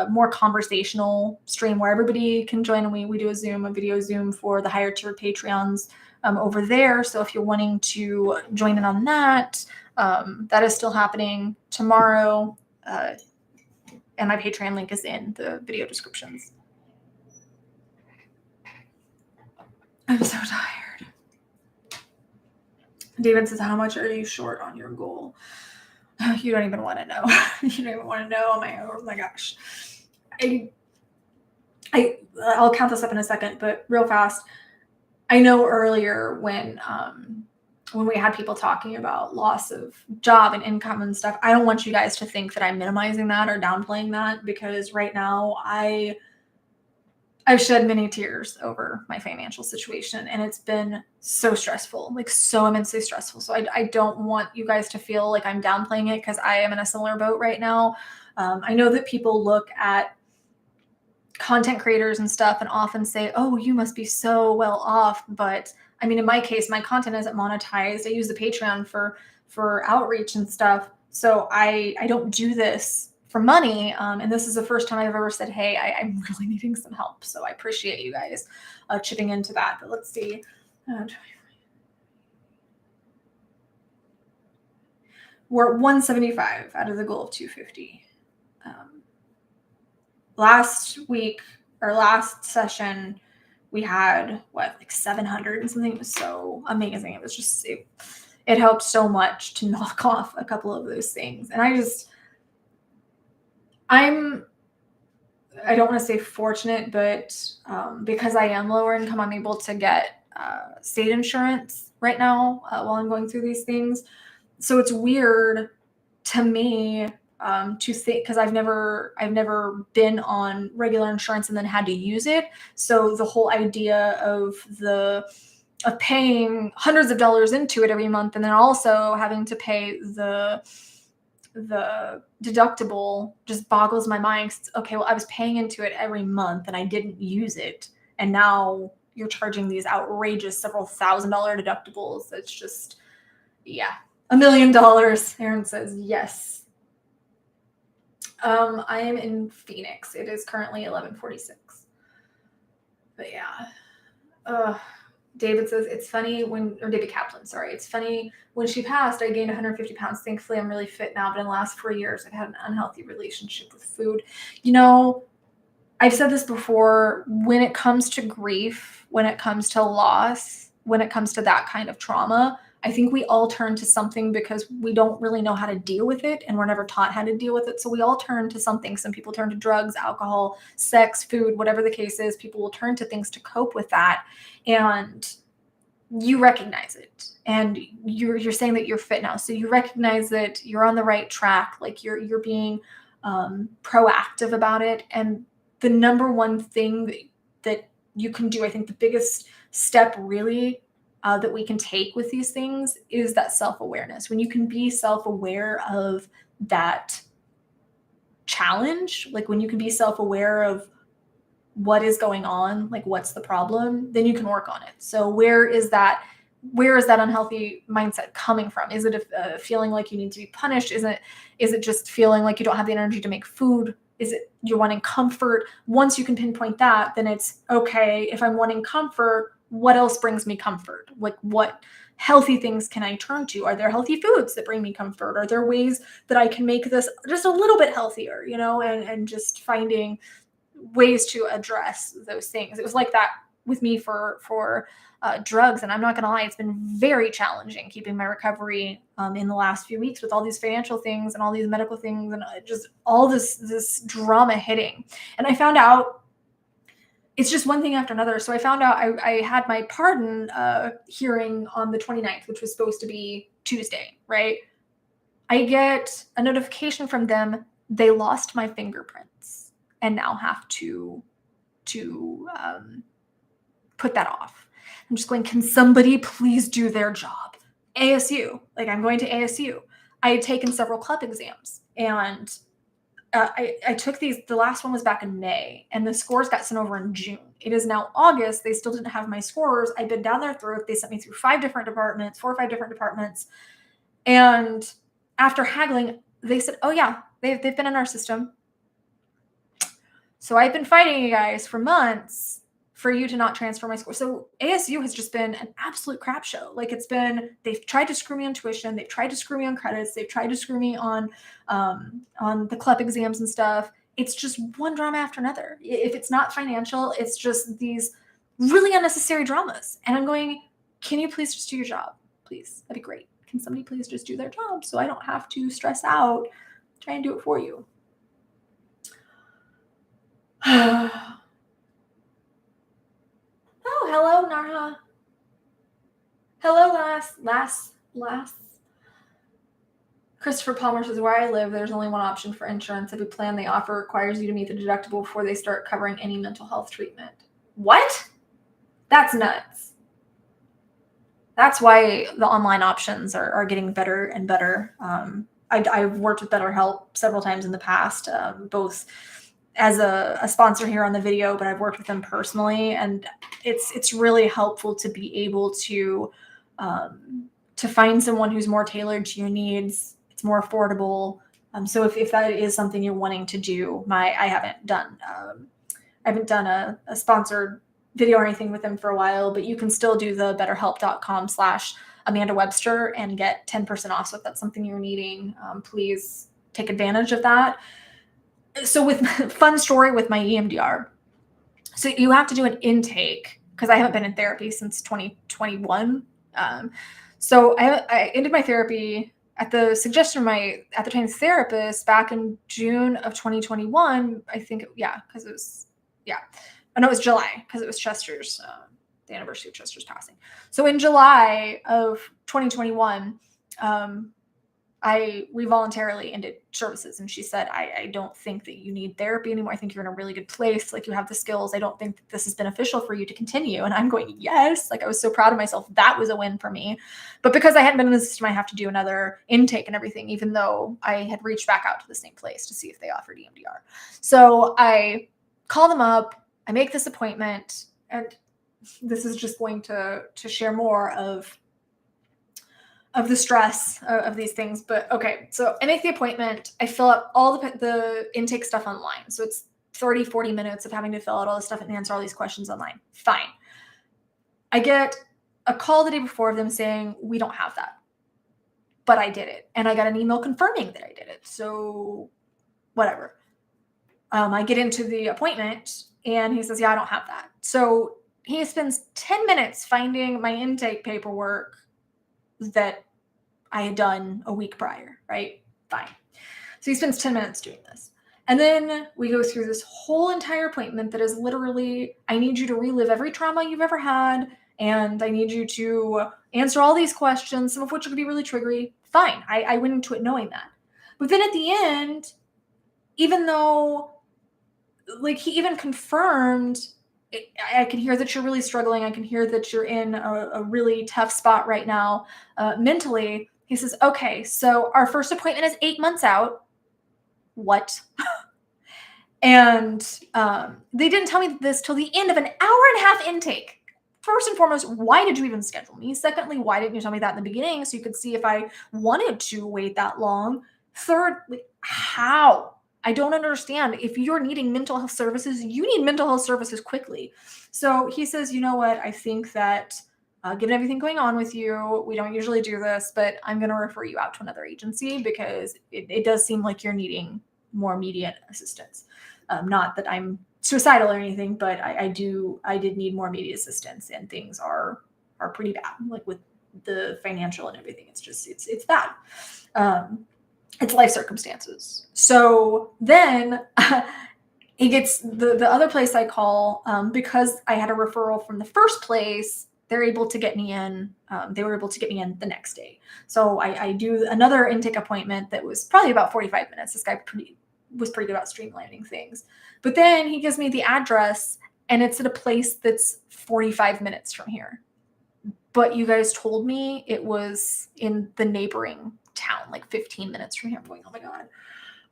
Speaker 1: more conversational stream where everybody can join, and we do a video Zoom for the higher tier Patreons over there. So if you're wanting to join in on that, that is still happening tomorrow. And my Patreon link is in the video descriptions. I'm so tired. David says, how much are you short on your goal? You don't even want to know. You don't even want to know. Oh my gosh. I'll count this up in a second, but real fast. I know earlier when we had people talking about loss of job and income and stuff, I don't want you guys to think that I'm minimizing that or downplaying that, because right now I've shed many tears over my financial situation, and it's been so stressful, like so immensely stressful. So I don't want you guys to feel like I'm downplaying it, because I am in a similar boat right now. I know that people look at content creators and stuff and often say, oh, you must be so well off. But I mean, in my case, my content isn't monetized. I use the Patreon for outreach and stuff. So I don't do this for money. And this is the first time I've ever said, hey, I'm really needing some help. So I appreciate you guys chipping into that. But let's see. We're at 175 out of the goal of 250. Last week, or last session, we had like 700 and something. It was so amazing. It was just, it helped so much to knock off a couple of those things. And I don't want to say fortunate, but because I am lower income, I'm able to get state insurance right now while I'm going through these things. So it's weird to me to think, because I've never been on regular insurance and then had to use it. So the whole idea of paying hundreds of dollars into it every month, and then also having to pay the deductible, just boggles my mind. Okay, well, I was paying into it every month and I didn't use it, and now you're charging these outrageous several $1,000 deductibles. It's just, yeah, $1 million. Aaron says yes. I am in Phoenix. It is currently 11:46. But yeah. David says, it's funny David Kaplan, sorry. It's funny, when she passed, I gained 150 pounds. Thankfully, I'm really fit now, but in the last 4 years, I've had an unhealthy relationship with food. You know, I've said this before, when it comes to grief, when it comes to loss, when it comes to that kind of trauma, I think we all turn to something because we don't really know how to deal with it, and we're never taught how to deal with it. So we all turn to something. Some people turn to drugs, alcohol, sex, food, whatever the case is. People will turn to things to cope with that. And you recognize it, and you're saying that you're fit now. So you recognize that you're on the right track. Like you're being proactive about it. And the number one thing that you can do, I think the biggest step really that we can take with these things is that self-awareness. When you can be self-aware of that challenge, like when you can be self-aware of what is going on, like what's the problem, then you can work on it. So where is that unhealthy mindset coming from? Is it a feeling like you need to be punished? Is it just feeling like you don't have the energy to make food? Is it you're wanting comfort? Once you can pinpoint that, then it's okay. If I'm wanting comfort, what else brings me comfort? Like what healthy things can I turn to? Are there healthy foods that bring me comfort? Are there ways that I can make this just a little bit healthier, and just finding ways to address those things. It was like that with me for drugs. And I'm not going to lie, it's been very challenging keeping my recovery in the last few weeks with all these financial things and all these medical things and just all this drama hitting. And I found out it's just one thing after another. So I found out I had my pardon hearing on the 29th, which was supposed to be Tuesday, right? I get a notification from them. They lost my fingerprints. and now have to put that off. I'm just going, can somebody please do their job? ASU, like I'm going to ASU. I had taken several club exams, and I took these. The last one was back in May, and the scores got sent over in June. It is now August. They still didn't have my scores. I've been down their throat. They sent me through 4 or 5 different departments. And after haggling, they said, oh yeah, they've been in our system. So I've been fighting you guys for months for you to not transfer my score. So ASU has just been an absolute crap show. Like they've tried to screw me on tuition. They've tried to screw me on credits. They've tried to screw me on the CLEP exams and stuff. It's just one drama after another. If it's not financial, it's just these really unnecessary dramas. And I'm going, can you please just do your job? Please, that'd be great. Can somebody please just do their job so I don't have to stress out trying to do it for you? Oh, hello, Narha. Hello, Lass. Christopher Palmer says, where I live, there's only one option for insurance. Every plan they offer requires you to meet the deductible before they start covering any mental health treatment. What? That's nuts. That's why the online options are getting better and better. I've worked with BetterHelp several times in the past, both as a sponsor here on the video, but I've worked with them personally, and it's really helpful to be able to find someone who's more tailored to your needs. It's more affordable. So if that is something you're wanting to do, I haven't done a sponsored video or anything with them for a while, but you can still do the betterhelp.com/Amanda Webster and get 10% off. So if that's something you're needing, please take advantage of that. So with fun story with my EMDR. So you have to do an intake because I haven't been in therapy since 2021. So I ended my therapy at the suggestion of my, at the time, therapist back in June of 2021. I think, because it was, Oh, no, it was July because it was Chester's, the anniversary of Chester's passing. So in July of 2021, we voluntarily ended services, and she said, I don't think that you need therapy anymore. I think you're in a really good place. Like, you have the skills. I don't think that this is beneficial for you to continue. And I'm going, yes. Like, I was so proud of myself. That was a win for me. But because I hadn't been in the system, I have to do another intake and everything, even though I had reached back out to the same place to see if they offered EMDR. So I call them up. I make this appointment, and this is just going to share more of the stress of these things. But okay, so I make the appointment. I fill out all the intake stuff online. So it's 30, 40 minutes of having to fill out all this stuff and answer all these questions online. Fine. I get a call the day before of them saying, we don't have that. But I did it. And I got an email confirming that I did it. So whatever. I get into the appointment, and he says, I don't have that. So he spends 10 minutes finding my intake paperwork that I had done a week prior, right? Fine. So he spends 10 minutes doing this. And then we go through this whole entire appointment that is literally, I need you to relive every trauma you've ever had, and I need you to answer all these questions, some of which are going to be really triggery. Fine. I went into it knowing that. But then at the end, even though, like, he even confirmed, I can hear that you're really struggling. I can hear that you're in a really tough spot right now mentally. He says, okay, so our first appointment is 8 months out. What? And they didn't tell me this till the end of an hour-and-a-half intake. First and foremost, why did you even schedule me? Secondly, why didn't you tell me that in the beginning so you could see if I wanted to wait that long? Thirdly, how? I don't understand. If you're needing mental health services, you need mental health services quickly. So he says, you know what? I think that given everything going on with you, we don't usually do this, but I'm going to refer you out to another agency because it does seem like you're needing more immediate assistance. Not that I'm suicidal or anything, but I did need more immediate assistance, and things are pretty bad, like with the financial and everything. It's just, it's bad. It's life circumstances. So then he gets the other place I call, because I had a referral from the first place, they're able to get me in. They were able to get me in the next day. So I do another intake appointment that was probably about 45 minutes. This guy was pretty good about streamlining things. But then he gives me the address, and it's at a place that's 45 minutes from here. But you guys told me it was in the neighboring town, like 15 minutes from here. I'm going, oh my God,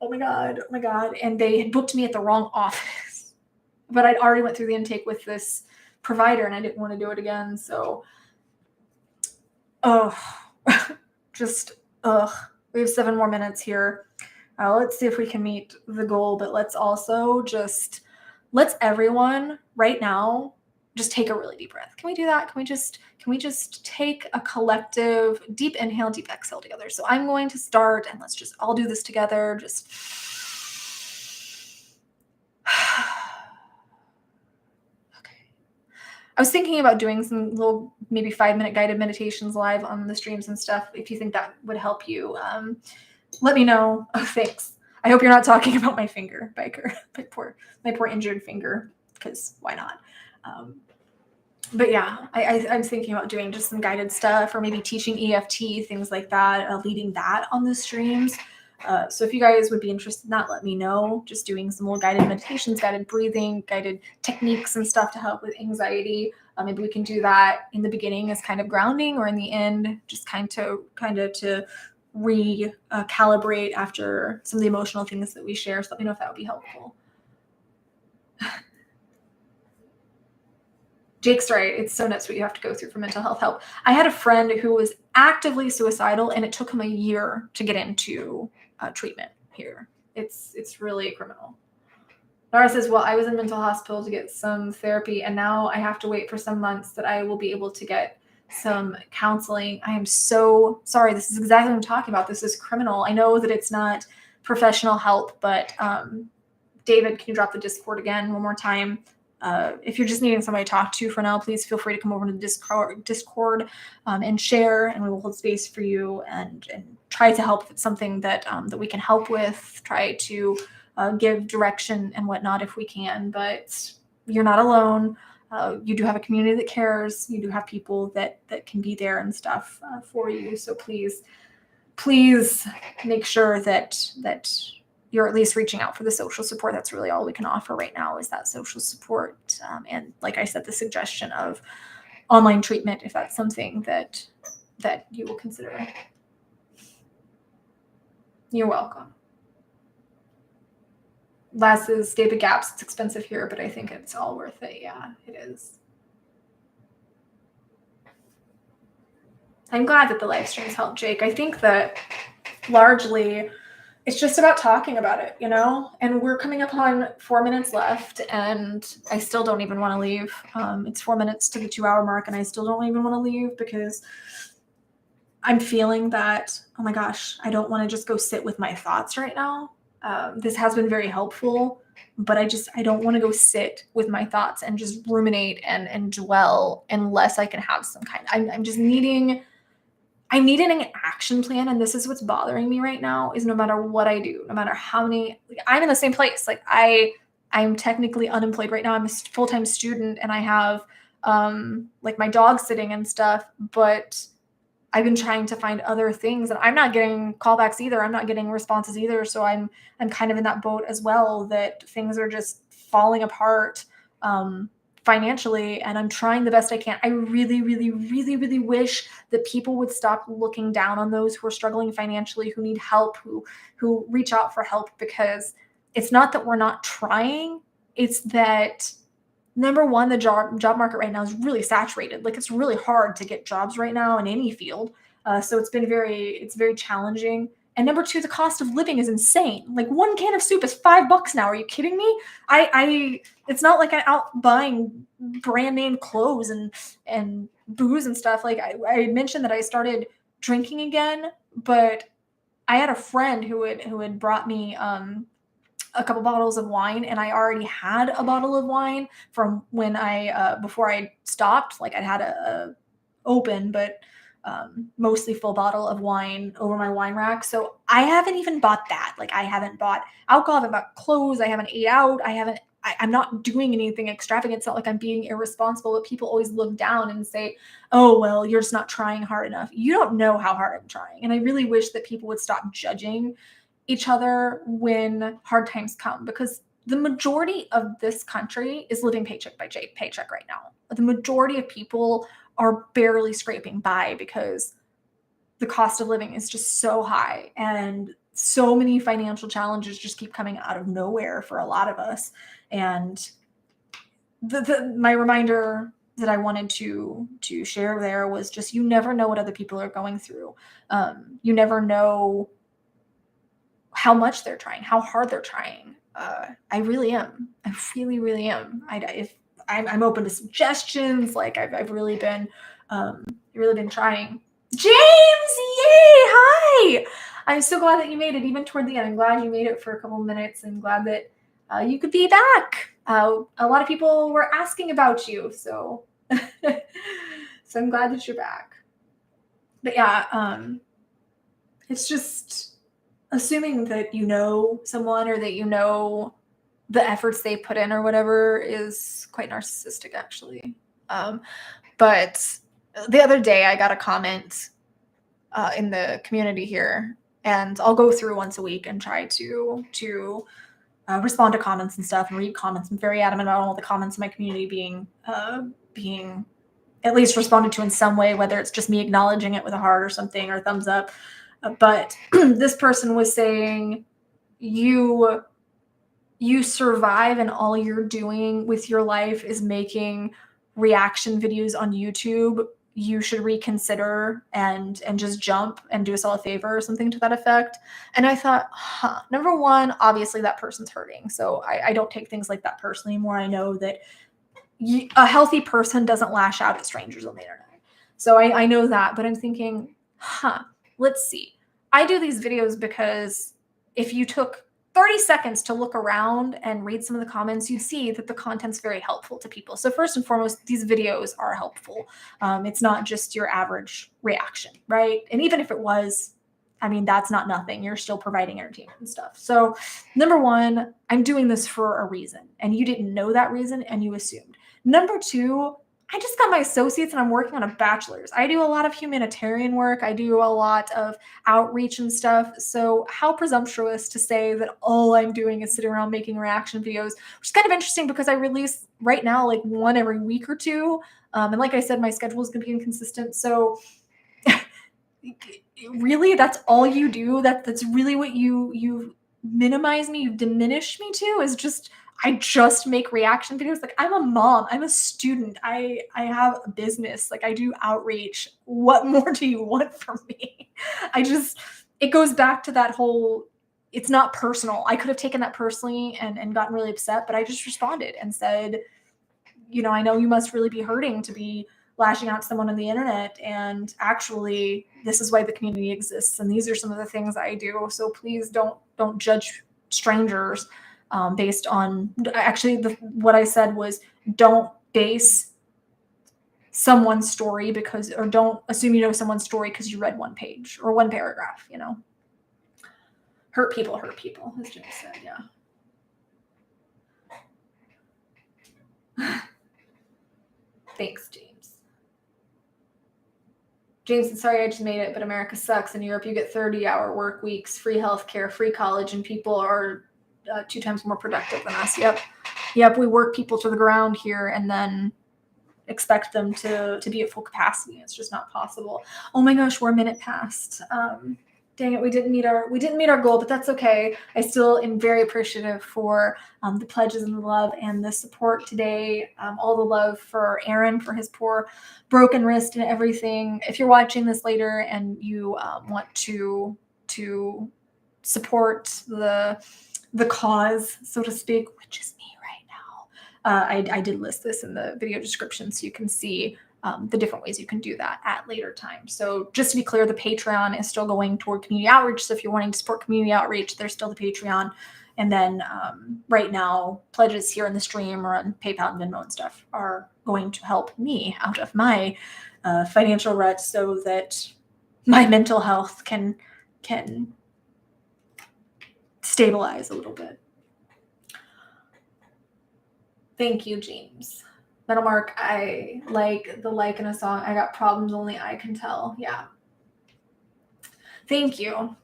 Speaker 1: oh my God, oh my God. And they had booked me at the wrong office. But I'd already went through the intake with this provider, and I didn't want to do it again. So, we have 7 more minutes here. Let's see if we can meet the goal, but let's also let's everyone right now just take a really deep breath. Can we do that? Can we just take a collective deep inhale, deep exhale together? So I'm going to start, and let's just all do this together. Just okay. I was thinking about doing some little maybe 5-minute guided meditations live on the streams and stuff. If you think that would help you, let me know. Oh, thanks. I hope you're not talking about my finger, Biker. My poor injured finger, because why not? But yeah, I'm thinking about doing just some guided stuff, or maybe teaching EFT, things like that, leading that on the streams. So if you guys would be interested in that, let me know. Just doing some more guided meditations, guided breathing, guided techniques and stuff to help with anxiety. Maybe we can do that in the beginning as kind of grounding, or in the end, just kind of to recalibrate after some of the emotional things that we share. So let me know if that would be helpful. Jake's right. It's so nuts what you have to go through for mental health help. I had a friend who was actively suicidal, and it took him a year to get into treatment here. It's really criminal. Nara says, well, I was in mental hospital to get some therapy, and now I have to wait for some months that I will be able to get some counseling. I am so sorry. This is exactly what I'm talking about. This is criminal. I know that it's not professional help, but David, can you drop the Discord again one more time? If you're just needing somebody to talk to for now, please feel free to come over to the Discord and share, and we will hold space for you and try to help if it's something that we can help with. Try to give direction and whatnot if we can, but you're not alone. You do have a community that cares. You do have people that can be there and stuff for you. So please make sure that you're at least reaching out for the social support. That's really all we can offer right now, is that social support. And like I said, the suggestion of online treatment, if that's something that you will consider. You're welcome. Last is David Gaps. It's expensive here, but I think it's all worth it. Yeah, it is. I'm glad that the live streams helped, Jake. I think that largely it's just about talking about it, and we're coming up on 4 minutes left, and I still don't even want to leave. It's 4 minutes to the 2-hour mark, and I still don't even want to leave because I'm feeling that, oh my gosh, I don't want to just go sit with my thoughts right now. This has been very helpful, but I don't want to go sit with my thoughts and just ruminate and dwell unless I can have some kind. I'm needing an action plan, and this is what's bothering me right now. Is no matter what I do, no matter how many, I'm in the same place. Like I'm technically unemployed right now. I'm a full-time student, and I have like my dog sitting and stuff, but I've been trying to find other things, and I'm not getting callbacks either. I'm not getting responses either. So I'm kind of in that boat as well, that things are just falling apart financially, and I'm trying the best I can. I really, really, really, really wish that people would stop looking down on those who are struggling financially, who need help, who reach out for help, because it's not that we're not trying. It's that, number one, the job market right now is really saturated. Like, it's really hard to get jobs right now in any field. So it's very challenging. And number two, the cost of living is insane. Like, 1 can of soup is $5 now. Are you kidding me? It's not like I'm out buying brand name clothes and booze and stuff. Like, I mentioned that I started drinking again, but I had a friend who had brought me a couple bottles of wine, and I already had a bottle of wine from when before I stopped. Like, I'd had a open, but mostly full bottle of wine over my wine rack. So I haven't even bought that. Like, I haven't bought alcohol, I haven't bought clothes, I haven't ate out, I'm not doing anything extravagant. It's not like I'm being irresponsible, but people always look down and say, oh, well, you're just not trying hard enough. You don't know how hard I'm trying. And I really wish that people would stop judging each other when hard times come, because the majority of this country is living paycheck by paycheck right now. The majority of people are barely scraping by because the cost of living is just so high, and so many financial challenges just keep coming out of nowhere for a lot of us. And my reminder that I wanted to share there was just, you never know what other people are going through. You never know how much they're trying, how hard they're trying. I really am. I really, really am. I'm open to suggestions. Like I've really been trying. James, yay! Hi. I'm so glad that you made it, even toward the end. I'm glad you made it for a couple minutes, and glad that you could be back. A lot of people were asking about you, so so I'm glad that you're back. But yeah, it's just assuming that you know someone, or that you know the efforts they put in or whatever, is quite narcissistic, actually. But the other day I got a comment in the community here, and I'll go through once a week and try to respond to comments and stuff and read comments. I'm very adamant about all the comments in my community being at least responded to in some way, whether it's just me acknowledging it with a heart or something, or a thumbs up. But this person was saying, you survive, and all you're doing with your life is making reaction videos on YouTube. You should reconsider and just jump and do us all a favor, or something to that effect. And I thought, number one, obviously that person's hurting. So I don't take things like that personally anymore. I know that a healthy person doesn't lash out at strangers on the internet. So I know that, but I'm thinking, let's see. I do these videos because if you took 30 seconds to look around and read some of the comments, you'd see that the content's very helpful to people. So first and foremost, these videos are helpful. It's not just your average reaction, right? And even if it was, I mean, that's not nothing. You're still providing entertainment and stuff. So number one, I'm doing this for a reason, and you didn't know that reason, and you assumed. Number two, I just got my associates and I'm working on a bachelor's. I do a lot of humanitarian work. I do a lot of outreach and stuff. So how presumptuous to say that all I'm doing is sitting around making reaction videos, which is kind of interesting because I release right now like one every week or two. And like I said, my schedule is going to be inconsistent. So really, that's all you do? That's really what you minimize me, you diminish me to, is just, I just make reaction videos. Like, I'm a mom, I'm a student, I have a business, like I do outreach. What more do you want from me? It goes back to that whole, it's not personal. I could have taken that personally and gotten really upset, but I just responded and said, I know you must really be hurting to be lashing out to someone on the internet, and actually this is why the community exists, and these are some of the things I do. So please don't judge strangers based on, actually what I said was, don't base someone's story or don't assume you know someone's story because you read one page or one paragraph. Hurt people, as Jim said. Yeah. Thanks, James. James, sorry I just made it, but America sucks. In Europe, you get 30-hour work weeks, free healthcare, free college, and people are 2 times more productive than us. Yep. We work people to the ground here and then expect them to be at full capacity. It's just not possible. Oh my gosh, we're a minute past. Dang it, we didn't meet our goal, but that's okay. I still am very appreciative for the pledges and the love and the support today. All the love for Aaron for his poor broken wrist and everything. If you're watching this later and you want to support the cause, so to speak, which is me right now, I did list this in the video description so you can see the different ways you can do that at later time. So just to be clear, the Patreon is still going toward community outreach. So if you're wanting to support community outreach, there's still the Patreon. And then right now, pledges here in the stream or on PayPal and Venmo and stuff are going to help me out of my financial rut so that my mental health can stabilize a little bit. Thank you, James. Metal Mark, I like the like in a song. I got problems only I can tell. Yeah. Thank you.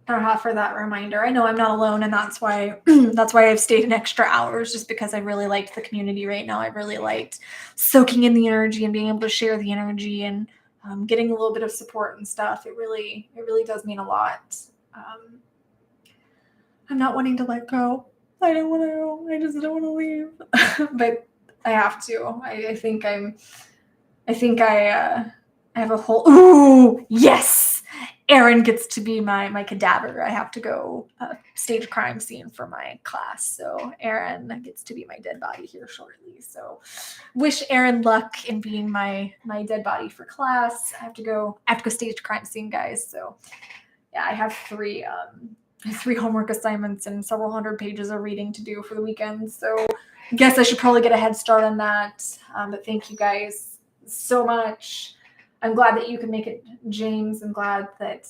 Speaker 1: for that reminder. I know I'm not alone, and that's why I've stayed an extra hours, just because I really liked the community right now. I really liked soaking in the energy and being able to share the energy and getting a little bit of support and stuff. It really does mean a lot. I'm not wanting to let go. I don't want to. I just don't want to leave, but I have to. I think I have a whole. Ooh, yes. Aaron gets to be my cadaver. I have to go stage crime scene for my class. So Aaron gets to be my dead body here shortly. So wish Aaron luck in being my dead body for class. I have to go stage crime scene, guys. So yeah, I have three homework assignments and several hundred pages of reading to do for the weekend. So I guess I should probably get a head start on that. But thank you guys so much. I'm glad that you can make it, James. I'm glad that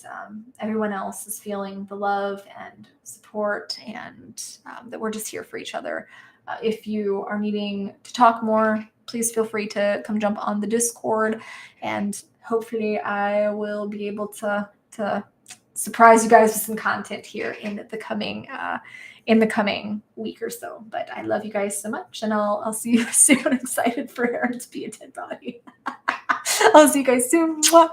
Speaker 1: everyone else is feeling the love and support, and that we're just here for each other. If you are needing to talk more, please feel free to come jump on the Discord, and hopefully I will be able to surprise you guys with some content here in the coming week or so. But I love you guys so much, and I'll see you soon. I'm excited for Aaron to be a dead body. I'll see you guys soon. Mwah.